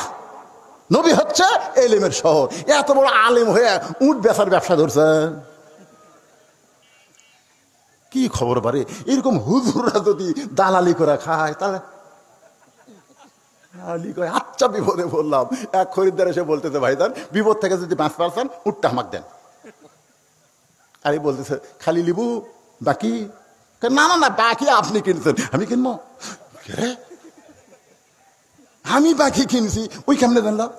নবী হচ্ছে এলেমের শহর। এত বড় আলেম হয়ে উট বেচার ব্যবসা ধরছেন, কি খবর পারে? এরকম হুজুররা যদি দালালি করে খায় তাহলে। আলী কয় আচ্ছা বিপদে বললাম। এক খরিদ্দার এসে বলতেছে ভাইজান বিপদ থেকে যদি 5% উটটা আমাকে দেন। আলী বলতেছে খালি লিবু বাকি? না না না বাকি আপনি কিনছেন, আমি কিনবো? আমি বাকি কিনছি, ওই কেমনে জানলাম?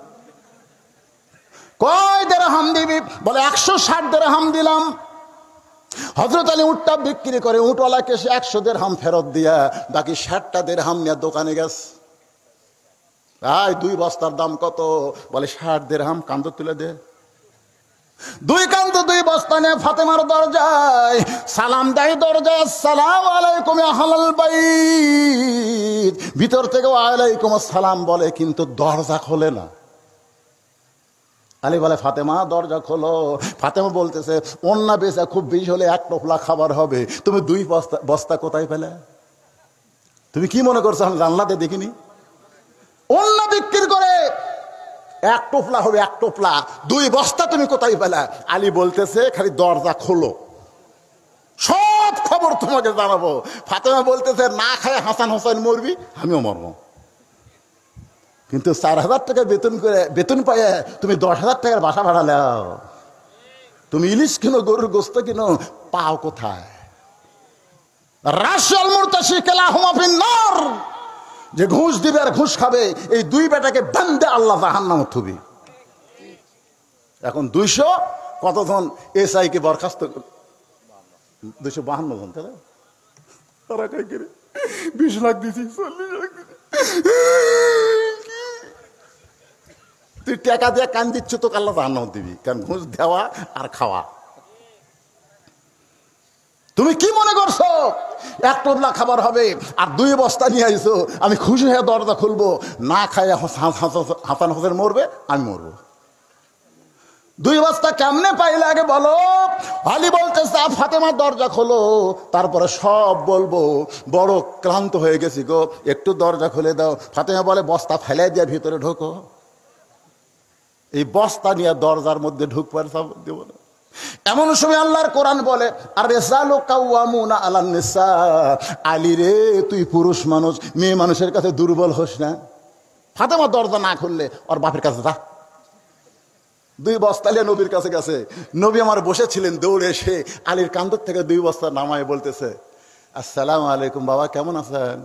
কয় দিরহাম দিবি? বলে 160 দিরহাম দিলাম। হযরত আলী উটটা বিক্রি করে উটওয়ালাকে 100 দিরহাম ফেরত দিয়া বাকি 60টা দিরহাম নিয়ে দোকানে গেছে। ভাই 2 বস্তার দাম কত? বলে 60 দিরহাম। কান্দ তুলে দে। 2 কান্দ 2 বস্তা নিয়ে ফাতেমার দরজায় সালাম দেয়। দরজায় আসসালামু আলাইকুম ইয়া আহলাল বাইত, ভিতর থেকে ওয়া আলাইকুম আসসালাম বলে, কিন্তু দরজা খোলে না। আলী বলে ফাতেমা দরজা খোলো। ফাতেমা বলতেছে ওন্না বেচা খুব বেশি হলে 1 টোপলা খাবার হবে, তুমি 2 বস্তা কোথায় পেলে? তুমি কি মনে করছো আমি জানলাতে দেখিনি? অন্য বিক্রি করে এক টোপলা হবে, এক টোপলা, 2 বস্তা তুমি কোথায় পেলা? আলী বলতেছে খালি দরজা খোলো, সব খবর তোমাকে জানাবো। ফাতেমা বলতেছে না খায় হাসান হোসেন মরবি, আমিও মরবো। কিন্তু 4,000 টাকা বেতন পাইয়ে তুমি 10,000 টাকার বাসা ভাড়া নাও, তুমি ইলিশ কিনো, গরুর গোস্ত কিনো, পাও কোথায়? রাশিয়াল মুরতাশি কালাহুমা ফিন্নার, যে ঘুষ দিবে আর ঘুষ খাবে, এই 2 বেটাকে বান্দে আল্লাহ জাহান্নামে থুবি। এখন 200 কতজন এসআই কে বরখাস্ত, 252 জন, তাই না? তারা কই করে 20 লাখ দিছি, 40 লাখ দিছি। তুই টাকা দিয়ে কান দিচ্ছ, তো আল্লাহ জাহান্নামে দিবি, কারণ ঘুষ দেওয়া আর খাওয়া। তুমি কি মনে করছো 1 টোপলা খাবার হবে আর 2 বস্তা নিয়ে আইছো, আমি খুশি হয়ে দরজা খুলবো, না খায় হাসান হোসেন মরবে, আমি মরবো। 2 বস্তা কেমনে পাইলে আগে বলো? আলী বলতেছে ফাতেমা দরজা খোলো, তারপরে সব বলবো, বড় ক্লান্ত হয়ে গেছি গো, একটু দরজা খুলে দাও। ফাতেমা বলে বস্তা ফেলে দিয়ে ভিতরে ঢোকো। এই বস্তা নিয়ে দরজার মধ্যে ঢুকবার সব দেব না। এমন সময় আল্লাহর কোরআন বলে, আর রিজালু কাওয়ামুনা আলান নিসা, আলী রে তুই পুরুষ মানুষ, মেয়ে মানুষের কাছে দুর্বল হোস না। ফাতেমা দরজা না খুললে ওর বাপের কাছে যা। 2 বস্তা নিয়ে নবীর কাছে গেছে। নবী আমার বসেছিলেন, দৌড়ে এসে আলীর কান্দর থেকে 2 বস্তা নামায় বলতেছে আসসালামু আলাইকুম বাবা, কেমন আছেন?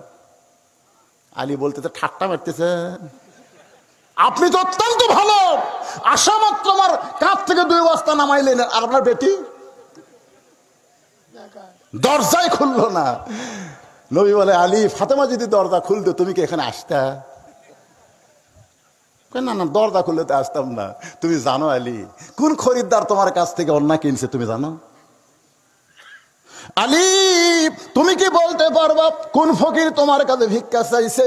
আলী বলতেছে ঠাট্টা মারতেছেন, আপনি তো অত্যন্ত ভালো, আসা মাত্র আমার কাঁধ থেকে 2 বস্তা নামাইলেন, আর আপনার বেটি দরজাই খুললো না। নবী বলে আলী, ফাতেমা যদি দরজা খুলতো তুমি কি এখানে আসতা? না না, দরজা খুললে তো আসতাম না। তুমি জানো আলী, কোন খরিদ্দার তোমার কাছ থেকে অন্যায় কিনছে তুমি জানো? আলী, তুমি কি বলতে পারবা কোন ফকির তোমার কাছে ভিক্ষা চাইছে?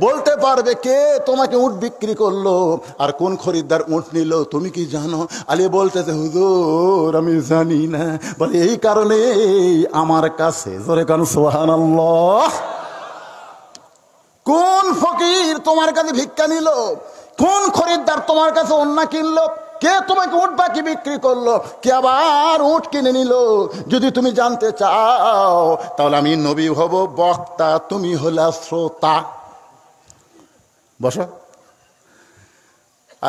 বলতে পারবে কে তোমাকে উট বিক্রি করলো আর কোন খরিদ্দার উট নিল? তুমি কি জানো? আলী বলতেছে হুজুর আমি জানি না। বলে এই কারণে আমার কাছে, জোরে কান সুবহানাল্লাহ, কোন ফকির তোমার কাছে ভিক্ষা নিল, কোন খরিদ্দার তোমার কাছে অন্যায় কিনলো, কে তোমাকে উট বাকি বিক্রি করলো, কে আবার উট কিনে নিল? যদি তুমি জানতে চাও তাহলে আমি নবী হব বক্তা, তুমি হলা শ্রোতা। বসো।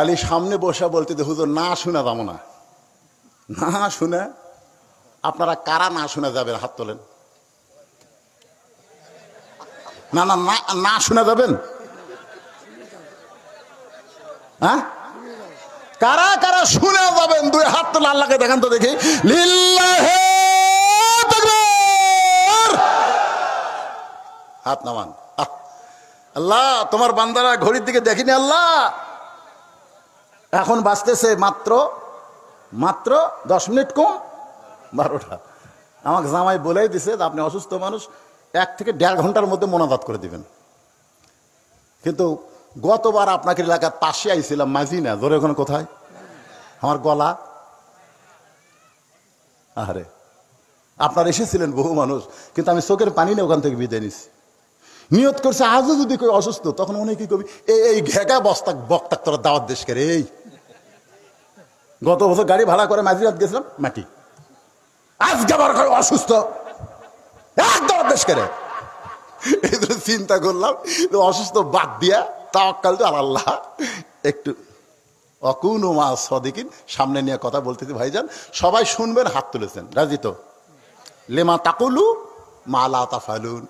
আলী সামনে বসা বলতে হুজুর না শুনে যাবো না। না শুনে? আপনারা কারা না শুনে যাবেন? হাত তোলেন। না না না শুনে যাবেন? হ্যাঁ, কারা কারা শুনে যাবেন? 2 হাত তোলে, আল্লাহকে দেখান তো দেখি। লিল্লাহি তাকবীর, হাত নামান। আল্লাহ, তোমার বান্দারা ঘড়ির দিকে দেখিনি আল্লাহ, এখন বাজতেছে মাত্র 10 মিনিট কম 12টা। আমাকে জামাই বলেই দিছে আপনি অসুস্থ মানুষ, 1 থেকে 1.5 ঘন্টার মধ্যে মোনাজাত করে দিবেন। কিন্তু গতবার আপনাকে এলাকার পাশে আইছিলাম, মাঝি না, ধরে ওখানে কোথায় আমার গলা, আরে আপনার এসেছিলেন বহু মানুষ, কিন্তু আমি চোখের পানি নিয়ে ওখান থেকে বিদায় নিছি। নিয়ত করছে আজও যদি কেউ অসুস্থ, তখন উনি কি কবি, এই ঘেটা বক্তা তোরা দাওয়াত দেশ করে। এই গত বছর গাড়ি ভাড়া করে মাঝিরাত গেছিলাম মাটি, আজকে আবার অসুস্থ, এক দাওয়াত দেশ করে। এই চিন্তা করলাম অসুস্থ বাদ দিয়া তাওয়াক্কাল তো আল্লাহ, একটু অকুন মা সদিকিন সামনে নিয়ে কথা বলতেছি। ভাইজান সবাই শুনবেন, হাত তুলেছেন, রাজি তো? লেমা তাকুলু মা লা তাফালুন,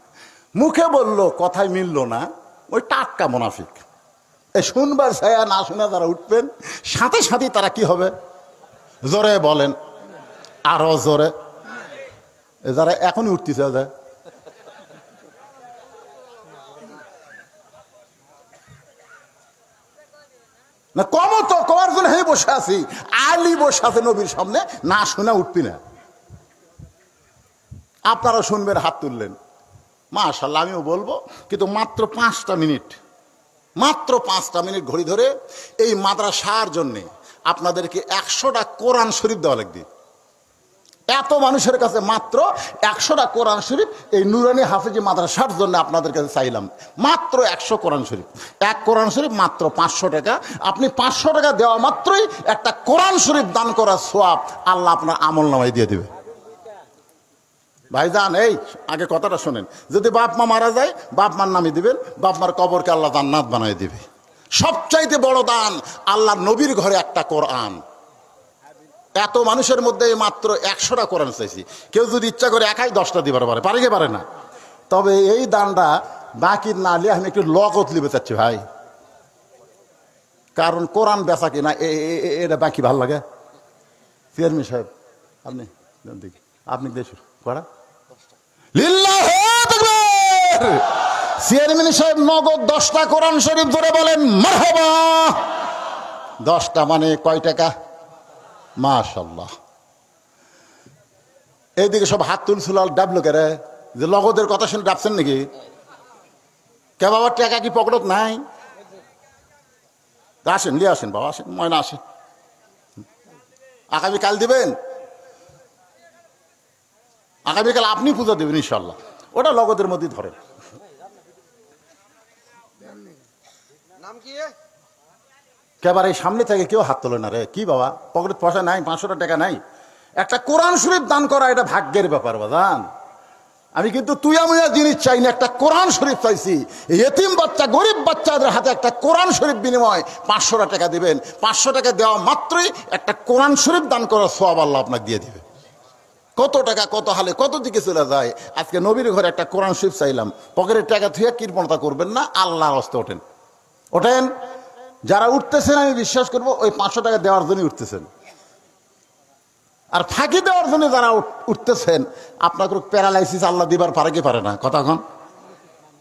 মুখে বললো কথায় মিললো না, ওই টাটকা মুনাফিক। এই শুনবার ছায়া না শুনে যারা উঠবেন, সাথে সাথে তারা কি হবে? জোরে বলেন, আরো জোরে। যারা এখনই উঠতেছে যায়, না কম তো কমার জন্য হে বসে আছি। আলী বসে আছে নবীর সামনে, না শুনে উঠবি না। আপনারা শুনবেন, হাত তুললেন, মাশাআল্লাহ আমিও বলবো, কিন্তু মাত্র 5টা মিনিট, মাত্র 5টা মিনিট ঘড়ি ধরে এই মাদ্রাসার জন্যে আপনাদেরকে 100টা কোরআন শরীফ দেওয়া লাগবে। এত মানুষের কাছে মাত্র 100টা কোরআন শরীফ এই নুরানি হাফেজি মাদ্রাসার জন্য আপনাদের কাছে চাইলাম, মাত্র 100 কোরআন শরীফ। এক কোরআন শরীফ মাত্র 500 টাকা। আপনি 500 টাকা দেওয়া মাত্রই একটা কোরআন শরীফ দান করার সওয়াব আল্লাহ আপনার আমল নামায় দিয়ে দিবে। ভাইজান, এই আগে কথাটা শোনেন, যদি বাপ মা মারা যায় বাপ মার নামে দিবেন, বাপ মার কবরকে আল্লাহ জান্নাত বানায় দিবে। সবচাইতে বড় দান আল্লাহ নবীর ঘরে একটা কোরআন। এত মানুষের মধ্যে মাত্র 100টা কোরআন চাইছি। কেউ যদি ইচ্ছা করে একাই 10টা দিবার পারে, পারে কি পারে না? তবে এই দানটা বাকি না নিয়ে আমি একটু লগত লিবে চাচ্ছি ভাই, কারণ কোরআন বেচা কিনা এটা বাকি ভাল লাগে। চেয়ারম্যান সাহেব আপনি দেখি, আপনি দেশ করা চেয়ারম্যান সাহেব নগদ 10টা কোরআন শরীফ ধরে বলেন মারহাবা। 10টা মানে কয় টাকা? মাশাআল্লাহ। এইদিকে সব হাত তুলছিল ডাবলো কেরে, যে লগদের কথা শুনে ডাবছেন নাকি? কে বাবা টাকা কি পকেটত নাই? আসেন লিয়ে আসেন বাবা, আসেন, ময়না আসেন। আগামীকাল দিবেন, আগামীকাল আপনি পূজা দেবেন ইনশাল্লাহ। ওটা লগদের মধ্যে ধরেন। কেবার এই সামনে থেকে কেউ হাত তোলে না রে। কি বাবা পকেটে পয়সা নাই, 500 টাকা নাই? একটা কোরআন শরীফ দান করা এটা ভাগ্যের ব্যাপার বাজান। আমি কিন্তু তুই আমি জিনিস চাই না, একটা কোরআন শরীফ চাইছি। এতিম বাচ্চা গরিব বাচ্চাদের হাতে একটা কোরআন শরীফ বিনিময় 500 টাকা দিবেন। 500 টাকা দেওয়া মাত্রই একটা কোরআন শরীফ দান করার সওয়াব আল্লাহ আপনাকে দিয়ে দিবে। কত টাকা কত হালে কত দিকে চলে যায়। আজকে নবীর ঘরে একটা কোরআন শরীফ চাইলাম, পকেটের টাকা থুয়ে কৃপণতা করবেন না, আল্লাহর হস্তে ওঠেন, ওঠেন। যারা উঠতেছেন আমি বিশ্বাস করবো ওই 500 টাকা দেওয়ার জন্যই উঠতেছেন। আর ফাঁকি দেওয়ার জন্য যারা উঠতেছেন, আপনাকে প্যারালাইসিস আল্লাহ দিবার পারে কি পারে না? কথা কন,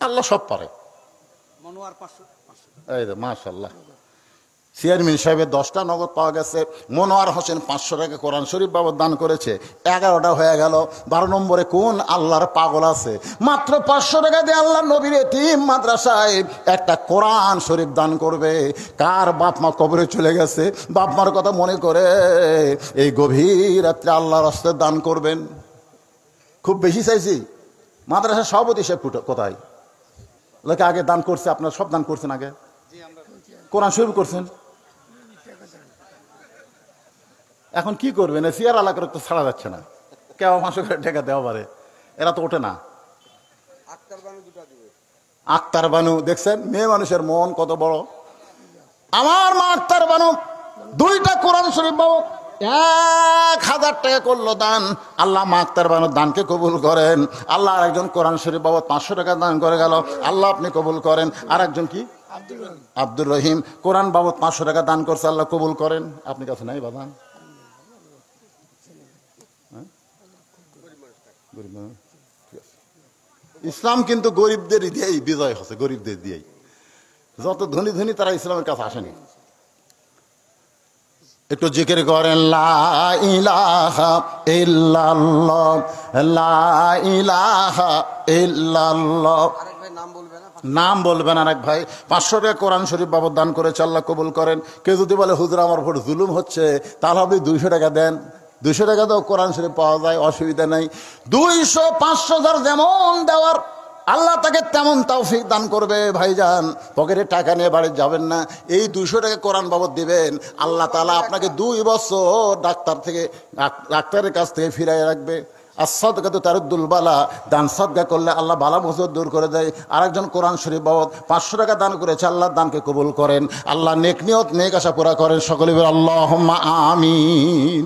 আল্লাহ সব পারে। এই তো মাশাআল্লাহ, চেয়ারম্যান সাহেবের 10টা নগদ পাওয়া গেছে। মনোয়ার হোসেন 500 টাকা কোরআন শরীফ বাবদ দান করেছে। 11টা হয়ে গেল। 12 নম্বরে কোন আল্লাহর পাগল আছে মাত্র 500 টাকা দিয়ে আল্লাহ নবীর এতিম মাদ্রাসায় একটা কোরআন শরীফ দান করবে? কার বাপ মা কবরে চলে গেছে, বাপ মার কথা মনে করে এই গভীর রাত্রে আল্লাহর রাস্তায় দান করবেন। খুব বেশি চাইছি। মাদ্রাসার সভাপতি সাহেব কোথায়? লোকে আগে দান করছে, আপনারা সব দান করছেন, আগে কোরআন শরীফ করছেন। এখন কি করবেন? সিয়ার এলাকার তো ছাড়া যাচ্ছে না, কেউ 500 টাকা দেওয়া পারে, এরা তো ওঠে না। আক্তার বানু দেখছেন, মেয়ে মানুষের মন কত বড়। আমার মা আক্তার বানু 2টা কোরআন শরীফ বাবদ 1000 টাকা করলো দান। আল্লাহ মা আক্তার বানুর দানকে কবুল করেন। আল্লাহ আরেকজন কোরআন শরীফ বাবদ 500 টাকা দান করে গেল, আল্লাহ আপনি কবুল করেন। আরেকজন কি আব্দুর রহিম কোরআন বাবদ 500 টাকা দান করছে, আল্লাহ কবুল করেন। আপনি কাছে নাই বাবা? ইসলাম কিন্তু গরিবদের দিয়েই বিজয় হচ্ছে, গরিবদের দিয়েই। যত ধনী ধনী তারা ইসলামের কাছে আসেনি। একটু জিকির করেন, লা ইলাহা ইল্লাল্লাহ, লা ইলাহা ইল্লাল্লাহ। নাম বলবেন আরেক ভাই 500 টাকা কোরআন শরীফ বাবদ দান করেছে, আল্লাহ কবুল করেন। কেউ যদি বলে হুজুর আমার উপর জুলুম হচ্ছে, তাহলে আপনি 200 টাকা দেন। 200 টাকা দাও, কোরআন শরীফ পাওয়া যায়, অসুবিধা নাই। 200 500 যার যেমন দেওয়ার আল্লাহ তাকে তেমন তৌফিক দান করবে। ভাইজান পকেটে টাকা নিয়ে বাড়ি যাবেন না, এই 200 টাকা কোরআন বাবদ দিবেন। আল্লাহ তাআলা আপনাকে 2 বছর ডাক্তারের কাছ থেকে ফিরাই রাখবে। আর সদকা তো তারুদ্দুল বালা, দান সদকা করলে আল্লাহ বালা মুসিবত দূর করে দেয়। আরেকজন কোরআন শরীফ বাবদ 500 টাকা দান করেছে, আল্লাহ দানকে কবুল করেন। আল্লাহ নেক নিয়ত নেক আশা পুরা করেন। সকলে বলেন আল্লাহুম্মা আমিন।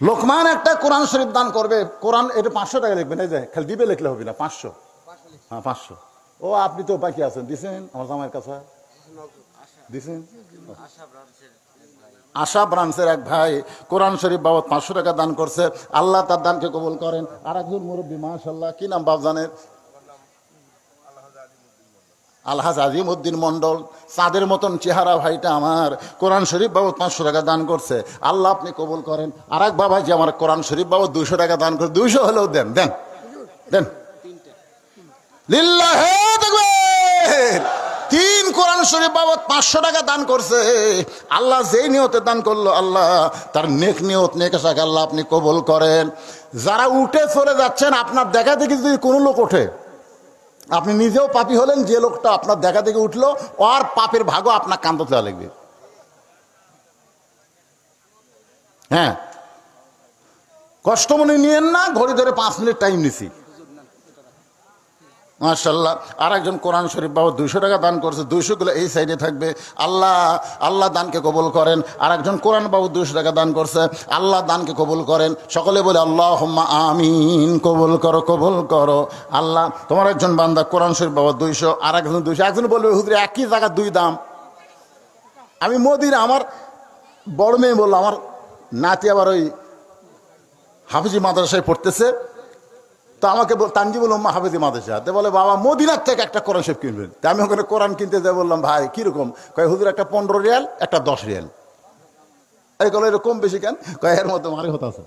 লোকমান একটা কোরআন শরীফ দান করবে। কোরআন এটা 500 টাকা লিখবেন, এই যে খালি দিবে লিখলে হবে না, 500। হ্যাঁ 500। ও আপনি তো বাকি আছেন, দিছেন আমার জামাইয়ের কাছে দিছেন। আশা ব্রাঞ্চের এক ভাই কোরআন শরীফ বাবদ 500 টাকা দান করছে, আল্লাহ তার দানকে কবুল করেন। আর একজন মুরব্বী মাশাআল্লাহ, কি নাম বাপজানের? আলহাজ আজিম উদ্দিন মন্ডল, চাঁদের মতন চেহারা ভাইটা আমার, কোরআন শরীফ বাবদ 500 টাকা দান করছে, আল্লাহ আপনি কবুল করেন। আর এক বাবা যে আমার কোরআন শরীফ বাবদ 200 টাকা দান করে, 200 হলেও দেন দেন দেন। লিল্লাহি তাকবীর। 3 কোরআন শরীফ বাবদ 500 টাকা দান করছে, আল্লাহ যেই নিয়তে দান করলো আল্লাহ তার নেক নিয়ত নেক আশাকে আল্লাহ আপনি কবুল করেন। যারা উঠে চলে যাচ্ছেন, আপনার দেখা দেখি যদি কোনো লোক ওঠে, আপনি নিজেও পাপী হলেন, যে লোকটা আপনার দেখা দেখে উঠলো ওর পাপের ভাগও আপনার কান্দতে লাগবে। হ্যাঁ, কষ্ট মনে নিয়েন না, ঘড়ি ধরে 5 মিনিট টাইম নিছি। মাশাআল্লাহ। আর একজন কোরআন শরীফ বাবু 200 টাকা দান করছে, 200 গুলো এই সাইডে থাকবে। আল্লাহ আল্লাহ দানকে কবুল করেন। আর একজন কোরআন বাবু 200 টাকা দান করছে, আল্লাহ দানকে কবুল করেন। সকলে বলে আল্লাহুম্মা আমিন। কবুল করো, কবুল করো আল্লাহ। তোমার একজন বান্দা কোরআন শরীফ বাবু 200, আর একজন 200। একজন বলবে হুজুর একই জায়গা 2 দাম। আমি মদিনা, আমার বড় মেয়ে বললো, আমার নাতি আবার ওই হাফিজি মাদ্রাসায় পড়তেছে, তো আমাকে তানজিবুল উম্মাহ হাফিজি মাদ্রাসা, তো বলে বাবা মদিনার থেকে একটা কোরআন শরীফ কিনবেন। তা আমি ওখানে কোরআন কিনতে যাই, বললাম ভাই কীরকম? কয় হুজুর একটা 15 রিয়াল, একটা 10 রিয়াল। এই কলে এরকম বেশি কেন? কয় এর মধ্যে মারি হতে আছে,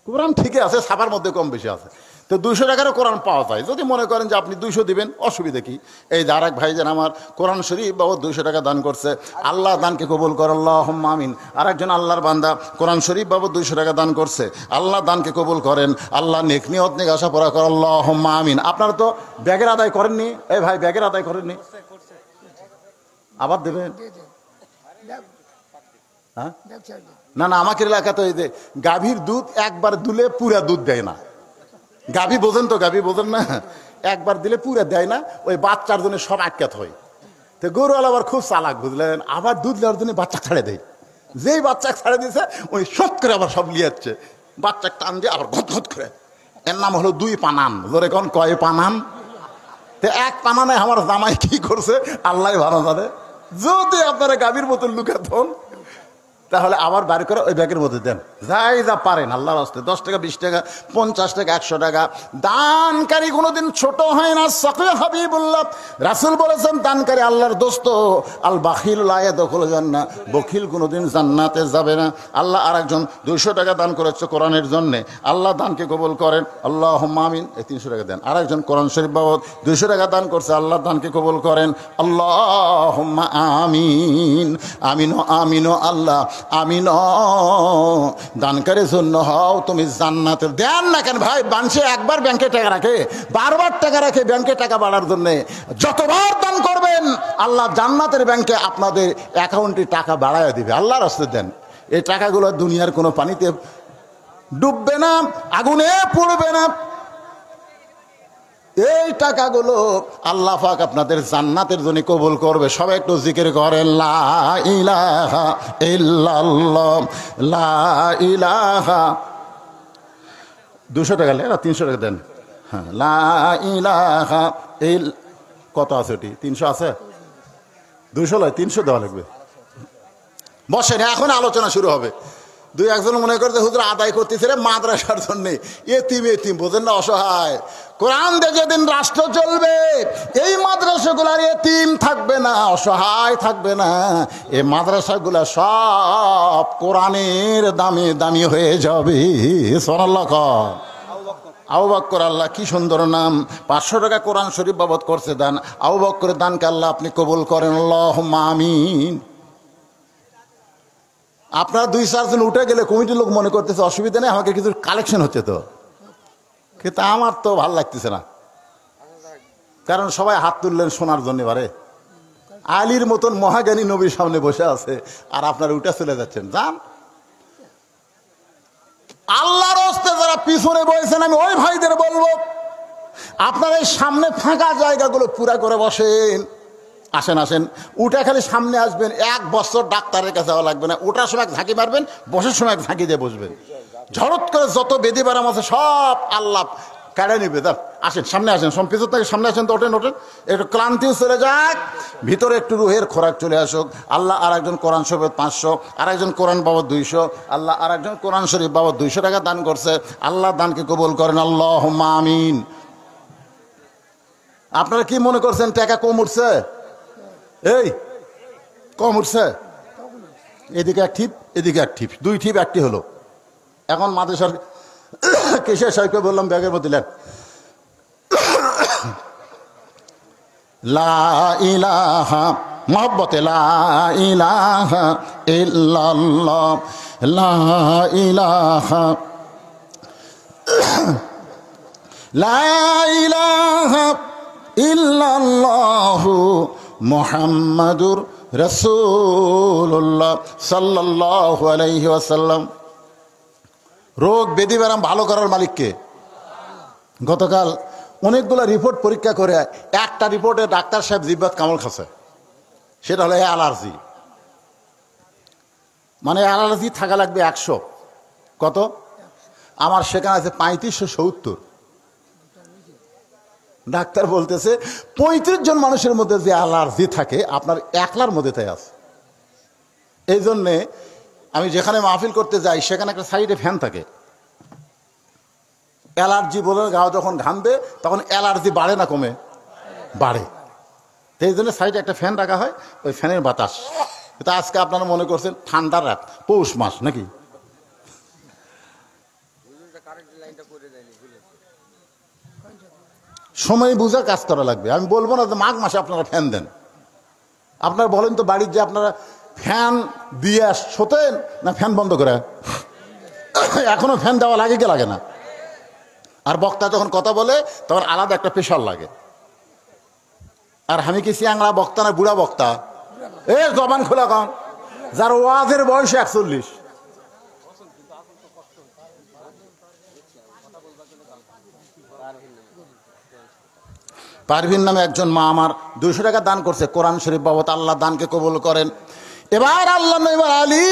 কোরআন ঠিকই আছে, ছাপার মধ্যে কম বেশি আছে। তো 200 টাকারও কোরআন পাওয়া যায়। যদি মনে করেন যে আপনি 200 দিবেন, অসুবিধা কি? এই যে আরেক ভাই যেন আমার কোরআন শরীফ বাবু 200 টাকা দান করছে, আল্লাহ দানকে কবুল কর, আল্লাহুম্মা আমিন। আর একজন আল্লাহর বান্দা কোরআন শরীফ বাবু 200 টাকা দান করছে, আল্লাহ দানকে কবুল করেন, আল্লাহ নেক নিয়ত নেক আশা পড়া কর, আল্লাহুম্মা আমিন। আপনারা তো ব্যাগের আদায় করেননি? এই ভাই ব্যাগের আদায় করেননি, আবার দেবেন? হ্যাঁ, না না, আমাকে এলাকা তো এই যে গাভীর দুধ একবার দুলে পুরা দুধ দেয় না। গাভী বোঝেন তো, গাভী বোঝেন না, একবার দিলে পুরা দেয় না, ওই বাচ্চার জন্য সব আটকাত হয়। তো গরুওয়ালা আবার খুব চালাক, বুঝলেন, আবার দুধ নেওয়ার জন্য বাচ্চা ছাড়ে দেয়। যেই বাচ্চা ছাড়ে দিয়েছে ওই সব করে আবার সব নিয়ে যাচ্ছে, বাচ্চা টান দিয়ে আবার ঘট ঘট করে। এর নাম হলো 2 পানান। ধরে কোন কয় পানান? তো 1 পানানে আমার জামাই কি করছে আল্লাহ ভালো জানে। যদি আপনারা গাভীর বোতল লুকাতন, তাহলে আবার বাড়ি করে ওই ব্যাগের মধ্যে দেন, যাই যা পারেন আল্লাহর রাস্তায়। 10 টাকা, 20 টাকা, 50 টাকা, 100 টাকা। দানকারী কোনোদিন ছোট হয় না। সাকি হাবিবুল্লাহ রাসূল বলেছেন, দানকারী আল্লাহর দোস্ত। আল বাখিল লা ইয়াদখুলুল জান্নাহ, বখিল কোনোদিন জান্নাতে যাবে না। আল্লাহ আর একজন 200 টাকা দান করেছে কোরআনের জন্য, আল্লাহ দানকে কবুল করেন, আল্লাহুম্মা আমিন। এই 300 টাকা দেন। আর একজন কোরআন শরীফ বাবদ 200 টাকা দান করছে, আল্লাহ দানকে কবুল করেন, আল্লাহুম্মা আমিন। আমিন আমিন আল্লাহ আমিন। দানকারীর জন্য হও তুমি জান্নাতে। দেন না কেন ভাই? মানুষে একবার ব্যাংকে টাকা রাখে, বারবার টাকা রাখে ব্যাংকে টাকা বাড়ার জন্য। যতবার দান করবেন আল্লাহ জান্নাতের ব্যাংকে আপনাদের অ্যাকাউন্টে টাকা বাড়ায় দিবে। আল্লাহর রাস্তায় দেন। এই টাকাগুলো দুনিয়ার কোনো পানিতে ডুববে না, আগুনে পড়বে না। এই টাকাগুলো আল্লাহ পাক আপনাদের জান্নাতের জন্য কবুল করবে। সবাই একটু জিকির করেন, লা ইলাহা ইল্লাল্লাহ, লা ইলাহা। 200 টাকা না 300 টাকা দেন। হ্যাঁ, লা ইলাহা ইল, কত আছে ওটি? 300 আছে? 200 নয়, 300 দেওয়া লাগবে। বসেন, এখন আলোচনা শুরু হবে। 2-1জন মনে করতে হুজুর আদায় করতেছে মাদ্রাসার জন্য। এতিম এতিম বোঝেন না, অসহায়। কোরআন দিয়ে যেদিন রাষ্ট্র চলবে, এই মাদ্রাসাগুলার এতিম থাকবে না, অসহায় থাকবে না। এই মাদ্রাসাগুলা সব কোরআনের দামে দামি হয়ে যাবে। সুবহানাল্লাহ। আবু বকর, আল্লাহ কি সুন্দর নাম। 500 টাকা কোরআন শরীফ বাবদ করছে দান। আবু বকরের দানকে আল্লাহ আপনি কবুল করেন, আল্লাহুম্মা আমিন। আপনারা 2-4 জন উঠে গেলে কমিটির লোক মনে করতেছে অসুবিধা নেই, আমাকে কিছু কালেকশন হচ্ছে, তো কিন্তু আমার তো ভালো লাগতেছে না। কারণ সবাই হাত তুললেন শোনার জন্য। বারে আলীর মতন মহাজ্ঞানী নবীর সামনে বসে আছে, আর আপনারা উঠে চলে যাচ্ছেন। যান, আল্লাহর রাস্তায় যারা পিছনে বসেছেন, আমি ওই ভাইদের বলবো, আপনারা এই সামনে ফাঁকা জায়গাগুলো পুরা করে বসেন। আসেন আসেন, উঠে খালি সামনে আসবেন। 1 বছর ডাক্তারের কাছে যাওয়া লাগবে না। ওঠার সময় ঝাঁকি মারবেন, বসার সময় ঝাঁকি দিয়ে বসবেন। ঝড়ত করে যত বেদি বারাম আছে সব আল্লাহ কেড়ে নিবে। আসেন সামনে আসেন, পিছন থেকে সামনে আসেন, তো ওঠেন ওঠেন, একটু ক্লান্তিও চলে যাক, ভিতরে একটু রুহের খোরাক চলে আসুক। আল্লাহ আর একজন কোরআন শরীফ 500, আর একজন কোরআন বাবদ 200, আল্লাহ আর একজন কোরআন শরীফ বাবদ 200 টাকা দান করছে, আল্লাহ দানকে কবুল করেন, আল্লাহুম্মা আমিন। আপনারা কি মনে করছেন টাকা কম উঠছে? এই কম উঠছে? এদিকে এক ঠিপ, এদিকে এক ঠিপ, 2 ঠিপ 1টি হলো। এখন মাদ্রাসার কেশিয়া সাহেবকে বললাম ব্যাগের মধ্যে লেন, লা ইলাহা মহব্বতে লা ইলাহা ইল্লাল্লাহ, লা ইলাহা, লা ইলাহা ইল্লাল্লাহু মুহাম্মাদুর রাসূলুল্লাহ সাল্লাল্লাহু আলাইহি ওয়াসাল্লাম। রোগ ব্যাধি ব্যারাম ভালো করার মালিককে। গতকাল অনেকগুলো রিপোর্ট পরীক্ষা করে একটা রিপোর্টে ডাক্তার সাহেব জিব্বাত কামড় খাচ্ছে, সেটা হলো অ্যালার্জি। মানে অ্যালার্জি থাকা লাগবে 100, কত? আমার সেখানে আছে 3570। ডাক্তার বলতেছে 35 জন মানুষের মধ্যে যে অ্যালার্জি থাকে আপনার একলার মধ্যে তাই আছে। এই জন্যে আমি যেখানে মাহফিল করতে যাই সেখানে একটা সাইডে ফ্যান থাকে। অ্যালার্জি বলে গাও যখন ঘামবে তখন অ্যালার্জি বাড়ে না কমে? বাড়ে। এই জন্য সাইডে একটা ফ্যান রাখা হয়, ওই ফ্যানের বাতাস। তা আজকে আপনারা মনে করছেন ঠান্ডার রাত, পৌষ মাস নাকি? সময় বুঝা কাজ করা লাগবে। আমি বলবো না যে মাঘ মাসে আপনারা ফ্যান দেন। আপনারা বলেন তো বাড়ির যে আপনারা ফ্যান দিয়ে শোতেন না ফ্যান বন্ধ করে? এখনো ফ্যান দেওয়া লাগে কি লাগে না? আর বক্তা যখন কথা বলে তখন আলাদা একটা প্রেশার লাগে। আর আমি কি সিয়াংলা বক্তা না বুড়া বক্তা? এ জবান খোলা কন, যার ওয়াজের বয়স 41। পারভিন নামে একজন মা আমার 200 টাকা দান করছে কোরআন শরীফ বাবদ। আল্লাহ দানকে কবুল করেন। এবার আল্লাহ এবার আলী,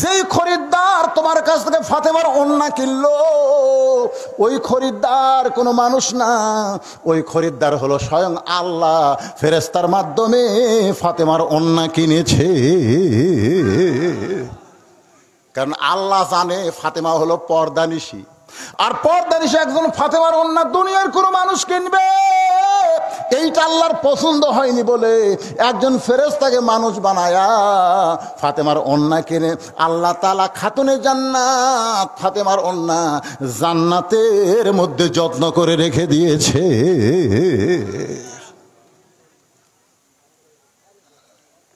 যেই খরিদ্দার তোমার কাছ থেকে ফাতেমার ওন্না কিনলো, ওই খরিদ্দার কোনো মানুষ না, ওই খরিদ্দার হলো স্বয়ং আল্লাহ। ফেরেশতার মাধ্যমে ফাতেমার ওন্না কিনেছে। কারণ আল্লাহ জানে ফাতেমা হলো পর্দানিশী, আর পর্দানিশী একজন ফাতেমার ওন্না দুনিয়ার কোনো মানুষ কিনবে। এইটা আল্লাহর পছন্দ হয়নি বলে একজন ফেরেশতাকে মানুষ বানায়া ফাতেমার ওন্না কিনে আল্লাহ তাআলা খাতুনে জান্নাত ফাতেমার ওন্না জান্নাতের মধ্যে যত্ন করে রেখে দিয়েছে।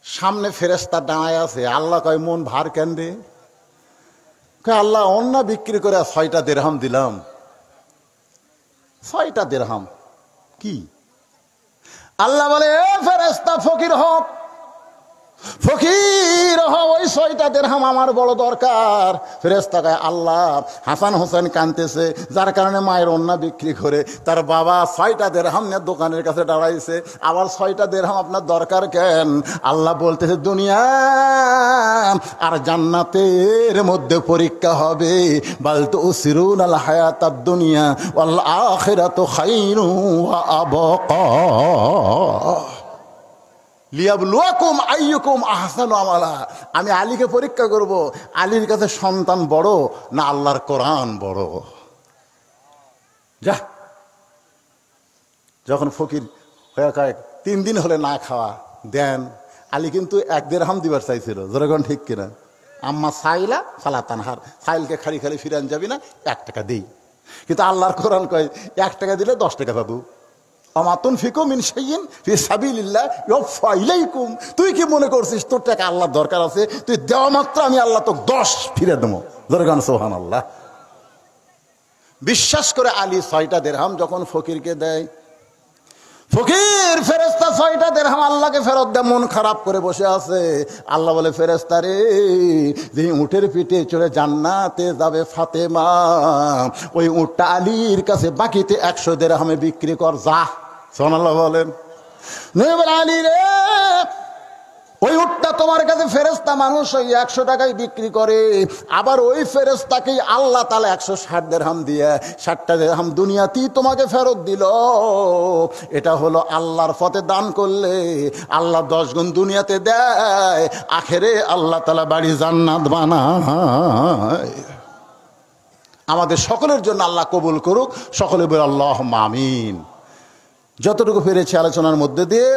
সামনে ফেরেশতা দাঁড়ায় আছে। আল্লাহ কয় মন ভার কেন রে? আল্লাহ ওন্না বিক্রি করে 6টা দিরহাম দিলাম। 6টা দিরহাম কি? আল্লাহ বলে এ ফেরেশতা ফকির হও, ফকির হও, ওই 6টা দিরহাম আমার বড় দরকার। ফেরেশতা কয় আল্লাহ হাসান হোসেন কাঁদতেছে, যার কারণে মায়ের ওন্না বিক্রি করে তার বাবা 6টা দিরহাম নিয়ে দোকানের কাছে দাঁড়াইছে। আবার 6টা দিরহাম আপনার দরকার কেন? আল্লাহ বলতেছে দুনিয়া আর জান্নাতের মধ্যে পরীক্ষা হবে। বাল তুসিরুনাল হায়াতাদ দুনিয়া ওয়াল আখিরাতু খায়রুন ওয়া আবকা লিয়াবলুয়াকুম আইয়ুকুম আহসানু আমালা। আমি আলীকে পরীক্ষা করব, আলীর কাছে সন্তান বড় না আল্লাহর কোরআন বড়। যা, যখন ফকির হয়ে কয়েক 3 দিন হলে না খাওয়া দেন, আলী কিন্তু 1 দিরহাম দিবার চাইছিল। যেরকম ঠিক কিনা? আম্মা সাইলা ফালা তানহার, সাইলকে খালি খালি ফিরান যাবি না, 1 টাকা দেই। কিন্তু আল্লাহর কোরআন কয় 1 টাকা দিলে 10 টাকা পাবো। আমাতুন ফিকুম মিন শাইইন ফি সাবিলিল্লাহ ইউফা ইলাইকুম। তুই কি মনে করছিস তোর টাকা আল্লাহর দরকার আছে? তুই দেওয়া মাত্র আমি আল্লাহ তোকে 10 ফিরে দেবো। দরগান সুবহানাল্লাহ। বিশ্বাস করে আলী 6টা দিরহাম যখন ফকিরকে দেয়, ফকির ফেরেশতা 6টা দিরহাম আল্লাহকে ফেরত দেয়, মন খারাপ করে বসে আছে। আল্লাহ বলে ফেরেশতা রে, যে উটের পিঠে চড়ে জান্নাতে যাবে ফাতেমা, ওই উটটা আলীর কাছে বাকিতে 100 দিরহামে বিক্রি কর যা। সুবহানাল্লাহ বলেন। নবী আলী রে, ওই উটটা তোমার কাছে ফেরেশতা মানুষ ওই 100 টাকায় বিক্রি করে, আবার ওই ফেরেশতাকেই আল্লাহ তাআলা 160 দিরহাম দিয়ে 60টা দিরহাম দুনিয়াতেই তোমাকে ফেরত দিল। এটা হলো আল্লাহর পথে দান করলে আল্লাহ 10 গুণ দুনিয়াতে দেয়, আখেরে আল্লাহ তাআলা বাড়ি জান্নাত বানায়। আমাদের সকলের জন্য আল্লাহ কবুল করুক। সকলে বলে আল্লাহুম্মা আমিন। যতটুকু পেরেছি আলোচনার মধ্যে দিয়ে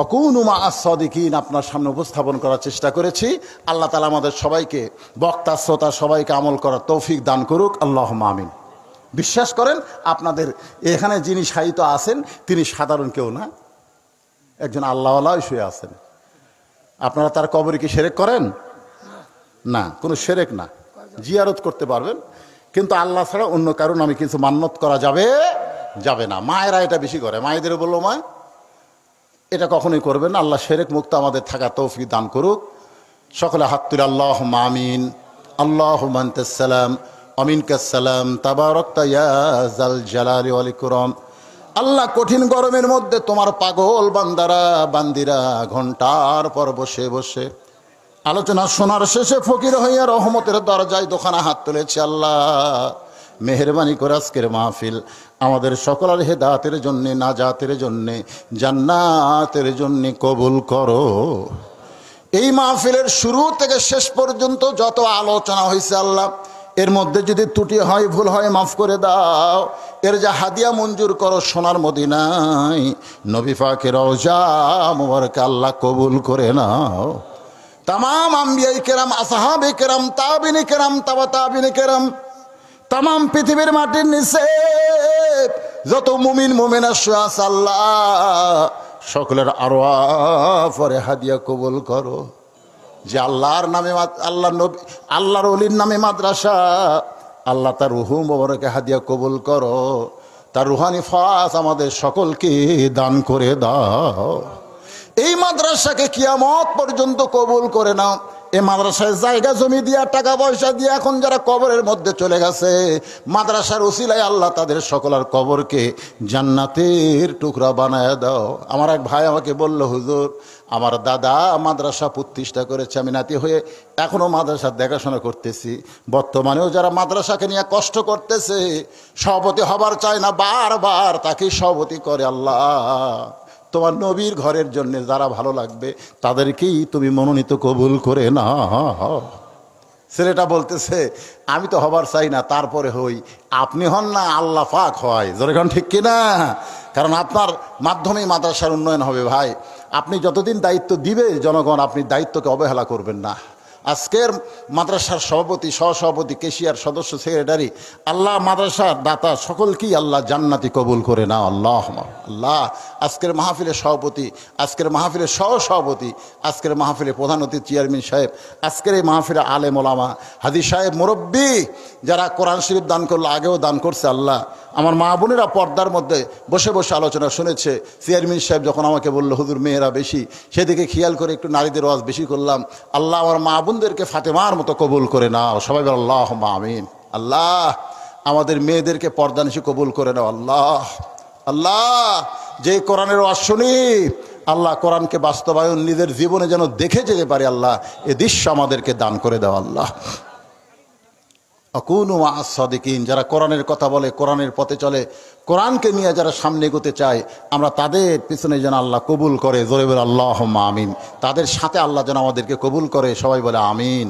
অকুনু মা আস-সাদিকিন আপনার সামনে উপস্থাপন করার চেষ্টা করেছি। আল্লাহ তাআলা আমাদের সবাইকে, বক্তা শ্রোতা সবাইকে আমল করার তৌফিক দান করুক। আল্লাহুম্মা আমিন। বিশ্বাস করেন আপনাদের এখানে যিনি সাহিত্য আছেন তিনি সাধারণ কেউ না, একজন আল্লাহওয়ালা শুয়ে আছেন, আপনারা তার কবরে কি শিরক করেন? না, কোনো শিরক না, জিয়ারত করতে পারবেন, কিন্তু আল্লাহ ছাড়া অন্য কারণ আমি কিছু মান্যত করা যাবে না। মায়েরা এটা বেশি করে, মায়েদের বললো মা এটা কখনোই করবেন না। আল্লাহ শিরক মুক্ত আমাদের থাকা তৌফিক দান করুক। সকলে হাত তুলে আল্লাহুম্মা আমিন। আল্লাহুম্মা আনতাস সালাম আমিনকাস সালাম তাবারাকতা ইয়া যাল জালালি ওয়াল ইকরাম। আল্লাহ, কঠিন গরমের মধ্যে তোমার পাগল বান্দারা বান্দিরা ঘন্টার পর বসে বসে আলোচনা শোনার শেষে ফকির হইয়া রহমতের দরজায় দোকানে হাত তুলেছে। আল্লাহ, মেহেরবানি করে আজকের মাহফিল আমাদের সকলের হেদায়েতের জন্যে, নাজাতের জন্যে, জান্নাতের জন্যে কবুল করো। এই মাহফিলের শুরু থেকে শেষ পর্যন্ত যত আলোচনা হয়েছে আল্লাহ, এর মধ্যে যদি ত্রুটি হয়, ভুল হয়, মাফ করে দাও। এর যা হাদিয়া মঞ্জুর করো সোনার মদিনায় নবী পাকের রওজা মুবারক আল্লাহ কবুল করে নাও। তামাম আম্বিয়ায়ে কেরাম, আসহাবে কেরাম, তাবিনে কেরাম, তাবা তাবিনে কেরাম, তামাম পৃথিবীর মাটির নিচে যত মুমিন মুমিনা শুয়ে আছে আল্লাহ, সকলের আরওয়াহ পরে হাদিয়া কবুল করো। যে আল্লাহর নামে, আল্লাহ নবী, আল্লাহর ওলির নামে মাদ্রাসা, আল্লাহ তার রুহু মোবারকে হাদিয়া কবুল করো। তার রুহানি ফাস আমাদের সকলকে দান করে দাও। এই মাদ্রাসাকে কিয়ামত পর্যন্ত কবুল করে নাও। এই মাদ্রাসায় জায়গা জমি দিয়া, টাকা পয়সা দিয়ে এখন যারা কবরের মধ্যে চলে গেছে, মাদ্রাসার উসিলায় আল্লাহ তাদের সকলের কবরকে জান্নাতের টুকরা বানায় দাও। আমার এক ভাই আমাকে বলল, হুজুর আমার দাদা মাদ্রাসা প্রতিষ্ঠা করেছে, আমি নাতি হয়ে এখনও মাদ্রাসার দেখাশোনা করতেছি। বর্তমানেও যারা মাদ্রাসাকে নিয়ে কষ্ট করতেছে, সভাপতি হবার চায় না, বারবার তাকে সভাপতি করে। আল্লাহ, তোমার নবীর ঘরের জন্য যারা ভালো লাগবে তাদেরকেই তুমি মনোনীত কবুল করে না। ছেলেটা বলতেছে, আমি তো হবার চাই না, তারপরে হই। আপনি হন না, আল্লাহ পাক হয়। যেরকম ঠিক কিনা? কারণ আপনার মাধ্যমেই মাদ্রাসার উন্নয়ন হবে। ভাই, আপনি যতদিন দায়িত্ব দিবে জনগণ, আপনি দায়িত্বকে অবহেলা করবেন না। আজকের মাদ্রাসার সভাপতি, সহসভাপতি, কেশিয়ার, সদস্য, সেক্রেটারি, আল্লাহ মাদ্রাসার দাতা সকলকেই আল্লাহ জান্নাতি কবুল করে না। আল্লাহ আল্লাহ, আজকের মাহফিলের সভাপতি, আজকের মাহফিলের সহসভাপতি, আজকের মাহফিলের প্রধান অতিথি চেয়ারম্যান সাহেব, আজকের এই মাহফিলে আলেম ওলামা, হাদিস সাহেব, মুরব্বী যারা কোরআন শরীফ দান করলো, আগেও দান করছে, আল্লাহ আমার মা বোনেরা পর্দার মধ্যে বসে বসে আলোচনা শুনেছে। চেয়ারম্যান সাহেব যখন আমাকে বললো, হুজুর মেয়েরা বেশি, সেদিকে খেয়াল করে একটু নারীদের ওয়াজ বেশি করলাম। আল্লাহ আমার মা বোনদেরকে ফাতেমার মতো কবুল করে নাও। সবাই বল আল্লাহুম্মা আমিন। আল্লাহ, আমাদের মেয়েদেরকে পর্দানিশী কবুল করে নাও। আল্লাহ আল্লাহ, যে কোরআনের ওয়াজ শুনি আল্লাহ, কোরআনকে বাস্তবায়ন নিজের জীবনে যেন দেখে যেতে পারে। আল্লাহ, এ দৃশ্য আমাদেরকে দান করে দাও। আল্লাহ, আকুনু মা'আস সাদিকিন, যারা কোরআনের কথা বলে, কোরআনের পথে চলে, কোরআনকে নিয়ে যারা সামনে এগোতে চায়, আমরা তাদের পিছনে যেন আল্লাহ কবুল করে। জোরে বলে আল্লাহুম্মা আমিন। তাদের সাথে আল্লাহ যেন আমাদেরকে কবুল করে। সবাই বলে আমিন।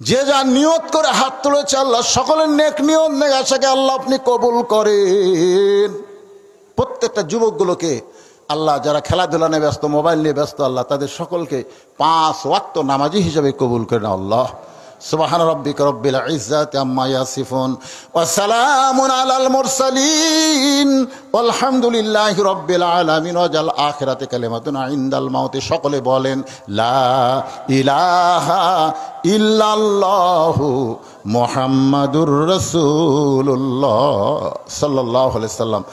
যে যা নিয়ত করে হাত তুলেছে আল্লাহ সকলের নেক নিয়ত, নেক আশাকে আল্লাহ আপনি কবুল করেন। প্রত্যেকটা যুবকগুলোকে আল্লাহ, যারা খেলাধুলা নিয়ে ব্যস্ত, মোবাইল নিয়ে ব্যস্ত, আল্লাহ তাদের সকলকে 5 ওয়াক্ত নামাজি হিসেবে কবুল করেন। আল্লাহ, সুবহান রাব্বিকা রব্বিল ইজ্জাতি আম্মা ইয়াসিফুন ওয়া সালামুন আলাল মুরসালিন ওয়ালহামদুলিল্লাহি রাব্বিল আলামিন ওয়াজাল আখিরাতি কালিমাতুন ইনদাল মাউতি। সকলে বলেন লা ইলাহা ইল্লাল্লাহু মুহাম্মাদুর রাসূলুল্লাহ সাল্লাল্লাহু আলাইহি সাল্লাম।